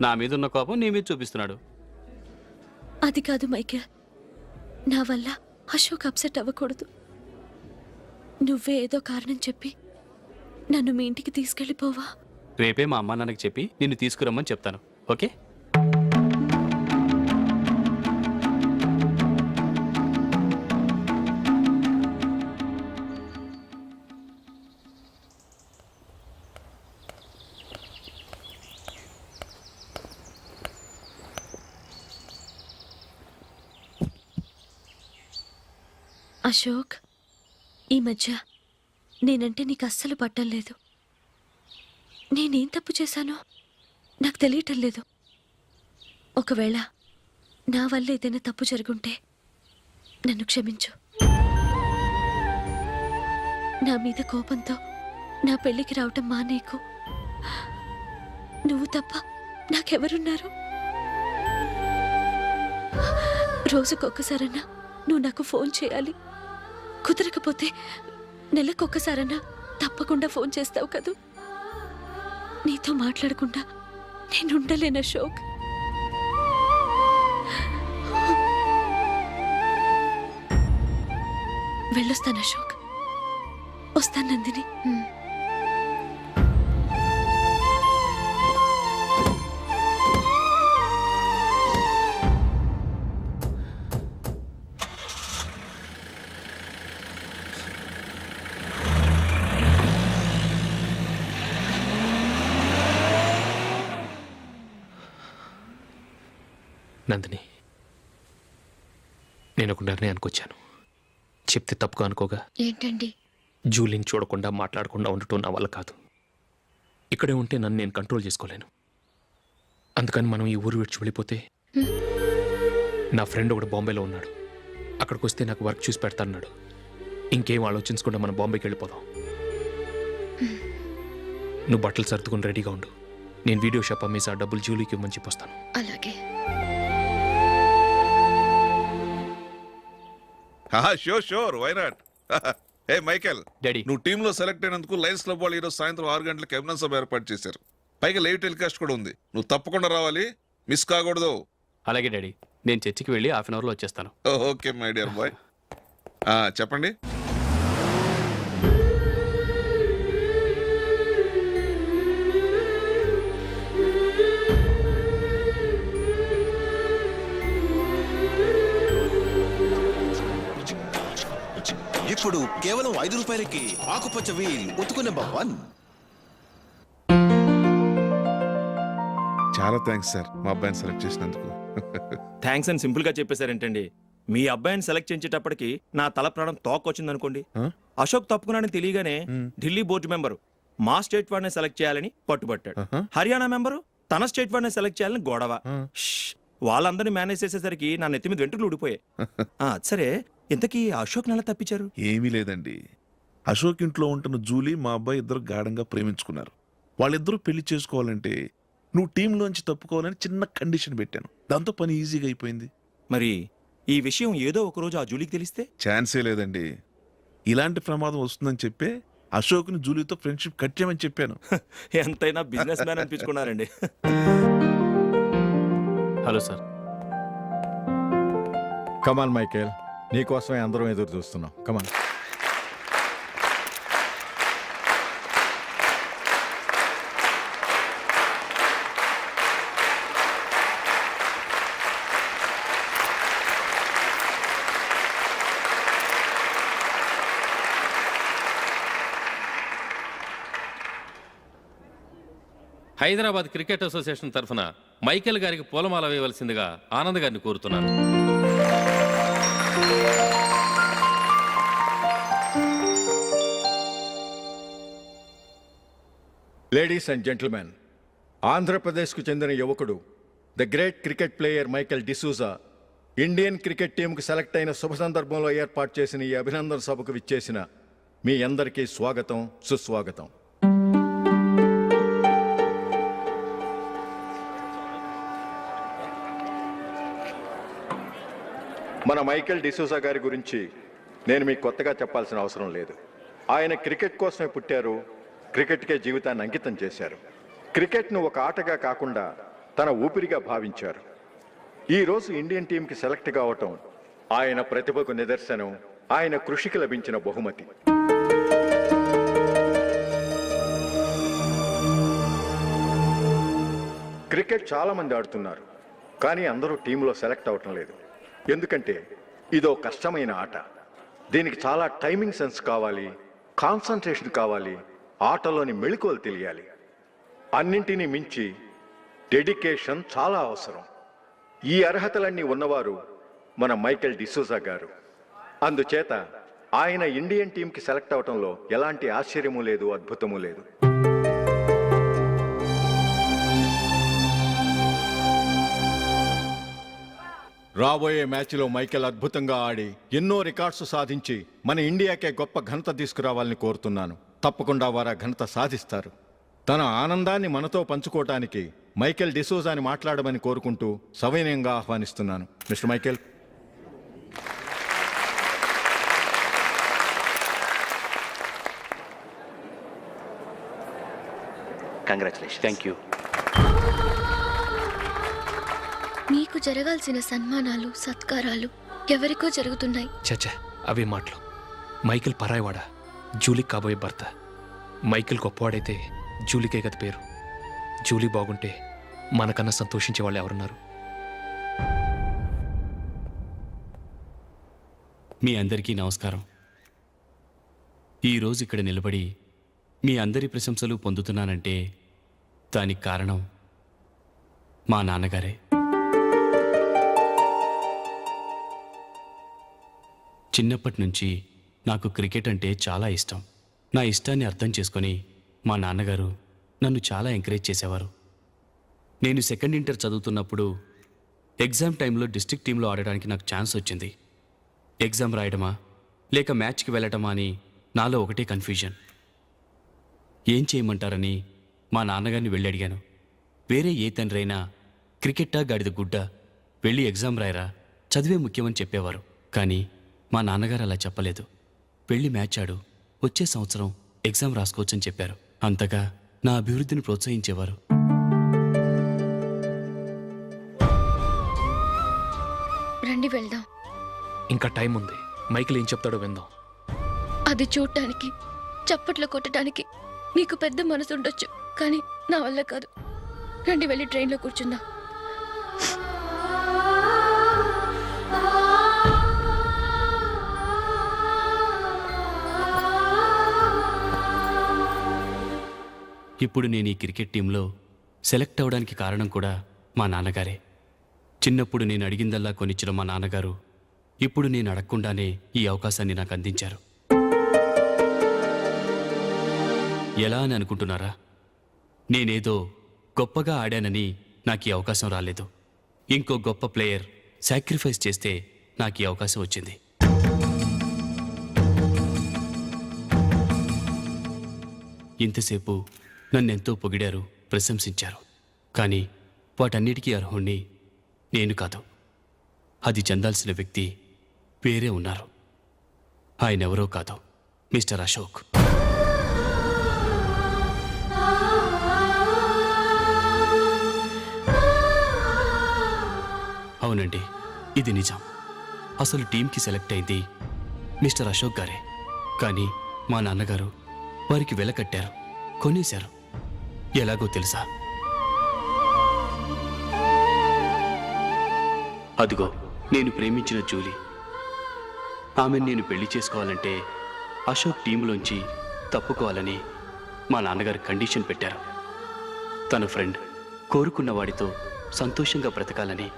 నా మీద ఉన్న కోపం నీ మీద చూపిస్తున్నాడు. అది కాదు మైకేల్, నా వల్ల అశోక్ అప్సెట్ అవ్వకూడదు. నువ్వే ఏదో కారణం చెప్పి నన్ను మీ ఇంటికి తీసుకెళ్ళిపోవా? రేపే మా అమ్మ నాన్నకి చెప్పి నిన్ను తీసుకురమ్మని చెప్తాను, ఓకే? అశోక్, ఈ మధ్య నేనంటే నీకు అస్సలు పట్టం లేదు. నేనేం తప్పు చేశానో నాకు తెలియటం లేదు. ఒకవేళ నా వల్ల ఏదైనా తప్పు జరుగుంటే నన్ను క్షమించు. నా మీద కోపంతో నా పెళ్ళికి రావటం మానేకు. నువ్వు తప్ప నాకెవరున్నారు? రోజుకొక్కసారన్నా నువ్వు నాకు ఫోన్ చేయాలి. కుదరకపోతే నెలకొక్కసారన్నా తప్పకుండా ఫోన్ చేస్తావు కదూ. నీతో మాట్లాడకుండా నేను ఉండలేను అశోక్. వెళ్ళొస్తాను అశోక్. వస్తాను నందిని. నందిని, నేను ఒక నిర్ణయానికి వచ్చాను. చెప్తే తప్పుగా అనుకోగా. ఏంటండి? జూలీని చూడకుండా మాట్లాడకుండా ఉండటం నా వల్ల కాదు. ఇక్కడే ఉంటే నన్ను నేను కంట్రోల్ చేసుకోలేను. అందుకని మనం ఈ ఊరు విడిచి వెళ్ళిపోతే, నా ఫ్రెండ్ ఒకడు బాంబేలో ఉన్నాడు, అక్కడికి వస్తే నాకు వర్క్ చూసి పెడతాన్నాడు. ఇంకేం ఆలోచించకుండా మనం బాంబేకి వెళ్ళిపోదాం. నువ్వు బట్టలు సర్దుకుని రెడీగా ఉండు. నేను వీడియో షాప్ అమ్మేసి ఆ డబ్బులు జూలీకి ఇవ్వమని చెప్పొస్తాను. అలాగే. Sure, why not? Hey Michael, daddy, నువ్వు టీంలో సెలెక్ట్ అయినందుకు లయన్స్ క్లబ్ వాళ్ళు ఈరోజు సాయంత్రం 6 గంటలకు అభినందన సభ ఏర్పాటు చేశారు. పైగా లైవ్ టెలికాస్ట్ కూడా ఉంది. నువ్వు తప్పకుండా రావాలి, మిస్ కాకూడదు. అలాగే డాడీ, నేను చర్చికి వెళ్ళి హాఫ్ అన్ అవర్లో వచ్చేస్తాను. Okay my dear bye. చెప్పండి. ఇప్పుడు కేవలం 5 రూపాయలకి ఆకుపచ్చ వీల్ ఉతుకు నెంబర్ 1. చాలా థ్యాంక్స్ సార్ మా అబ్బాయిని సెలెక్ట్ చేసినందుకు. థ్యాంక్స్ అని సింపుల్ గా చెప్పేశారేంటండి. మీ అబ్బాయిని సెలెక్ట్ చేసేటప్పటికి నా తల ప్రాణం తోకొచ్చింది అనుకోండి. అశోక్ తప్పుకున్నాడని తెలియగానే ఢిల్లీ బోర్డు మెంబరు మా స్టేట్ వాడిని సెలెక్ట్ చేయాలని పట్టుబట్టాడు. హర్యానా మెంబరు తన స్టేట్ వాడిని సెలెక్ట్ చేయాలని గొడవ. వాళ్ళందరినీ మేనేజ్ చేసేసరికి నా నెత్తి మీద వెంట్రుకలు ఊడిపోయాయి. సరే, ఇంతకీ అశోక్ నెల తప్పించారు? ఏమీ లేదండి, అశోక్ ఇంట్లో ఉంటున్న జూలీ మా అబ్బాయి ఇద్దరు గాఢంగా ప్రేమించుకున్నారు. వాళ్ళిద్దరూ పెళ్లి చేసుకోవాలంటే నువ్వు టీంలోంచి తప్పుకోవాలని చిన్న కండిషన్ పెట్టాను. దాంతో పని ఈజీగా అయిపోయింది. మరి ఈ విషయం ఏదో ఒక రోజు ఆ జూలీకి తెలిస్తే? ఛాన్సే లేదండి. ఇలాంటి ప్రమాదం వస్తుందని చెప్పే అశోక్ని జూలీతో ఫ్రెండ్షిప్ కట్ చేయమని చెప్పాను. ఎంతైనా బిజినెస్ మ్యాన్ అనిపించుకున్నారండి. Hello sir. కమాన్ మైకేల్, నీకోసమే అందరం ఎదురు చూస్తున్నాం. కమాన్. హైదరాబాద్ క్రికెట్ అసోసియేషన్ తరఫున మైకేల్ గారికి పూలమాల వేయవలసిందిగా ఆనంద్ గారిని కోరుతున్నాను. లేడీస్ అండ్ జెంటిల్మెన్, ఆంధ్రప్రదేశ్కు చెందిన యువకుడు the great cricket player Michael D'Souza Indian cricket టీంకు సెలెక్ట్ అయిన శుభ సందర్భంలో ఏర్పాటు చేసిన ఈ అభినందన సభకు విచ్చేసిన మీ అందరికీ స్వాగతం, సుస్వాగతం. మన మైకేల్ డిసూజా గారి గురించి నేను మీకు కొత్తగా చెప్పాల్సిన అవసరం లేదు. ఆయన క్రికెట్ కోసమే పుట్టారు, క్రికెట్కే జీవితాన్ని అంకితం చేశారు. క్రికెట్ను ఒక ఆటగా కాకుండా తన ఊపిరిగా భావించారు. ఈరోజు ఇండియన్ టీంకి సెలెక్ట్ కావటం ఆయన ప్రతిభకు నిదర్శనం, ఆయన కృషికి లభించిన బహుమతి. క్రికెట్ చాలా మంది ఆడుతున్నారు, కానీ అందరూ టీంలో సెలెక్ట్ అవటం లేదు. ఎందుకంటే ఇదో కష్టమైన ఆట. దీనికి చాలా టైమింగ్ సెన్స్ కావాలి, కాన్సన్ట్రేషన్ కావాలి, ఆటలోని మెళుకువలు తెలియాలి. అన్నింటినీ మించి డెడికేషన్ చాలా అవసరం. ఈ అర్హతలన్నీ ఉన్నవారు మన మైకేల్ డిసూజా గారు. అందుచేత ఆయన ఇండియన్ టీంకి సెలెక్ట్ అవటంలో ఎలాంటి ఆశ్చర్యము లేదు, అద్భుతము లేదు. రాబోయే మ్యాచ్లో మైకేల్ అద్భుతంగా ఆడి ఎన్నో రికార్డ్స్ సాధించి మన ఇండియాకే గొప్ప ఘనత తీసుకురావాలని కోరుతున్నాను. తప్పకుండా వారు ఆ ఘనత సాధిస్తారు. తన ఆనందాన్ని మనతో పంచుకోవటానికి మైకేల్ డిసూజాని మాట్లాడమని కోరుకుంటూ సవినయంగా ఆహ్వానిస్తున్నాను. Mister Michael. Congratulation. Thank you. మీకు జరగాల్సిన సన్మానాలు, సత్కారాలు ఎవరికో జరుగుతున్నాయి. చచ్చా, అవే మాటలు. మైకేల్ పరాయవాడ, జూలీకి కాబోయే భర్త. మైకేల్ గొప్పవాడైతే జూలీకే గది పేరు. జూలీ బాగుంటే మనకన్నా సంతోషించే వాళ్ళు ఎవరున్నారు? మీ అందరికీ నమస్కారం. ఈరోజు ఇక్కడ నిలబడి మీ అందరి ప్రశంసలు పొందుతున్నానంటే దానికి కారణం మా నాన్నగారే. చిన్నప్పటి నుంచి నాకు క్రికెట్ అంటే చాలా ఇష్టం. నా ఇష్టాన్ని అర్థం చేసుకొని మా నాన్నగారు నన్ను చాలా ఎంకరేజ్ చేసేవారు. నేను సెకండ్ ఇంటర్ చదువుతున్నప్పుడు ఎగ్జామ్ టైంలో డిస్ట్రిక్ట్ టీంలో ఆడడానికి నాకు ఛాన్స్ వచ్చింది. ఎగ్జామ్ రాయడమా లేక మ్యాచ్కి వెళ్ళటమా అని నాలో ఒకటే కన్ఫ్యూజన్. ఏం చేయమంటారని మా నాన్నగారిని వెళ్ళి అడిగాను. వేరే ఏ తండ్రి అయినా క్రికెట్టా గాడిద గుడ్డ, వెళ్ళి ఎగ్జామ్ రాయరా, చదివే ముఖ్యమని చెప్పేవారు. కానీ మా నాన్నగారు అలా చెప్పలేదు. వెళ్ళి మ్యాచ్ ఆడు, వచ్చే సంవత్సరం ఎగ్జామ్ రాసుకోవచ్చని చెప్పారు. అంతగా నా అభివృద్ధిని ప్రోత్సహించేవారు. రండి వెళ్దాం. ఇంకా టైం ఉంది. మైకేల్ ఏం చెప్తాడో విందాం. అది చూడటానికి, చప్పట్లు కొట్టడానికి మీకు పెద్ద మనసు ఉండొచ్చు, కానీ నా వల్ల కాదు. రండి వెళ్ళి ట్రైన్లో కూర్చుందాం. ఇప్పుడు నేను ఈ క్రికెట్ టీంలో సెలెక్ట్ అవ్వడానికి కారణం కూడా మా నాన్నగారే. చిన్నప్పుడు నేను అడిగిందల్లా కొనిచ్చిన మా నాన్నగారు ఇప్పుడు నేను అడగకుండానే ఈ అవకాశాన్ని నాకు అందించారు. ఎలా అని అనుకుంటున్నారా? నేనేదో గొప్పగా ఆడానని నాకు ఈ అవకాశం రాలేదు. ఇంకో గొప్ప ప్లేయర్ సాక్రిఫైస్ చేస్తే నాకు ఈ అవకాశం వచ్చింది. ఇంతసేపు నన్నెంతో పొగిడారు, ప్రశంసించారు. కానీ వాటన్నిటికీ అర్హుణ్ణి నేను కాదు. అది చెందాల్సిన వ్యక్తి వేరే ఉన్నారు. ఆయనెవరో కాదు, మిస్టర్ అశోక్. అవునండి, ఇది నిజం. అసలు టీంకి సెలెక్ట్ అయింది మిస్టర్ అశోక్ గారే. కానీ మా నాన్నగారు వారికి వెల కట్టారు, కొనేశారు. ఎలాగో తెలుసా? అదిగో నేను ప్రేమించిన జూలీ. ఆమెను నేను పెళ్లి చేసుకోవాలంటే అశోక్ టీంలోంచి తప్పుకోవాలని మా నాన్నగారు కండిషన్ పెట్టారు. తన ఫ్రెండ్ కోరుకున్న వాడితో సంతోషంగా బ్రతకాలని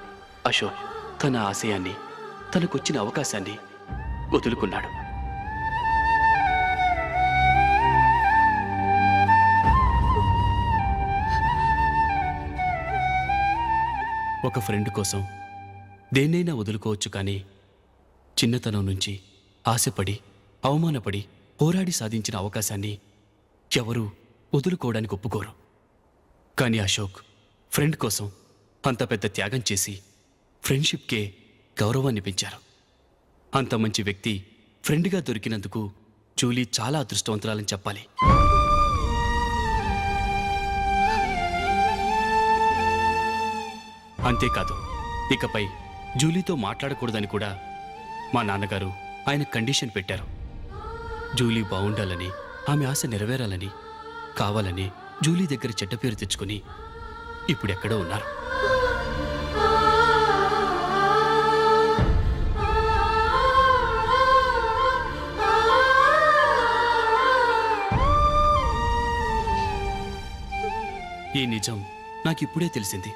అశోక్ తన ఆశయాన్ని, తనకొచ్చిన అవకాశాన్ని వదులుకున్నాడు. ఒక ఫ్రెండ్ కోసం దేన్నైనా వదులుకోవచ్చు, కానీ చిన్నతనం నుంచి ఆశపడి, అవమానపడి, పోరాడి సాధించిన అవకాశాన్ని ఎవరూ వదులుకోవడానికి ఒప్పుకోరు. కానీ అశోక్ ఫ్రెండ్ కోసం అంత పెద్ద త్యాగం చేసి ఫ్రెండ్షిప్కే గౌరవాన్ని పెంచారు. అంత మంచి వ్యక్తి ఫ్రెండ్గా దొరికినందుకు జూలీ చాలా అదృష్టవంతురాలని చెప్పాలి. అంతేకాదు, ఇకపై జూలీతో మాట్లాడకూడదని కూడా మా నాన్నగారు ఆయన కండిషన్ పెట్టారు. జూలీ బాగుండాలని, ఆమె ఆశ నెరవేరాలని, కావాలని జూలీ దగ్గర చెడ్డ పేరు తెచ్చుకుని ఇప్పుడెక్కడో ఉన్నారు. ఈ నిజం నాకిప్పుడే తెలిసింది.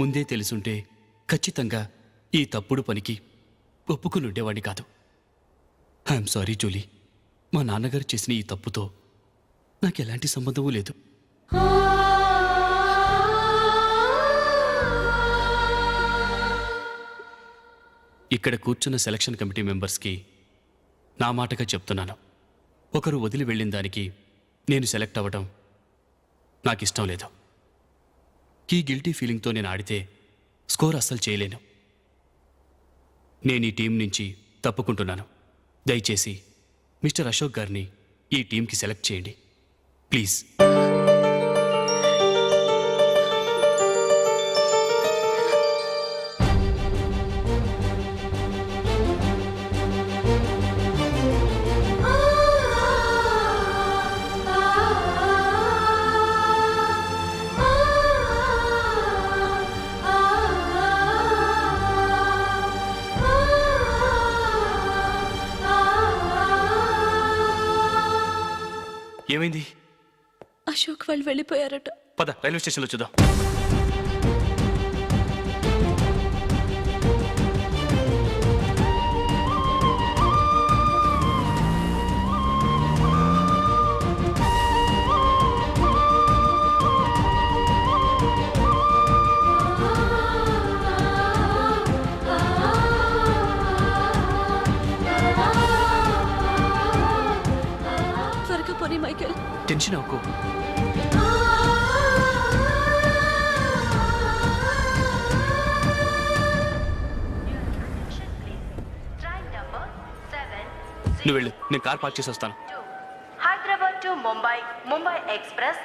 ముందే తెలుసుంటే ఖచ్చితంగా ఈ తప్పుడు పనికి ఒప్పుకుని ఉండేవాడిని కాదు. I'm sorry Julie. మా నాన్నగారు చేసిన ఈ తప్పుతో నాకెలాంటి సంబంధమూ లేదు. ఇక్కడ కూర్చున్న సెలక్షన్ కమిటీ మెంబర్స్కి నా మాటగా చెప్తున్నాను. ఒకరు వదిలి వెళ్ళిన దానికి నేను సెలెక్ట్ అవ్వడం నాకిష్టం లేదు. ఈ గిల్టీ ఫీలింగ్తో నేను ఆడితే స్కోర్ అస్సలు చేయలేను. నేను ఈ టీం నుంచి తప్పుకుంటున్నాను. దయచేసి మిస్టర్ అశోక్ గారిని ఈ టీంకి సెలెక్ట్ చేయండి ప్లీజ్. ఏమైంది? అశోక్ వాళ్ళు వెళ్ళిపోయారట. పద, రైల్వే స్టేషన్లో చూద్దాం. త్వరగా పోనీ మైకేల్. టెన్షన్ అవ్వకు. నువ్వు వెళ్ళు, నేను కార్ పార్క్ చేసి వస్తాను. Hyderabad to Mumbai, Mumbai Express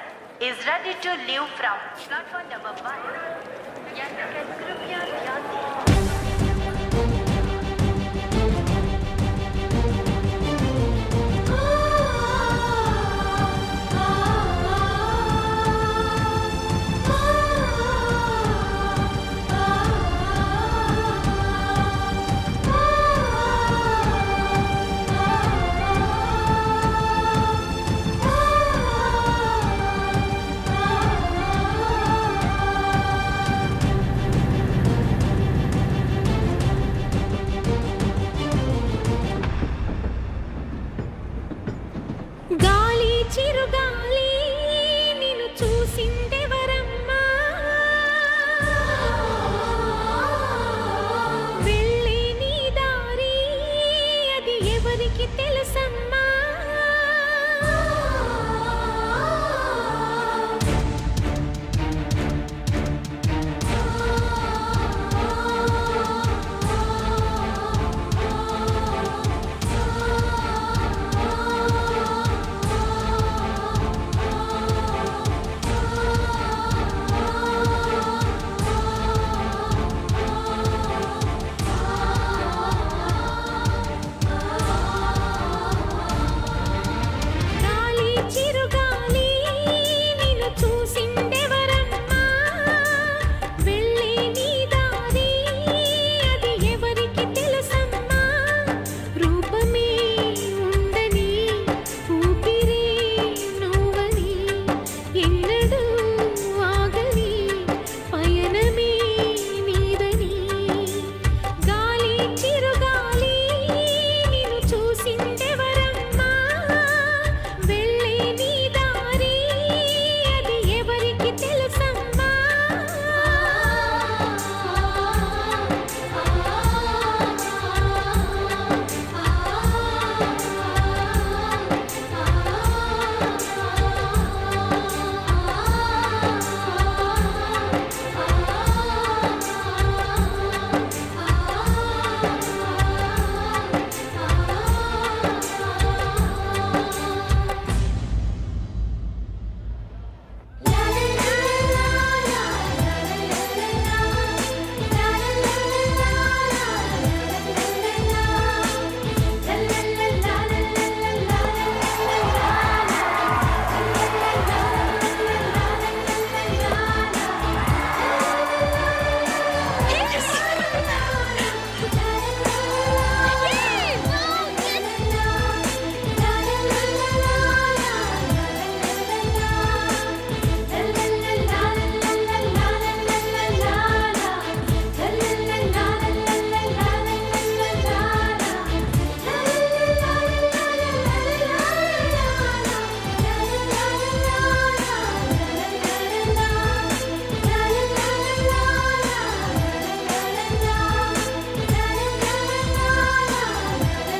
is ready to leave from platform number 1.